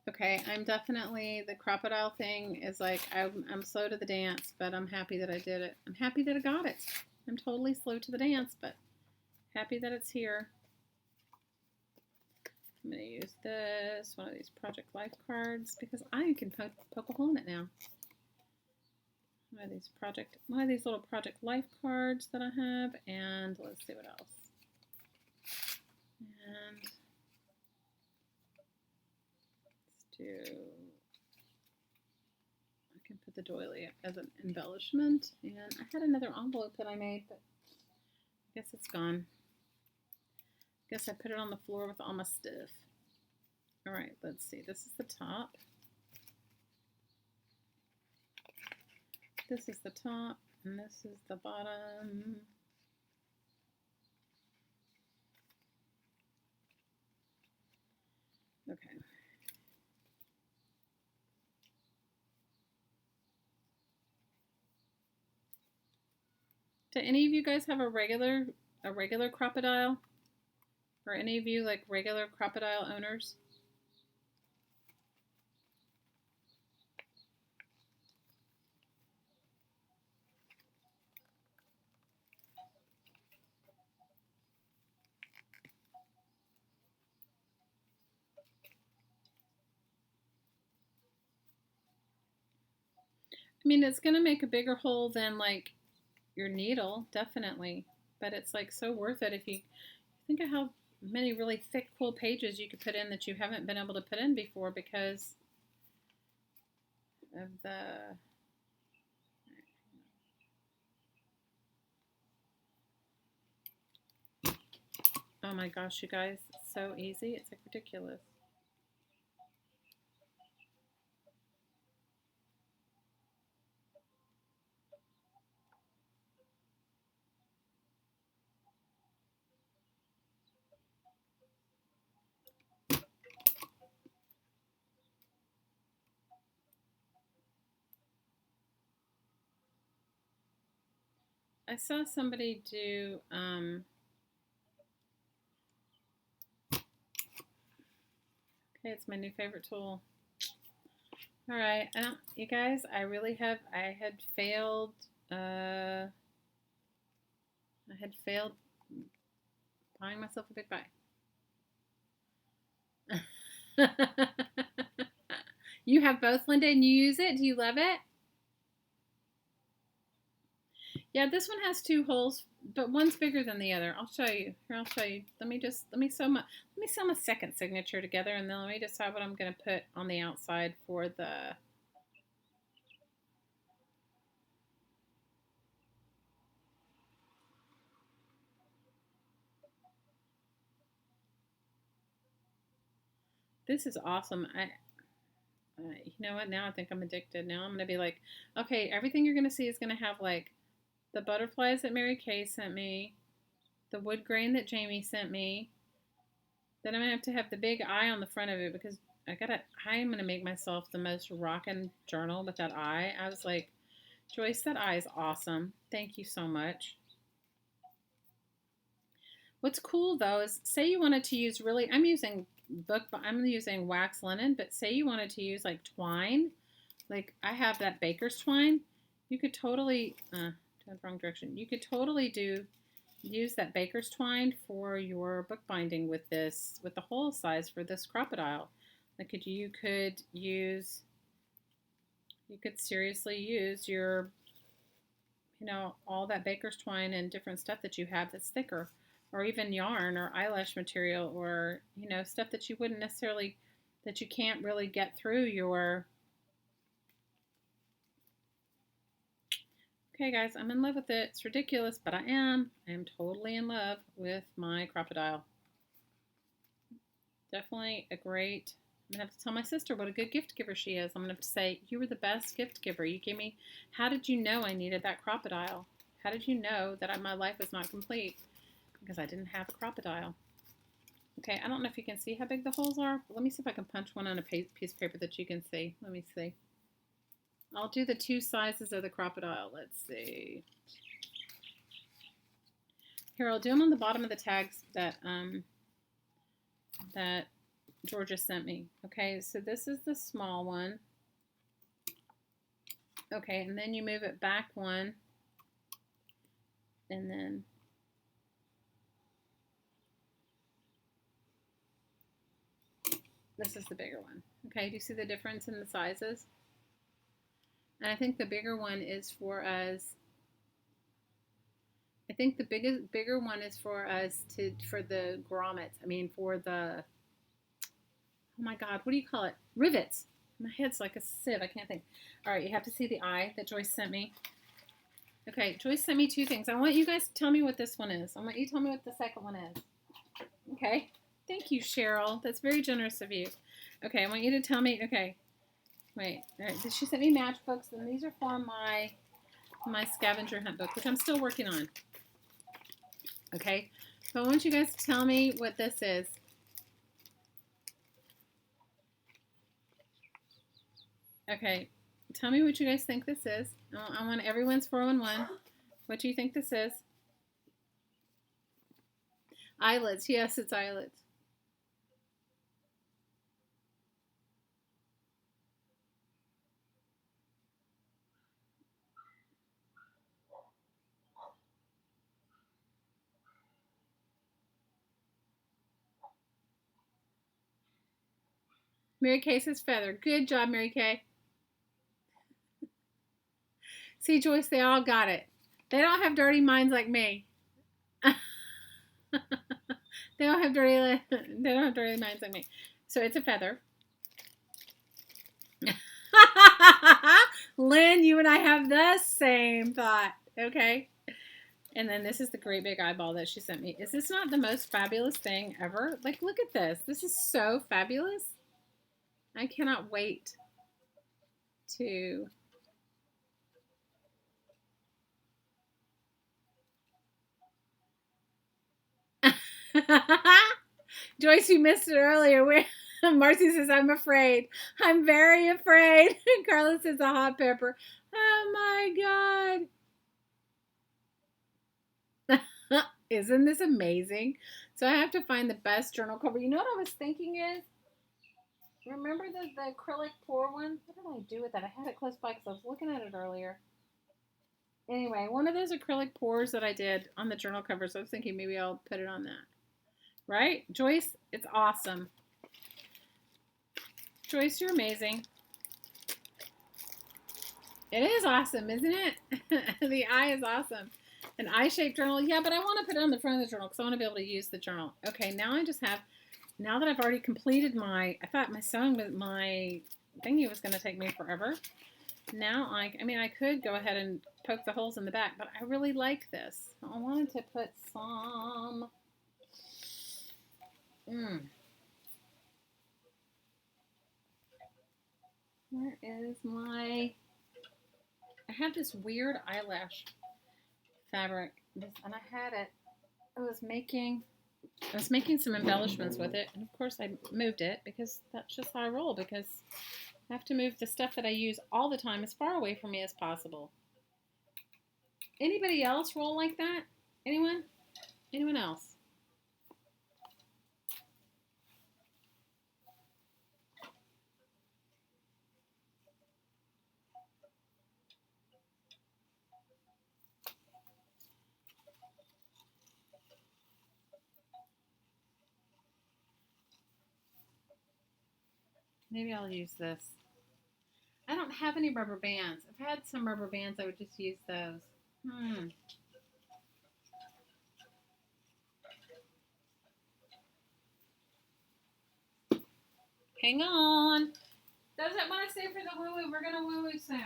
[SPEAKER 1] Okay, I'm definitely, the crocodile thing is like, I'm slow to the dance, but I'm happy that I did it. I'm happy that I got it. I'm totally slow to the dance, but happy that it's here. I'm going to use this, one of these Project Life cards, because I can poke a hole in it now. One of these little Project Life cards that I have, and let's see what else. And let's do, I can put the doily as an embellishment, and I had another envelope that I made, but I guess it's gone. I guess I put it on the floor with all my stuff. All right, let's see. This is the top. This is the top, and this is the bottom. Okay. Do any of you guys have a regular crocodile? Or any of you like regular crocodile owners? I mean, it's going to make a bigger hole than like your needle, definitely. But it's like so worth it if you think of how many really thick, cool pages you could put in that you haven't been able to put in before because of the... Oh my gosh, you guys, it's so easy. It's like ridiculous. I saw somebody do, okay, it's my new favorite tool. All right, you guys, I had failed, buying myself a big buy. You have both, Linda, and you use it? Do you love it? Yeah, this one has 2 holes, but one's bigger than the other. I'll show you. Here, I'll show you. Let me sew my second signature together, and then let me decide what I'm going to put on the outside for the. This is awesome. You know what? Now I think I'm addicted. Now I'm going to be like, okay, everything you're going to see is going to have like the butterflies that Mary Kay sent me, the wood grain that Jamie sent me. Then I'm going to have the big eye on the front of it because I'm going to make myself the most rockin' journal with that eye. I was like, Joyce, that eye is awesome. Thank you so much. What's cool though is say you wanted to use I'm using wax linen, but say you wanted to use like twine, like I have that baker's twine, you could totally, turn the wrong direction. You could totally use that baker's twine for your bookbinding with the hole size for this crocodile. Like you could seriously use your, all that baker's twine and different stuff that you have that's thicker, or even yarn or eyelash material, or stuff that you wouldn't necessarily, that you can't really get through your. Okay guys, I'm in love with it. It's ridiculous, but I am totally in love with my crocodile. Definitely a great, I'm gonna have to tell my sister what a good gift giver she is. I'm gonna have to say, you were the best gift giver. You gave me, how did you know I needed that crocodile? How did you know that my life was not complete? Because I didn't have a crocodile. Okay, I don't know if you can see how big the holes are. But let me see if I can punch one on a piece of paper that you can see. Let me see. I'll do the 2 sizes of the crocodile. Let's see. Here, I'll do them on the bottom of the tags that Georgia sent me. Okay, so this is the small one. Okay, and then you move it back one, and then this is the bigger one. Okay, do you see the difference in the sizes? And I think the bigger one is for us. I think the bigger one is for us for the grommets. I mean, for the, oh my God, what do you call it? Rivets. My head's like a sieve. I can't think. All right, you have to see the eye that Joyce sent me. Okay, Joyce sent me 2 things. I want you guys to tell me what this one is. I want you to tell me what the second one is. Okay. Thank you, Cheryl. That's very generous of you. Okay, I want you to tell me. Okay. Wait. All right. She sent me matchbooks, and these are for my scavenger hunt book, which I'm still working on. Okay. So I want you guys to tell me what this is. Okay. Tell me what you guys think this is. I want everyone's 411. What do you think this is? Eyelids. Yes, it's eyelids. Mary Kay says feather. Good job, Mary Kay. See, Joyce, they all got it. They don't have dirty minds like me. They don't have dirty minds like me. So it's a feather. Lynn, you and I have the same thought. Okay. And then this is the great big eyeball that she sent me. Is this not the most fabulous thing ever? Like, look at this. This is so fabulous. I cannot wait to... Joyce, you missed it earlier. Marcy says, I'm afraid. I'm very afraid. Carla says, a hot pepper. Oh my God. Isn't this amazing? So I have to find the best journal cover. You know what I was thinking is, remember the acrylic pour one? What did I do with that? I had it close by because I was looking at it earlier. Anyway, one of those acrylic pours that I did on the journal cover, so I was thinking maybe I'll put it on that. Right? Joyce, it's awesome. Joyce, you're amazing. It is awesome, isn't it? The eye is awesome. An eye-shaped journal. Yeah, but I want to put it on the front of the journal because I want to be able to use the journal. Okay, now I just have, now that I've already completed my, I thought my sewing, my thingy was going to take me forever. Now I mean, I could go ahead and poke the holes in the back, but I really like this. I wanted to put some, where is my, I have this weird eyelash fabric, and I had it, I was making some embellishments with it, and of course I moved it because that's just how I roll, because I have to move the stuff that I use all the time as far away from me as possible. Anybody else roll like that? Anyone? Anyone else? Maybe I'll use this. I don't have any rubber bands. If I had some rubber bands, I would just use those. Hang on. Doesn't want to stay for the woo-woo. We're going to woo-woo soon.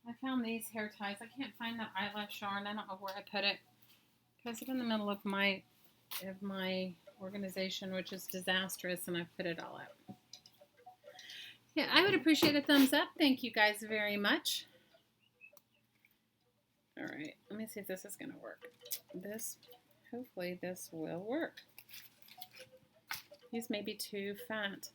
[SPEAKER 1] I found these hair ties. I can't find the eyelash yarn. I don't know where I put it because I'm in the middle of my organization, which is disastrous, and I put it all out. Yeah, I would appreciate a thumbs up. Thank you guys very much. All right, let me see if this is going to work. Hopefully this will work. These may be too fat.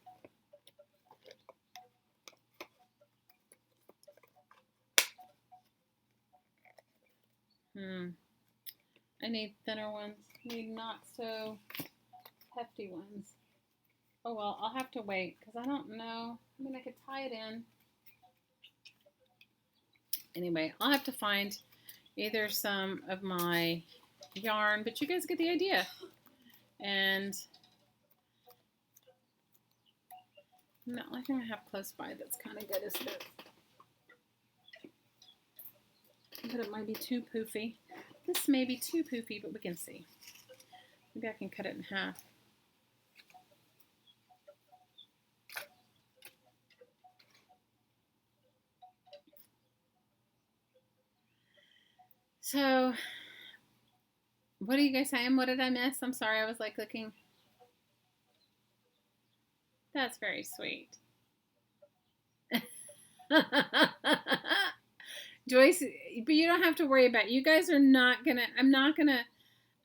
[SPEAKER 1] I need thinner ones. I need not so hefty ones. Oh well, I'll have to wait because I don't know. I mean, I could tie it in. Anyway, I'll have to find either some of my yarn, but you guys get the idea. And the only thing I have close by that's kind of good is this. But it might be too poofy. This may be too poofy, but we can see. Maybe I can cut it in half. So, what are you guys saying? What did I miss? I'm sorry, I was like looking. That's very sweet. Joyce, but you don't have to worry about it. You guys are not gonna,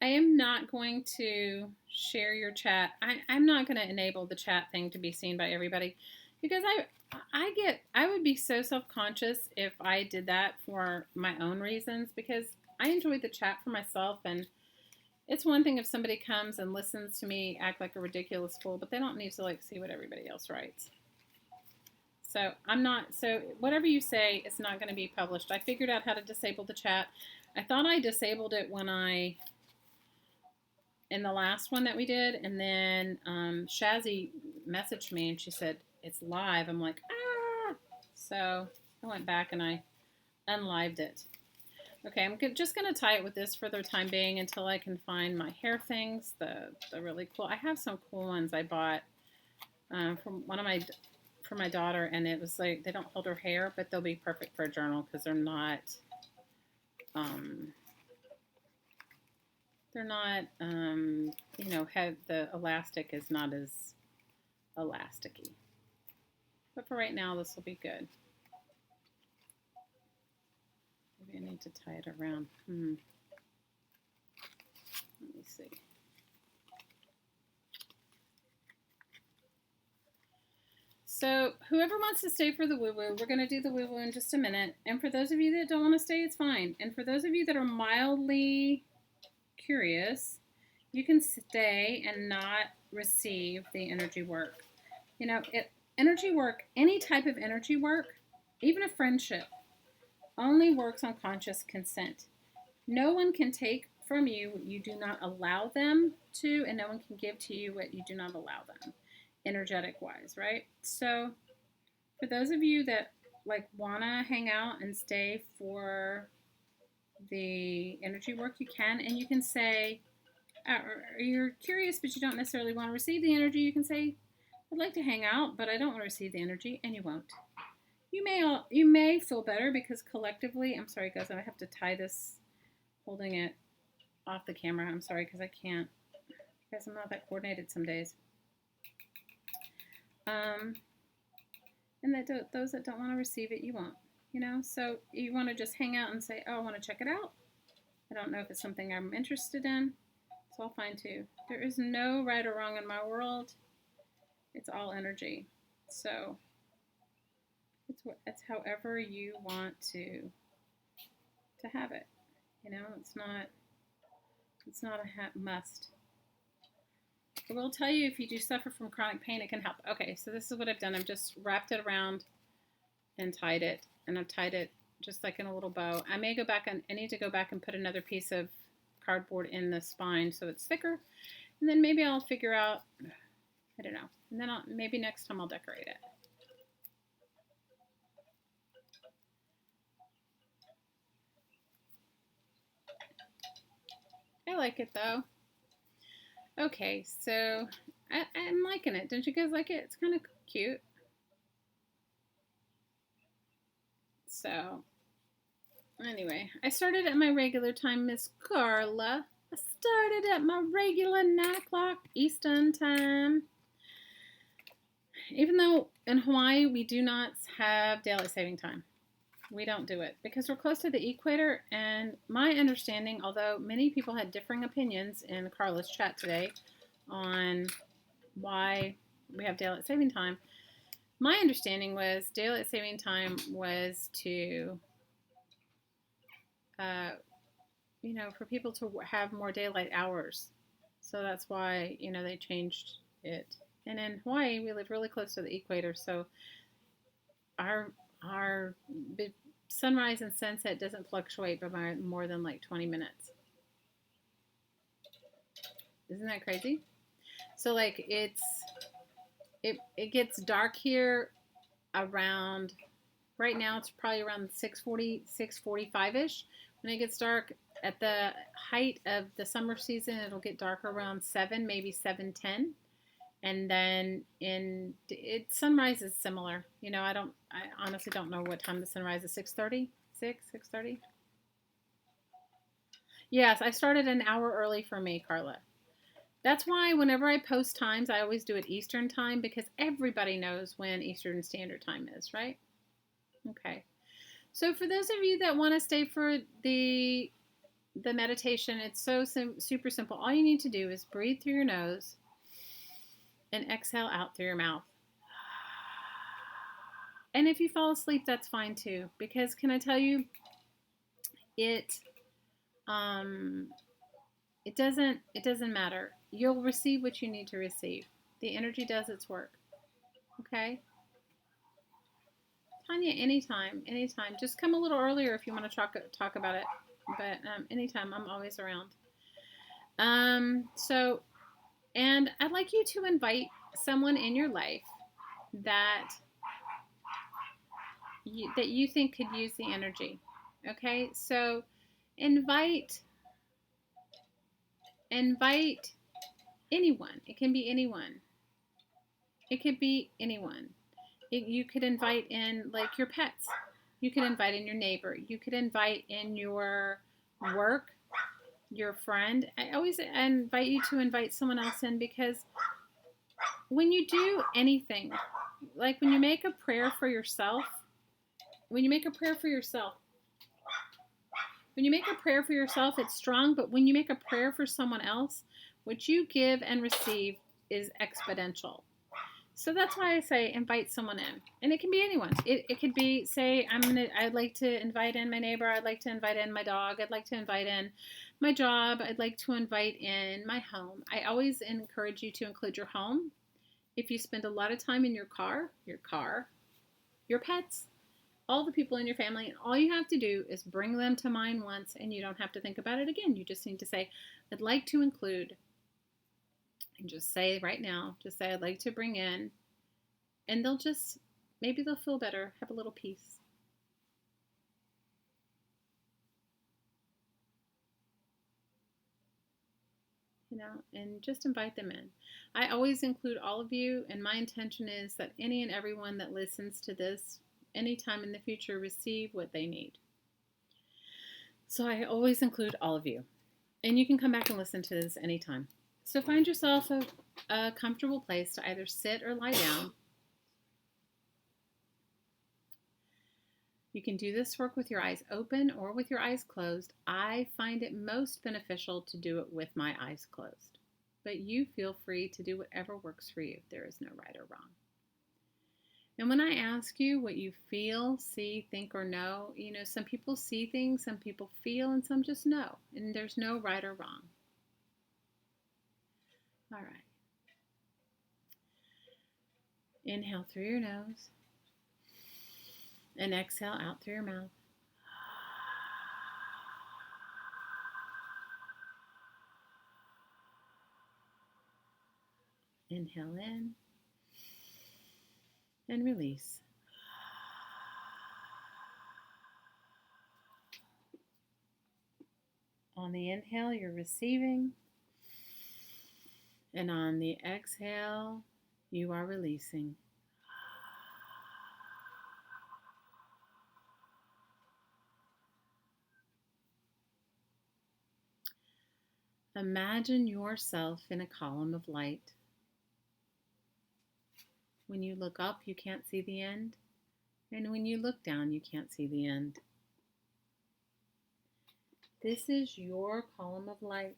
[SPEAKER 1] I am not going to share your chat. I'm not gonna enable the chat thing to be seen by everybody because I would be so self-conscious if I did that for my own reasons because I enjoy the chat for myself, and it's one thing if somebody comes and listens to me act like a ridiculous fool, but they don't need to like see what everybody else writes. So so whatever you say is not going to be published. I figured out how to disable the chat. I thought I disabled it in the last one that we did, and then Shazzy messaged me and she said, it's live. I'm like, ah! So I went back and I unlived it. Okay, I'm just going to tie it with this for the time being until I can find my hair things, the really cool. I have some cool ones I bought from for my daughter, and it was like, they don't hold her hair, but they'll be perfect for a journal because they're not, you know, the elastic is not as elasticy. But for right now, this will be good. Maybe I need to tie it around. Let me see. So whoever wants to stay for the woo-woo, we're going to do the woo-woo in just a minute. And for those of you that don't want to stay, it's fine. And for those of you that are mildly curious, you can stay and not receive the energy work. You know, energy work, any type of energy work, even a friendship, only works on conscious consent. No one can take from you what you do not allow them to, and no one can give to you what you do not allow them, energetic wise, right? So for those of you that like wanna hang out and stay for the energy work, you can, and you can say, or you're curious but you don't necessarily want to receive the energy, you can say, I'd like to hang out, but I don't want to receive the energy, and you won't. You may feel better because collectively, I'm sorry guys, I have to tie this, holding it off the camera. I'm sorry because I can't, because I'm not that coordinated some days. And that those that don't want to receive it, you won't. You know, so you want to just hang out and say, oh, I want to check it out. I don't know if it's something I'm interested in. It's all fine too. There is no right or wrong in my world. It's all energy. So it's however you want to have it. You know, it's not a must. I will tell you, if you do suffer from chronic pain, it can help. Okay, so this is what I've done. I've just wrapped it around and tied it, and I've tied it just like in a little bow. I may go back and I need to go back and put another piece of cardboard in the spine so it's thicker, and then maybe I'll figure out, I don't know, and then maybe next time I'll decorate it. I like it though. Okay, so I'm liking it. Don't you guys like it? It's kind of cute. So anyway, I started at my regular time, Miss Carla. I started at my regular 9 o'clock Eastern time. Even though in Hawaii we do not have daylight saving time. We don't do it because we're close to the equator, and my understanding, although many people had differing opinions in Carla's chat today on why we have daylight saving time, my understanding was daylight saving time was to, you know, for people to have more daylight hours. So that's why, you know, they changed it. And in Hawaii, we live really close to the equator, so our sunrise and sunset doesn't fluctuate by more than like 20 minutes. Isn't that crazy? So like it gets dark here around, right now it's probably around 6:40, 6:45ish. When it gets dark at the height of the summer season, it'll get dark around 7, maybe 7:10. And then sunrise is similar. You know, I honestly don't know what time the sunrise is. 6:30? 6:30? Yes, I started an hour early for me, Carla. That's why whenever I post times, I always do it Eastern time, because everybody knows when Eastern Standard Time is, right? Okay. So for those of you that want to stay for the meditation, it's so super simple. All you need to do is breathe through your nose and exhale out through your mouth. And if you fall asleep, that's fine too, because can I tell you, it doesn't matter. You'll receive what you need to receive. The energy does its work. Okay? Tanya, anytime. Just come a little earlier if you want to talk about it. But anytime, I'm always around. And I'd like you to invite someone in your life that you think could use the energy. Okay? So invite anyone. It can be anyone. It could be anyone. You could invite in like your pets. You could invite in your neighbor. You could invite in your work, your friend. I always invite you to invite someone else in, because when you do anything, like when you make a prayer for yourself, when you make a prayer for yourself, when you make a prayer for yourself, it's strong, but when you make a prayer for someone else, what you give and receive is exponential. So that's why I say invite someone in. And it can be anyone. It could be, say, I'd like to invite in my neighbor. I'd like to invite in my dog. I'd like to invite in my job. I'd like to invite in my home. I always encourage you to include your home. If you spend a lot of time in your car, your pets, all the people in your family, and all you have to do is bring them to mind once, and you don't have to think about it again. You just need to say, I'd like to include, and just say right now, just say, I'd like to bring in, and maybe they'll feel better, have a little peace. And just invite them in. I always include all of you, and my intention is that any and everyone that listens to this anytime in the future receive what they need. So I always include all of you. And you can come back and listen to this anytime. So find yourself a comfortable place to either sit or lie down. You can do this work with your eyes open or with your eyes closed. I find it most beneficial to do it with my eyes closed. But you feel free to do whatever works for you. There is no right or wrong. And when I ask you what you feel, see, think, or know, some people see things, some people feel, and some just know. And there's no right or wrong. All right. Inhale through your nose and exhale out through your mouth. Inhale in and release. On the inhale, you're receiving, and on the exhale, you are releasing. Imagine yourself in a column of light. When you look up, you can't see the end, and when you look down, you can't see the end. This is your column of light.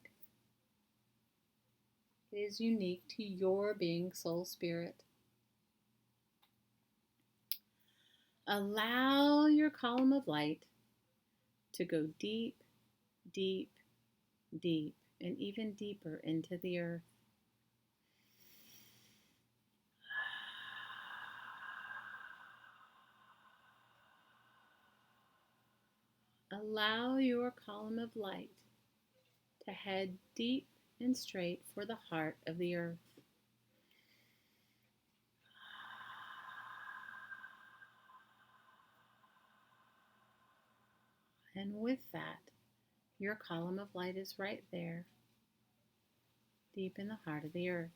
[SPEAKER 1] It is unique to your being, soul, spirit. Allow your column of light to go deep, deep, deep, and even deeper into the earth. Allow your column of light to head deep and straight for the heart of the earth. And with that, your column of light is right there, deep in the heart of the earth.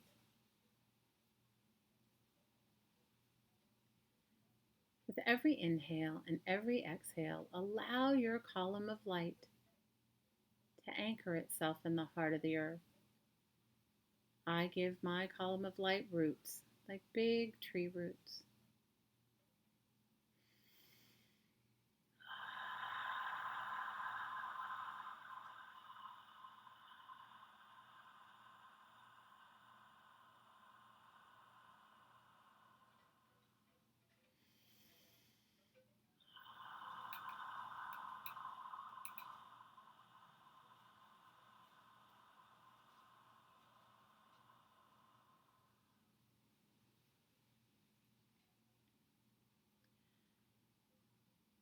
[SPEAKER 1] With every inhale and every exhale, allow your column of light to anchor itself in the heart of the earth. I give my column of light roots, like big tree roots.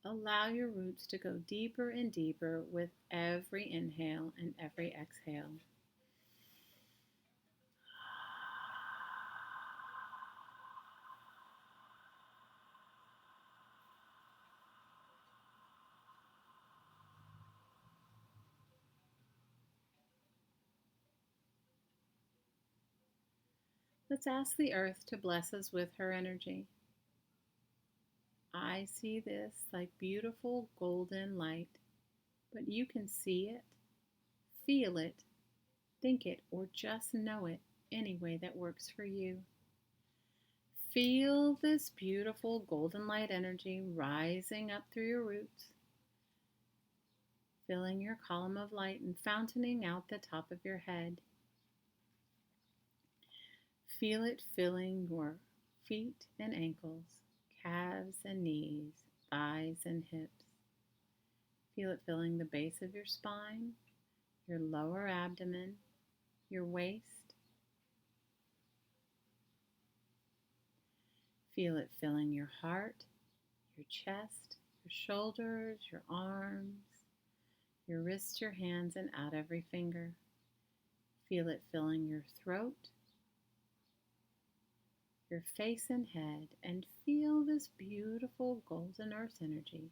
[SPEAKER 1] Allow your roots to go deeper and deeper with every inhale and every exhale. Let's ask the earth to bless us with her energy. I see this like beautiful golden light, but you can see it, feel it, think it, or just know it any way that works for you. Feel this beautiful golden light energy rising up through your roots, filling your column of light and fountaining out the top of your head. Feel it filling your feet and ankles, calves and knees, thighs and hips. Feel it filling the base of your spine, your lower abdomen, your waist. Feel it filling your heart, your chest, your shoulders, your arms, your wrists, your hands, and out every finger. Feel it filling your throat, your face and head, and feel this beautiful golden earth energy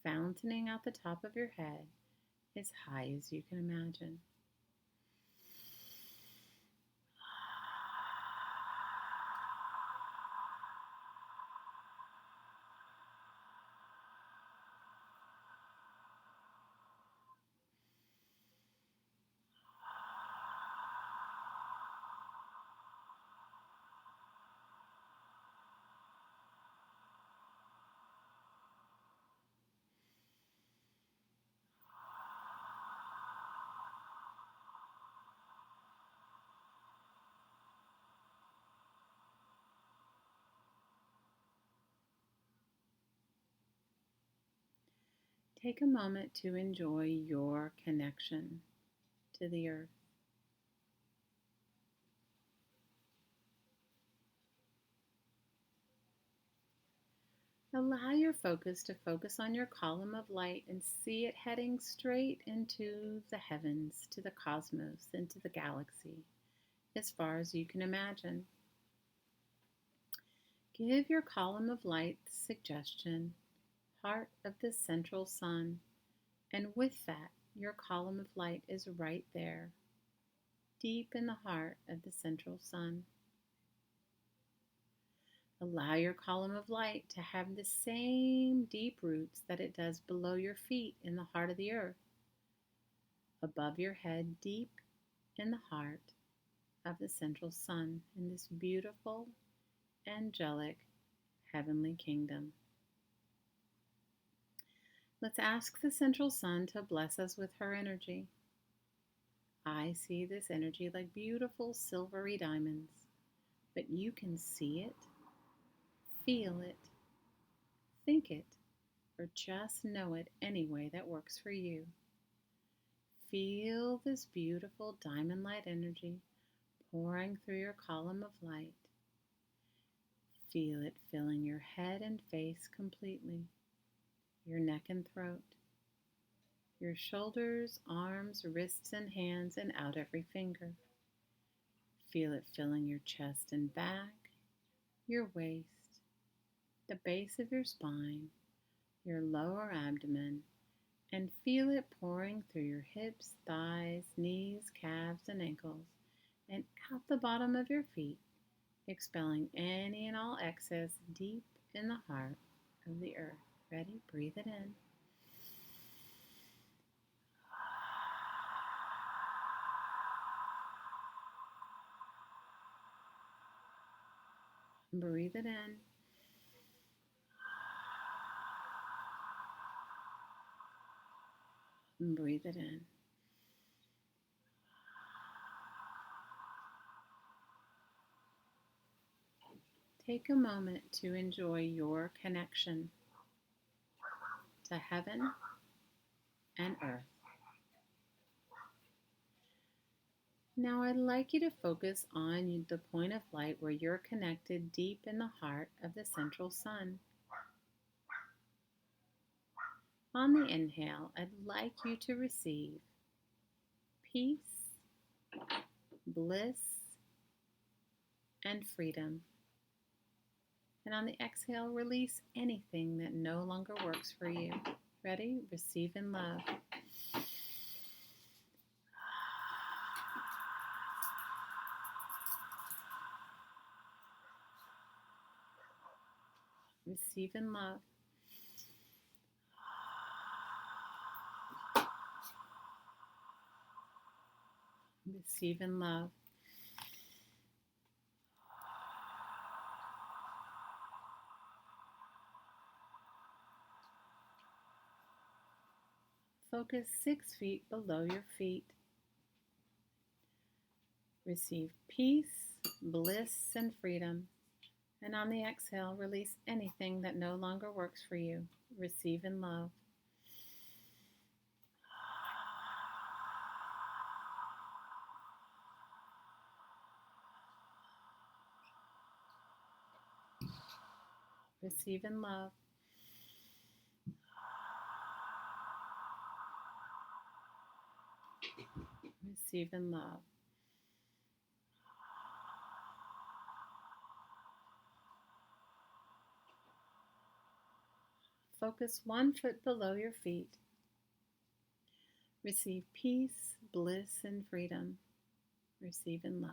[SPEAKER 1] fountaining out the top of your head as high as you can imagine. Take a moment to enjoy your connection to the earth. Allow your focus to focus on your column of light and see it heading straight into the heavens, to the cosmos, into the galaxy, as far as you can imagine. Give your column of light the suggestion, heart of the central sun, and with that, your column of light is right there, deep in the heart of the central sun. Allow your column of light to have the same deep roots that it does below your feet in the heart of the earth, above your head, deep in the heart of the central sun, in this beautiful, angelic, heavenly kingdom. Let's ask the central sun to bless us with her energy. I see this energy like beautiful silvery diamonds, but you can see it, feel it, think it, or just know it any way that works for you. Feel this beautiful diamond light energy pouring through your column of light. Feel it filling your head and face completely, your neck and throat, your shoulders, arms, wrists, and hands, and out every finger. Feel it filling your chest and back, your waist, the base of your spine, your lower abdomen, and feel it pouring through your hips, thighs, knees, calves, and ankles, and out the bottom of your feet, expelling any and all excess deep in the heart of the earth. Ready? Breathe it in. Breathe it in. Breathe it in. Take a moment to enjoy your connection to heaven and earth. Now I'd like you to focus on the point of light where you're connected deep in the heart of the central sun. On the inhale, I'd like you to receive peace, bliss, and freedom. And on the exhale, release anything that no longer works for you. Ready? Receive in love. Receive in love. Receive in love. Focus 6 feet below your feet. Receive peace, bliss, and freedom. And on the exhale, release anything that no longer works for you. Receive in love. Receive in love. Receive in love. Focus 1 foot below your feet. Receive peace, bliss, and freedom. Receive in love.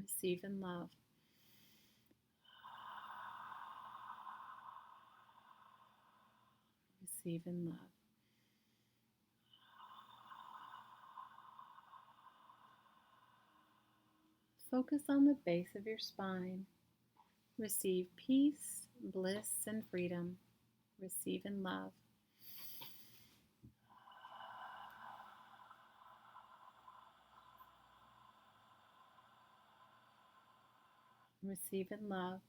[SPEAKER 1] Receive in love. Receive in love. Focus on the base of your spine. Receive peace, bliss, and freedom. Receive in love. Receive in love.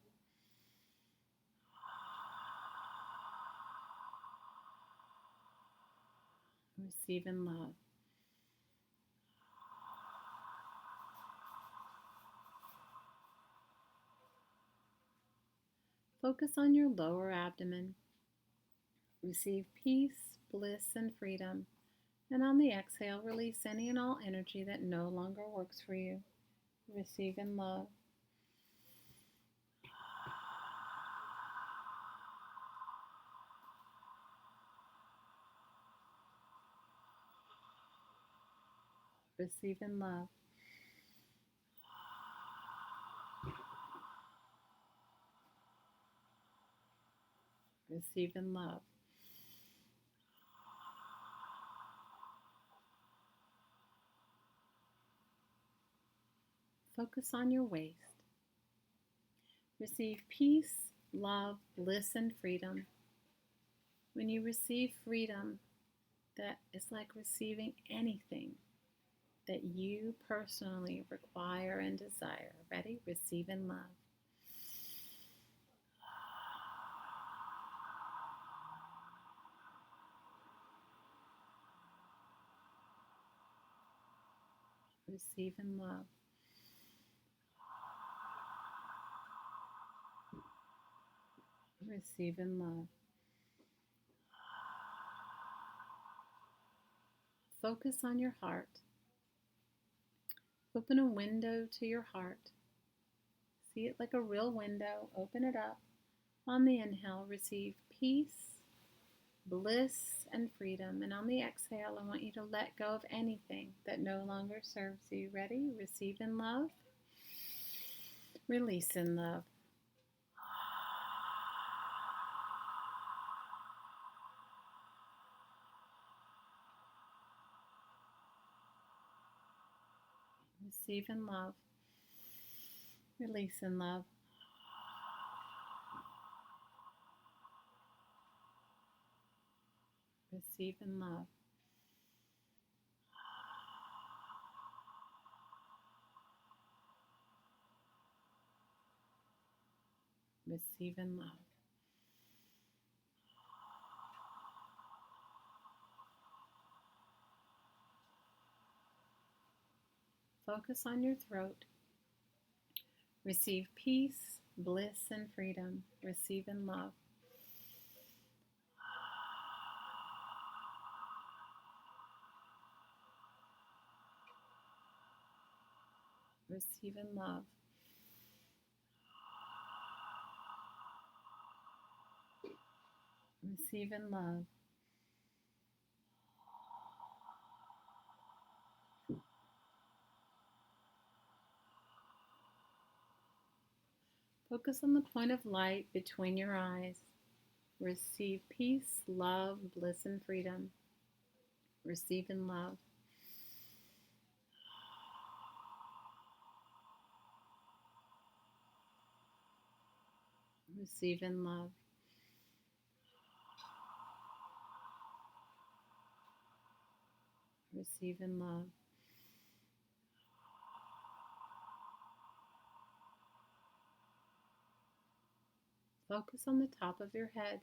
[SPEAKER 1] Receive in love. Focus on your lower abdomen. Receive peace, bliss, and freedom. And on the exhale, release any and all energy that no longer works for you. Receive in love. Receive in love. Receive in love. Focus on your waist. Receive peace, love, bliss, and freedom. When you receive freedom, that is like receiving anything that you personally require and desire. Ready? Receive in love. Receive in love. Receive in love. Focus on your heart. Open a window to your heart. See it like a real window. Open it up. On the inhale, receive peace, bliss, and freedom. And on the exhale, I want you to let go of anything that no longer serves you. Ready? Receive in love. Release in love. Receive in love. Release in love. Receive in love. Receive in love. Focus on your throat. Receive peace, bliss, and freedom. Receive in love. Receive in love. Receive in love. Focus on the point of light between your eyes. Receive peace, love, bliss, and freedom. Receive in love. Receive in love. Receive in love. Focus on the top of your head.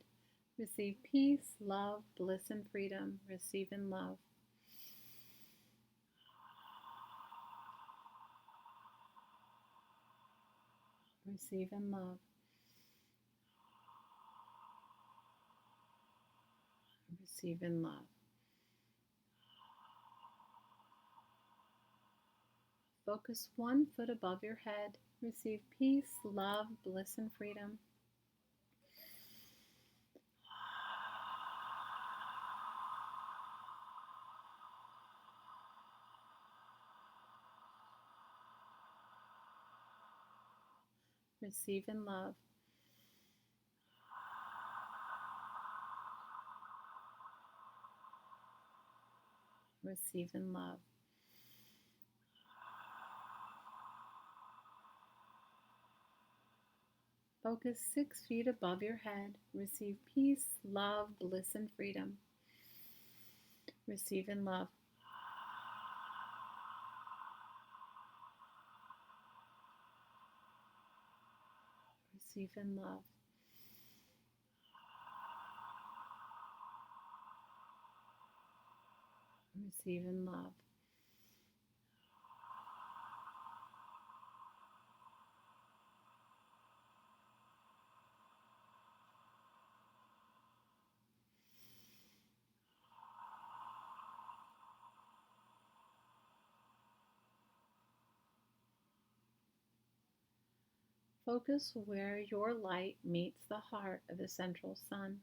[SPEAKER 1] Receive peace, love, bliss, and freedom. Receive in love. Receive in love. Receive in love. Focus 1 foot above your head. Receive peace, love, bliss, and freedom. Receive in love. Receive in love. Focus 6 feet above your head. Receive peace, love, bliss, and freedom. Receive in love. Receive in love. Receive in love. Focus where your light meets the heart of the central sun.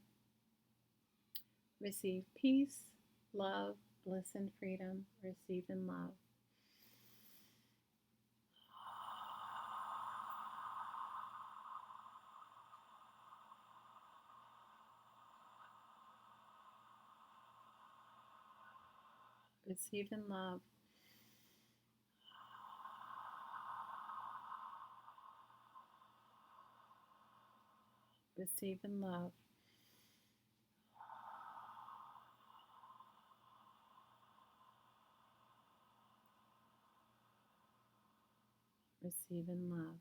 [SPEAKER 1] Receive peace, love, bliss, and freedom. Receive in love. Receive in love. Receive in love. Receive in love.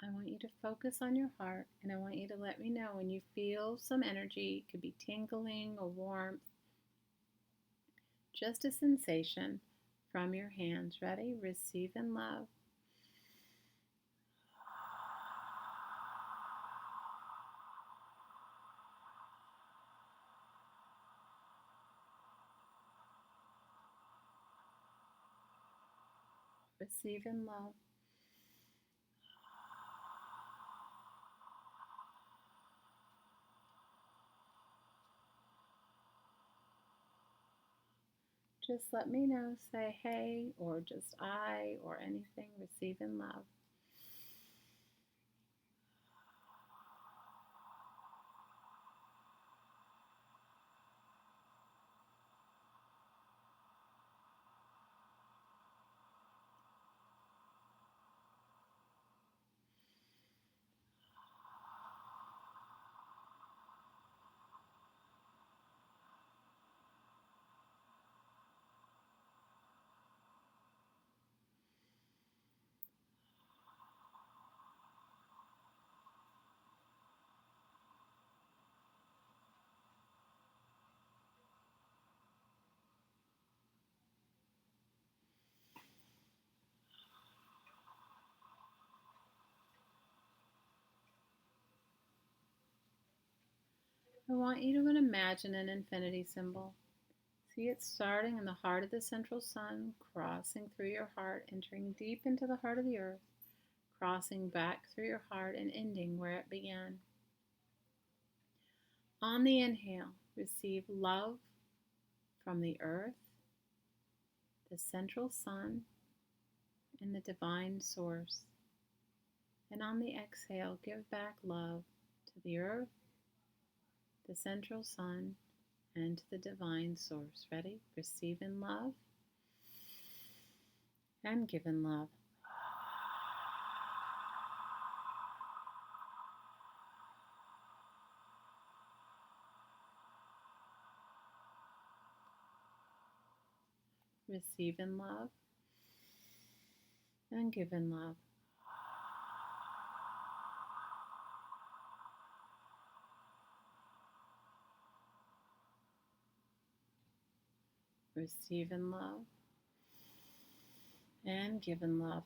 [SPEAKER 1] I want you to focus on your heart, and I want you to let me know when you feel some energy. It could be tingling or warmth, just a sensation from your hands. Ready? Receive in love. Receive in love. Just let me know. Say hey, or just I, or anything. Receive in love. I want you to imagine an infinity symbol. See it starting in the heart of the central sun, crossing through your heart, entering deep into the heart of the earth, crossing back through your heart and ending where it began. On the inhale, receive love from the earth, the central sun, and the divine source. And on the exhale, give back love to the earth, the central sun, and to the divine source. Ready? Receive in love. and give in love. Receive in love and give in love. Receive in love and give in love.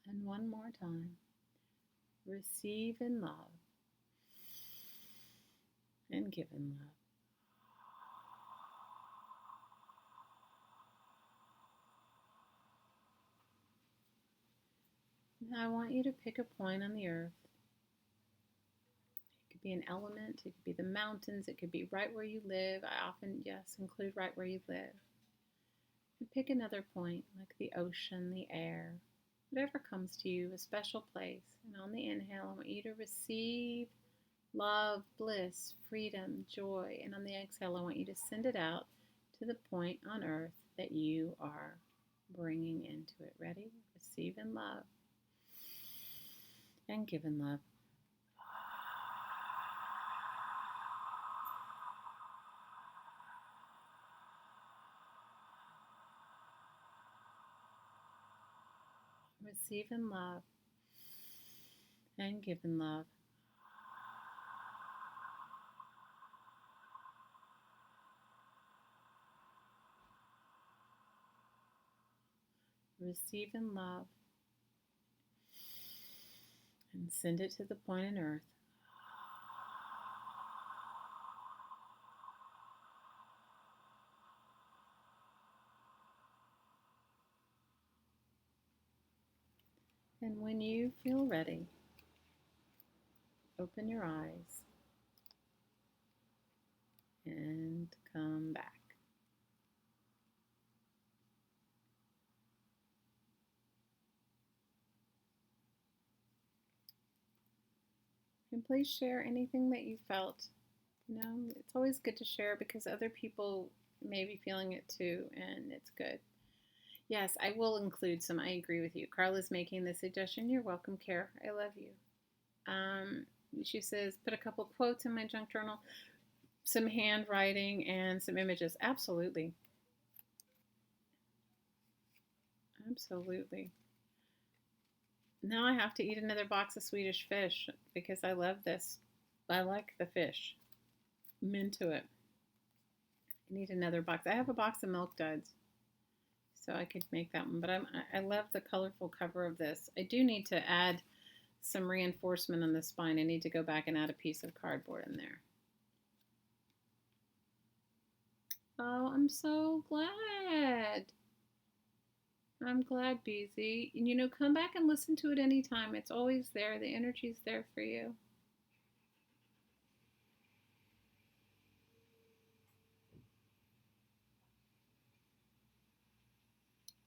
[SPEAKER 1] And one more time. Receive in love and give in love. Now I want you to pick a point on the earth. It could be an element, it could be the mountains, it could be right where you live. I often, yes, include right where you live. And pick another point, like the ocean, the air, whatever comes to you, a special place. And on the inhale, I want you to receive love, bliss, freedom, joy. And on the exhale, I want you to send it out to the point on earth that you are bringing into it. Ready? Receive in love and give in love. Receive in love and give in love. Receive in love and send it to the point on earth. And when you feel ready, open your eyes and come back. And please share anything that you felt. You know, it's always good to share because other people may be feeling it too, and it's good. Yes, I will include some. I agree with you. Carla's making the suggestion. You're welcome, Care. I love you. She says, put a couple quotes in my junk journal, some handwriting, and some images. Absolutely. Absolutely. Now I have to eat another box of Swedish fish because I love this. I like the fish. I'm into it. I need another box. I have a box of Milk Duds, so I could make that one. But I love the colorful cover of this. I do need to add some reinforcement on the spine. I need to go back and add a piece of cardboard in there. Oh, I'm so glad. I'm glad, Beezy. And you know, come back and listen to it anytime. It's always there. The energy's there for you.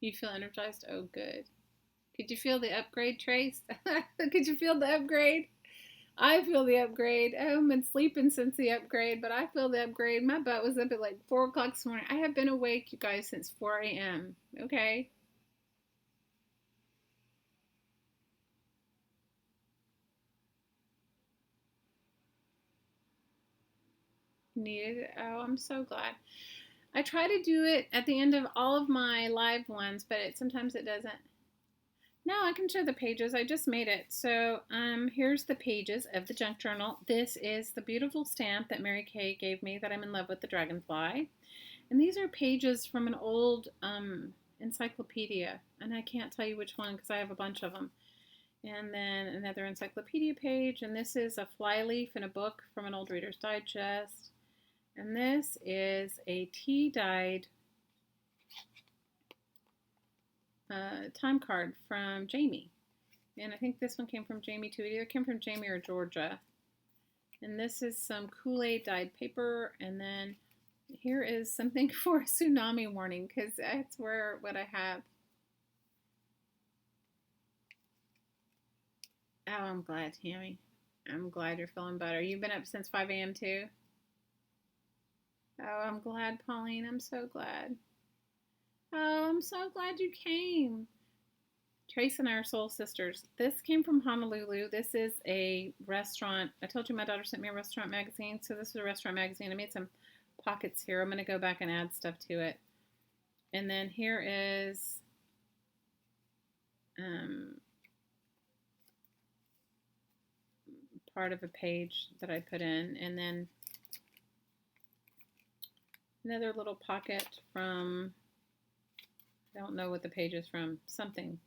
[SPEAKER 1] You feel energized? Oh, good. Could you feel the upgrade, Trace? Could you feel the upgrade? I feel the upgrade. I haven't been sleeping since the upgrade, but I feel the upgrade. My butt was up at like 4 o'clock this morning. I have been awake, you guys, since 4 a.m. Okay? Needed it. Oh, I'm so glad. I try to do it at the end of all of my live ones, but sometimes it doesn't. No, I can show the pages. I just made it. So here's the pages of the junk journal. This is the beautiful stamp that Mary Kay gave me that I'm in love with the dragonfly. And these are pages from an old encyclopedia. And I can't tell you which one because I have a bunch of them. And then another encyclopedia page. And this is a flyleaf in a book from an old Reader's Digest. And this is a tea-dyed time card from Jamie. And I think this one came from Jamie too. It either came from Jamie or Georgia. And this is some Kool-Aid dyed paper. And then here is something for a tsunami warning because that's what I have. Oh, I'm glad, Tammy. I'm glad you're feeling better. You've been up since 5 a.m. too? Oh, I'm glad, Pauline. I'm so glad. Oh, I'm so glad you came. Trace and I are soul sisters. This came from Honolulu. This is a restaurant. I told you my daughter sent me a restaurant magazine. So this is a restaurant magazine. I made some pockets here. I'm going to go back and add stuff to it. And then here is part of a page that I put in. And then another little pocket from, I don't know what the page is from, something.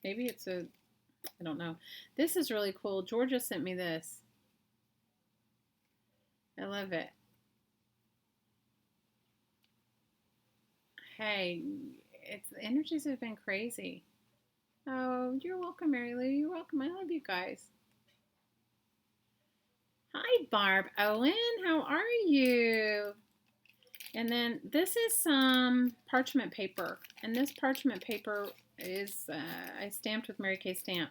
[SPEAKER 1] Maybe it's a, I don't know. This is really cool. Georgia sent me this. I love it. Hey, the energies have been crazy. Oh, you're welcome, Mary Lou. You're welcome. I love you guys. Hi, Barb Owen. How are you? And then this is some parchment paper. And this parchment paper is, I stamped with Mary Kay Stamp.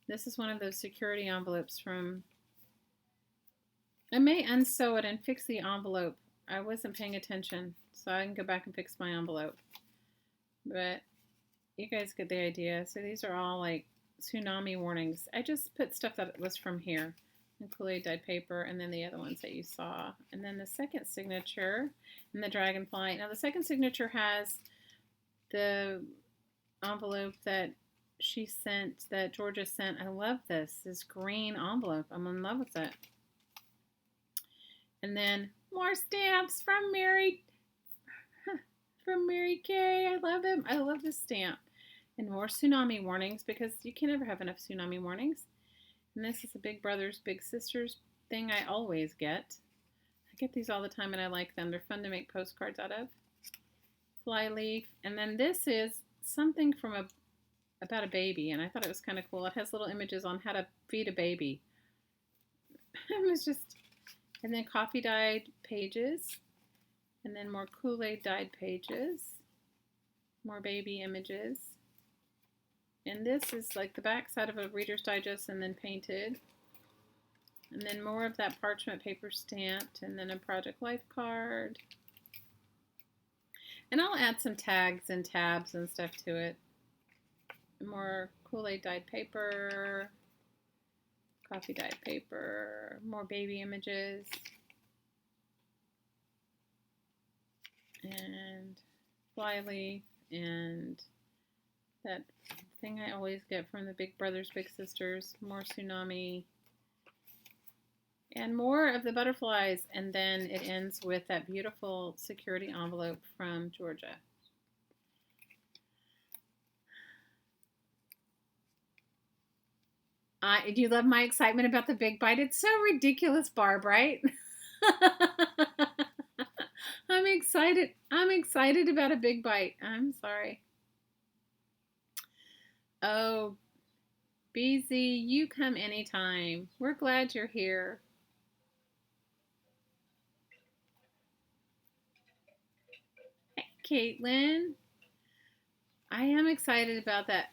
[SPEAKER 1] This is one of those security envelopes from, I may unsew it and fix the envelope. I wasn't paying attention, so I can go back and fix my envelope. But you guys get the idea. So these are all like tsunami warnings. I just put stuff that was from here. And Kool-Aid dyed paper, and then the other ones that you saw. And then the second signature, and the dragonfly. Now the second signature has the envelope that she sent, that Georgia sent. I love this green envelope. I'm in love with it. And then more stamps from Mary Kay. I love them. I love this stamp. And more tsunami warnings, because you can never have enough tsunami warnings. And this is a Big Brothers Big Sisters thing I always get. I get these all the time and I like them. They're fun to make postcards out of. Flyleaf. And then this is something from about a baby, and I thought it was kind of cool. It has little images on how to feed a baby. It was just, and then coffee dyed pages, and then more Kool-Aid dyed pages, more baby images. And this is like the back side of a Reader's Digest and then painted. And then more of that parchment paper stamped, and then a Project Life card. And I'll add some tags and tabs and stuff to it. More Kool-Aid dyed paper, coffee dyed paper, more baby images, and flyleaf, and that thing I always get from the Big Brothers Big Sisters, more tsunami, and more of the butterflies. And then it ends with that beautiful security envelope from Georgia. Do you love my excitement about the big bite? It's so ridiculous, Barb, right? I'm excited. I'm excited about a big bite. I'm sorry. Oh, BZ, you come anytime. We're glad you're here. Hey, Caitlin. I am excited about that.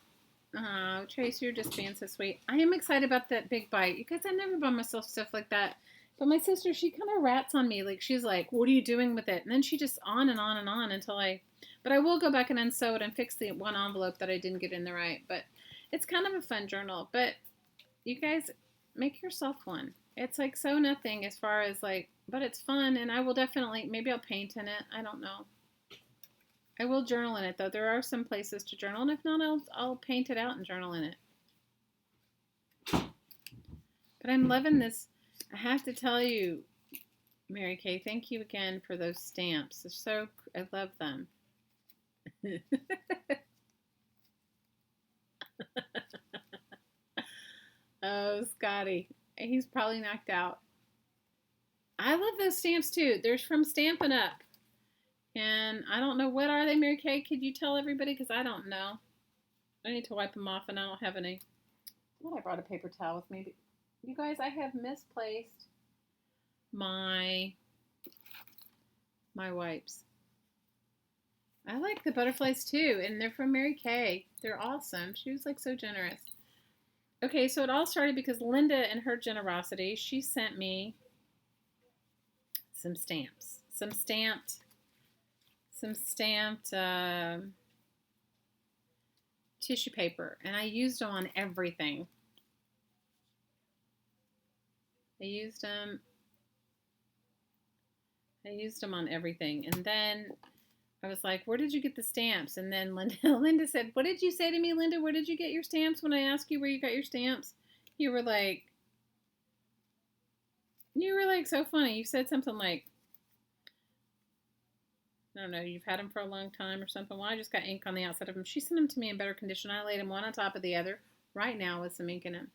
[SPEAKER 1] Oh, Trace, you're just being so sweet. I am excited about that big bite. You guys, I never buy myself stuff like that. But my sister, she kind of rats on me. Like, she's like, what are you doing with it? And then she just on and on and on until but I will go back and unsew it and fix the one envelope that I didn't get in the right. But it's kind of a fun journal. But you guys, make yourself one. It's like so nothing as far as like, but it's fun. And I will definitely, maybe I'll paint in it. I don't know. I will journal in it, though. There are some places to journal, and if not, I'll paint it out and journal in it. But I'm loving this. I have to tell you, Mary Kay, thank you again for those stamps. They're so, I love them. Oh, Scotty. He's probably knocked out. I love those stamps, too. They're from Stampin' Up. And I don't know, what are they, Mary Kay? Could you tell everybody? Because I don't know. I need to wipe them off, and I don't have any. Well, I brought a paper towel with me. You guys, I have misplaced my wipes. I like the butterflies, too, and they're from Mary Kay. They're awesome. She was, like, so generous. Okay, so it all started because Linda, in her generosity, she sent me some stamps, some stamped tissue paper, and I used them on everything. I used them. I used them on everything, and then I was like, "Where did you get the stamps?" And then Linda, Linda said, "What did you say to me, Linda? Where did you get your stamps?" When I asked you where you got your stamps, you were like, so funny. You said something like, I don't know, you've had them for a long time or something. Well, I just got ink on the outside of them. She sent them to me in better condition. I laid them one on top of the other right now with some ink in them.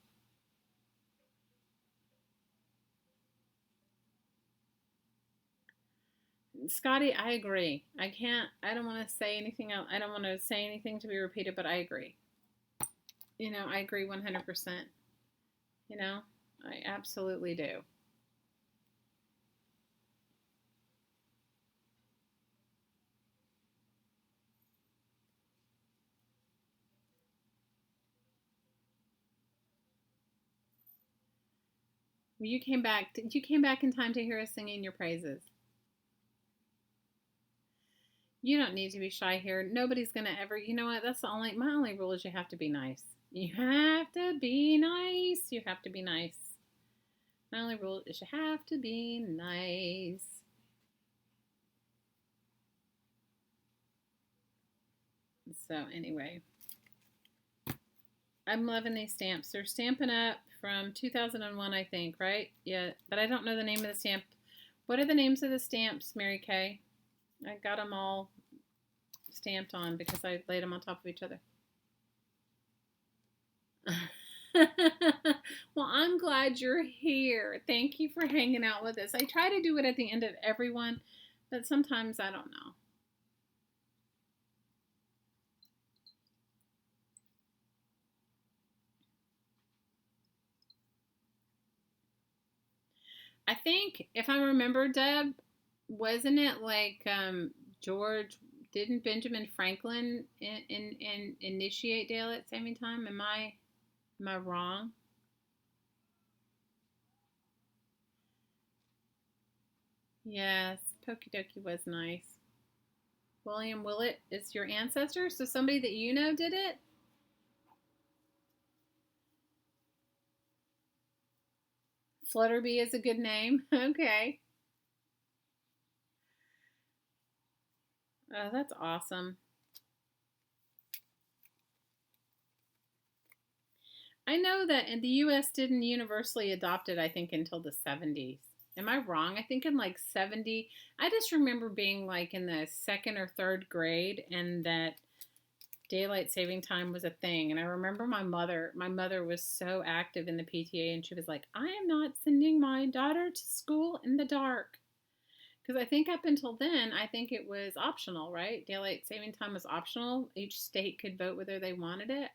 [SPEAKER 1] Scotty, I agree. I don't want to say anything else. I don't want to say anything to be repeated, but I agree. I agree 100%. I absolutely do. You came back in time to hear us singing your praises. You don't need to be shy here. Nobody's going to ever, you know what? My only rule is you have to be nice. You have to be nice. You have to be nice. My only rule is you have to be nice. So, anyway, I'm loving these stamps. They're Stampin' Up! From 2001, I think, right? Yeah, but I don't know the name of the stamp. What are the names of the stamps, Mary Kay? I got them all stamped on because I laid them on top of each other. Well, I'm glad you're here. Thank you for hanging out with us. I try to do it at the end of every one, but sometimes I don't know. I think if I remember, Deb, wasn't it like George? Didn't Benjamin Franklin initiate daylight saving time? Am I wrong? Yes, Pokey Dokey was nice. William Willett is your ancestor, so somebody that you know did it. Flutterby is a good name. Okay. Oh, that's awesome. I know that in the US didn't universally adopt it, I think, until the 70s. Am I wrong? I think in like 70, I just remember being like in the second or third grade and that daylight saving time was a thing. And I remember my mother was so active in the PTA and she was like, I am not sending my daughter to school in the dark. Because I think up until then, I think it was optional, right? Daylight saving time was optional. Each state could vote whether they wanted it.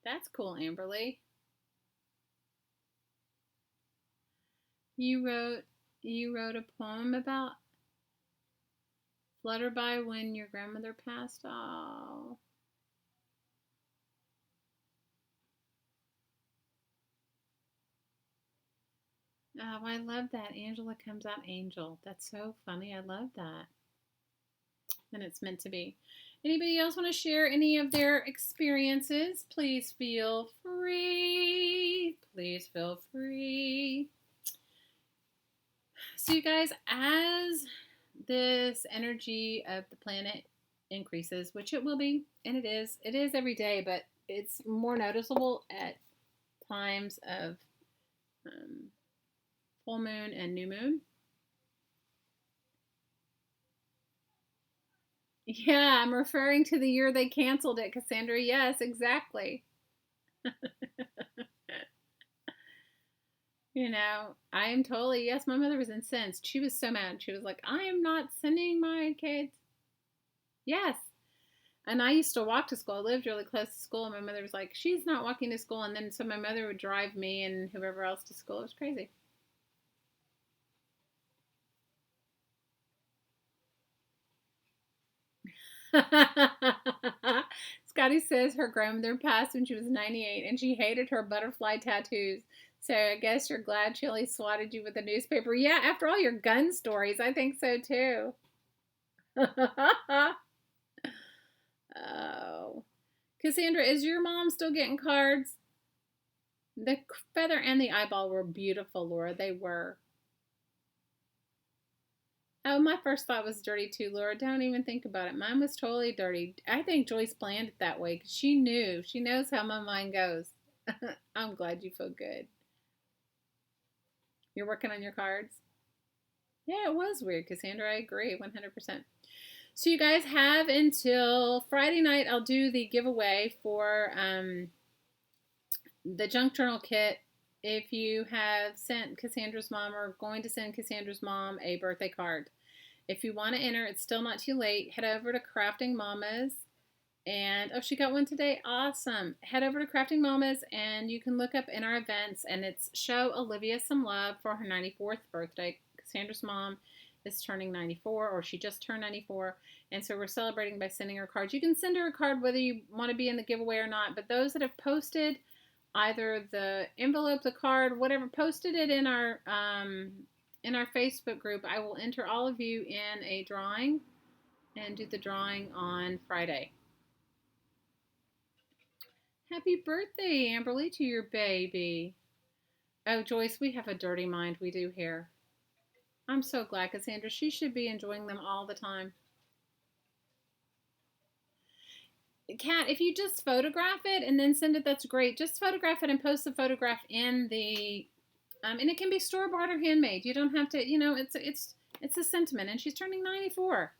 [SPEAKER 1] That's cool, Amberly. You wrote you wrote a poem about Flutterby when your grandmother passed. Oh. Oh, I love that. Angela comes out angel. That's so funny. I love that. And it's meant to be. Anybody else want to share any of their experiences? Please feel free. Please feel free. So, you guys, as this energy of the planet increases, which it will be, and it is every day, but it's more noticeable at times of um, full moon and new moon. Yeah, I'm referring to the year they canceled it, Cassandra. Yes, exactly. I am totally, yes, my mother was incensed. She was so mad. She was like, I am not sending my kids. Yes. And I used to walk to school. I lived really close to school, and my mother was like, she's not walking to school. And then so my mother would drive me and whoever else to school. It was crazy. Scotty says her grandmother passed when she was 98 and she hated her butterfly tattoos. So I guess you're glad she only swatted you with a newspaper. Yeah, after all your gun stories, I think so too. Oh. Cassandra, is your mom still getting cards? The feather and the eyeball were beautiful, Laura. They were. Oh, my first thought was dirty too, Laura. Don't even think about it. Mine was totally dirty. I think Joyce planned it that way because she knew. She knows how my mind goes. I'm glad you feel good. You're working on your cards? Yeah, it was weird, Cassandra. I agree 100%. So you guys have until Friday night. I'll do the giveaway for the junk journal kit. If you have sent Cassandra's mom or going to send Cassandra's mom a birthday card, if you want to enter, it's still not too late. Head over to Crafting Mamas. And oh, she got one today. Awesome. Head over to Crafting Mamas and you can look up in our events, and it's show Olivia some love for her 94th birthday. Cassandra's mom is turning 94, or she just turned 94, and so we're celebrating by sending her cards. You can send her a card whether you want to be in the giveaway or not, but those that have posted either the envelope, the card, whatever, posted it in our Facebook group, I will enter all of you in a drawing and do the drawing on Friday. Happy birthday, Amberly, to your baby. Oh, Joyce, we have a dirty mind. We do here. I'm so glad, Cassandra. She should be enjoying them all the time. Kat, if you just photograph it and then send it, that's great. Just photograph it and post the photograph in the, and it can be store-bought or handmade. You don't have to, you know, it's a sentiment, and she's turning 94.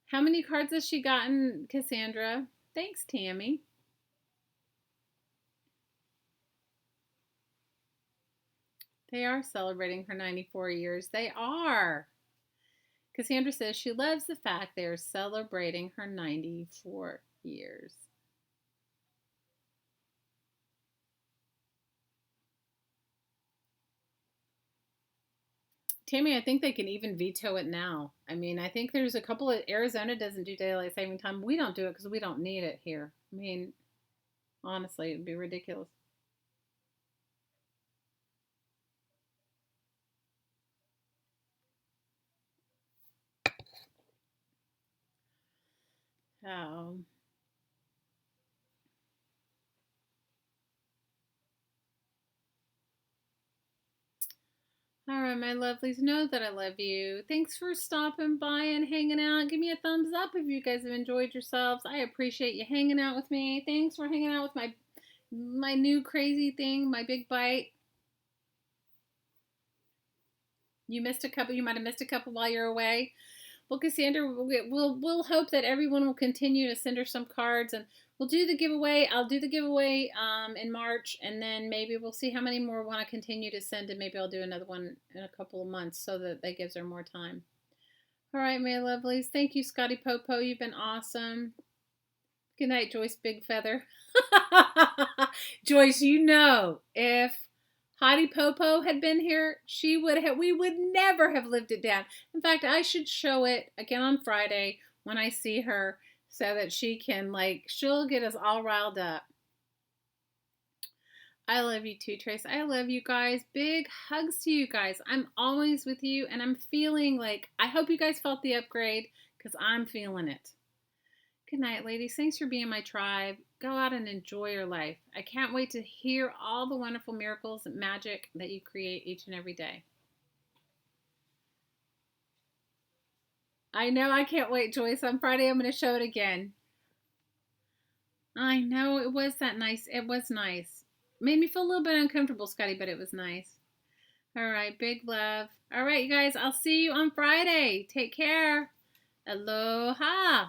[SPEAKER 1] How many cards has she gotten, Cassandra? Thanks, Tammy. They are celebrating her 94 years. They are. Cassandra says she loves the fact they are celebrating her 94 years. Tammy, I think they can even veto it now. I mean, I think there's a couple of, Arizona doesn't do daylight saving time. We don't do it because we don't need it here. I mean, honestly, it'd be ridiculous. Oh. All right, my lovelies, know that I love you. Thanks for stopping by and hanging out. Give me a thumbs up if you guys have enjoyed yourselves. I appreciate you hanging out with me. Thanks for hanging out with my new crazy thing, my big bite. You missed a couple. You might have missed a couple while you're away. Well, Cassandra, we'll hope that everyone will continue to send her some cards, and we'll do the giveaway. I'll do the giveaway in March, and then maybe we'll see how many more want to continue to send, and maybe I'll do another one in a couple of months so that gives her more time. All right, my lovelies. Thank you, Scotty Popo. You've been awesome. Good night, Joyce Big Feather. Joyce, you know, if Hottie Popo had been here, we would never have lived it down. In fact, I should show it again on Friday when I see her so that she can, she'll get us all riled up. I love you too, Trace. I love you guys. Big hugs to you guys. I'm always with you, and I'm feeling I hope you guys felt the upgrade because I'm feeling it. Good night, ladies. Thanks for being my tribe. Go out and enjoy your life. I can't wait to hear all the wonderful miracles and magic that you create each and every day. I know. I can't wait, Joyce. On Friday, I'm going to show it again. I know. It was that nice. It was nice. Made me feel a little bit uncomfortable, Scotty, but it was nice. All right. Big love. All right, you guys. I'll see you on Friday. Take care. Aloha.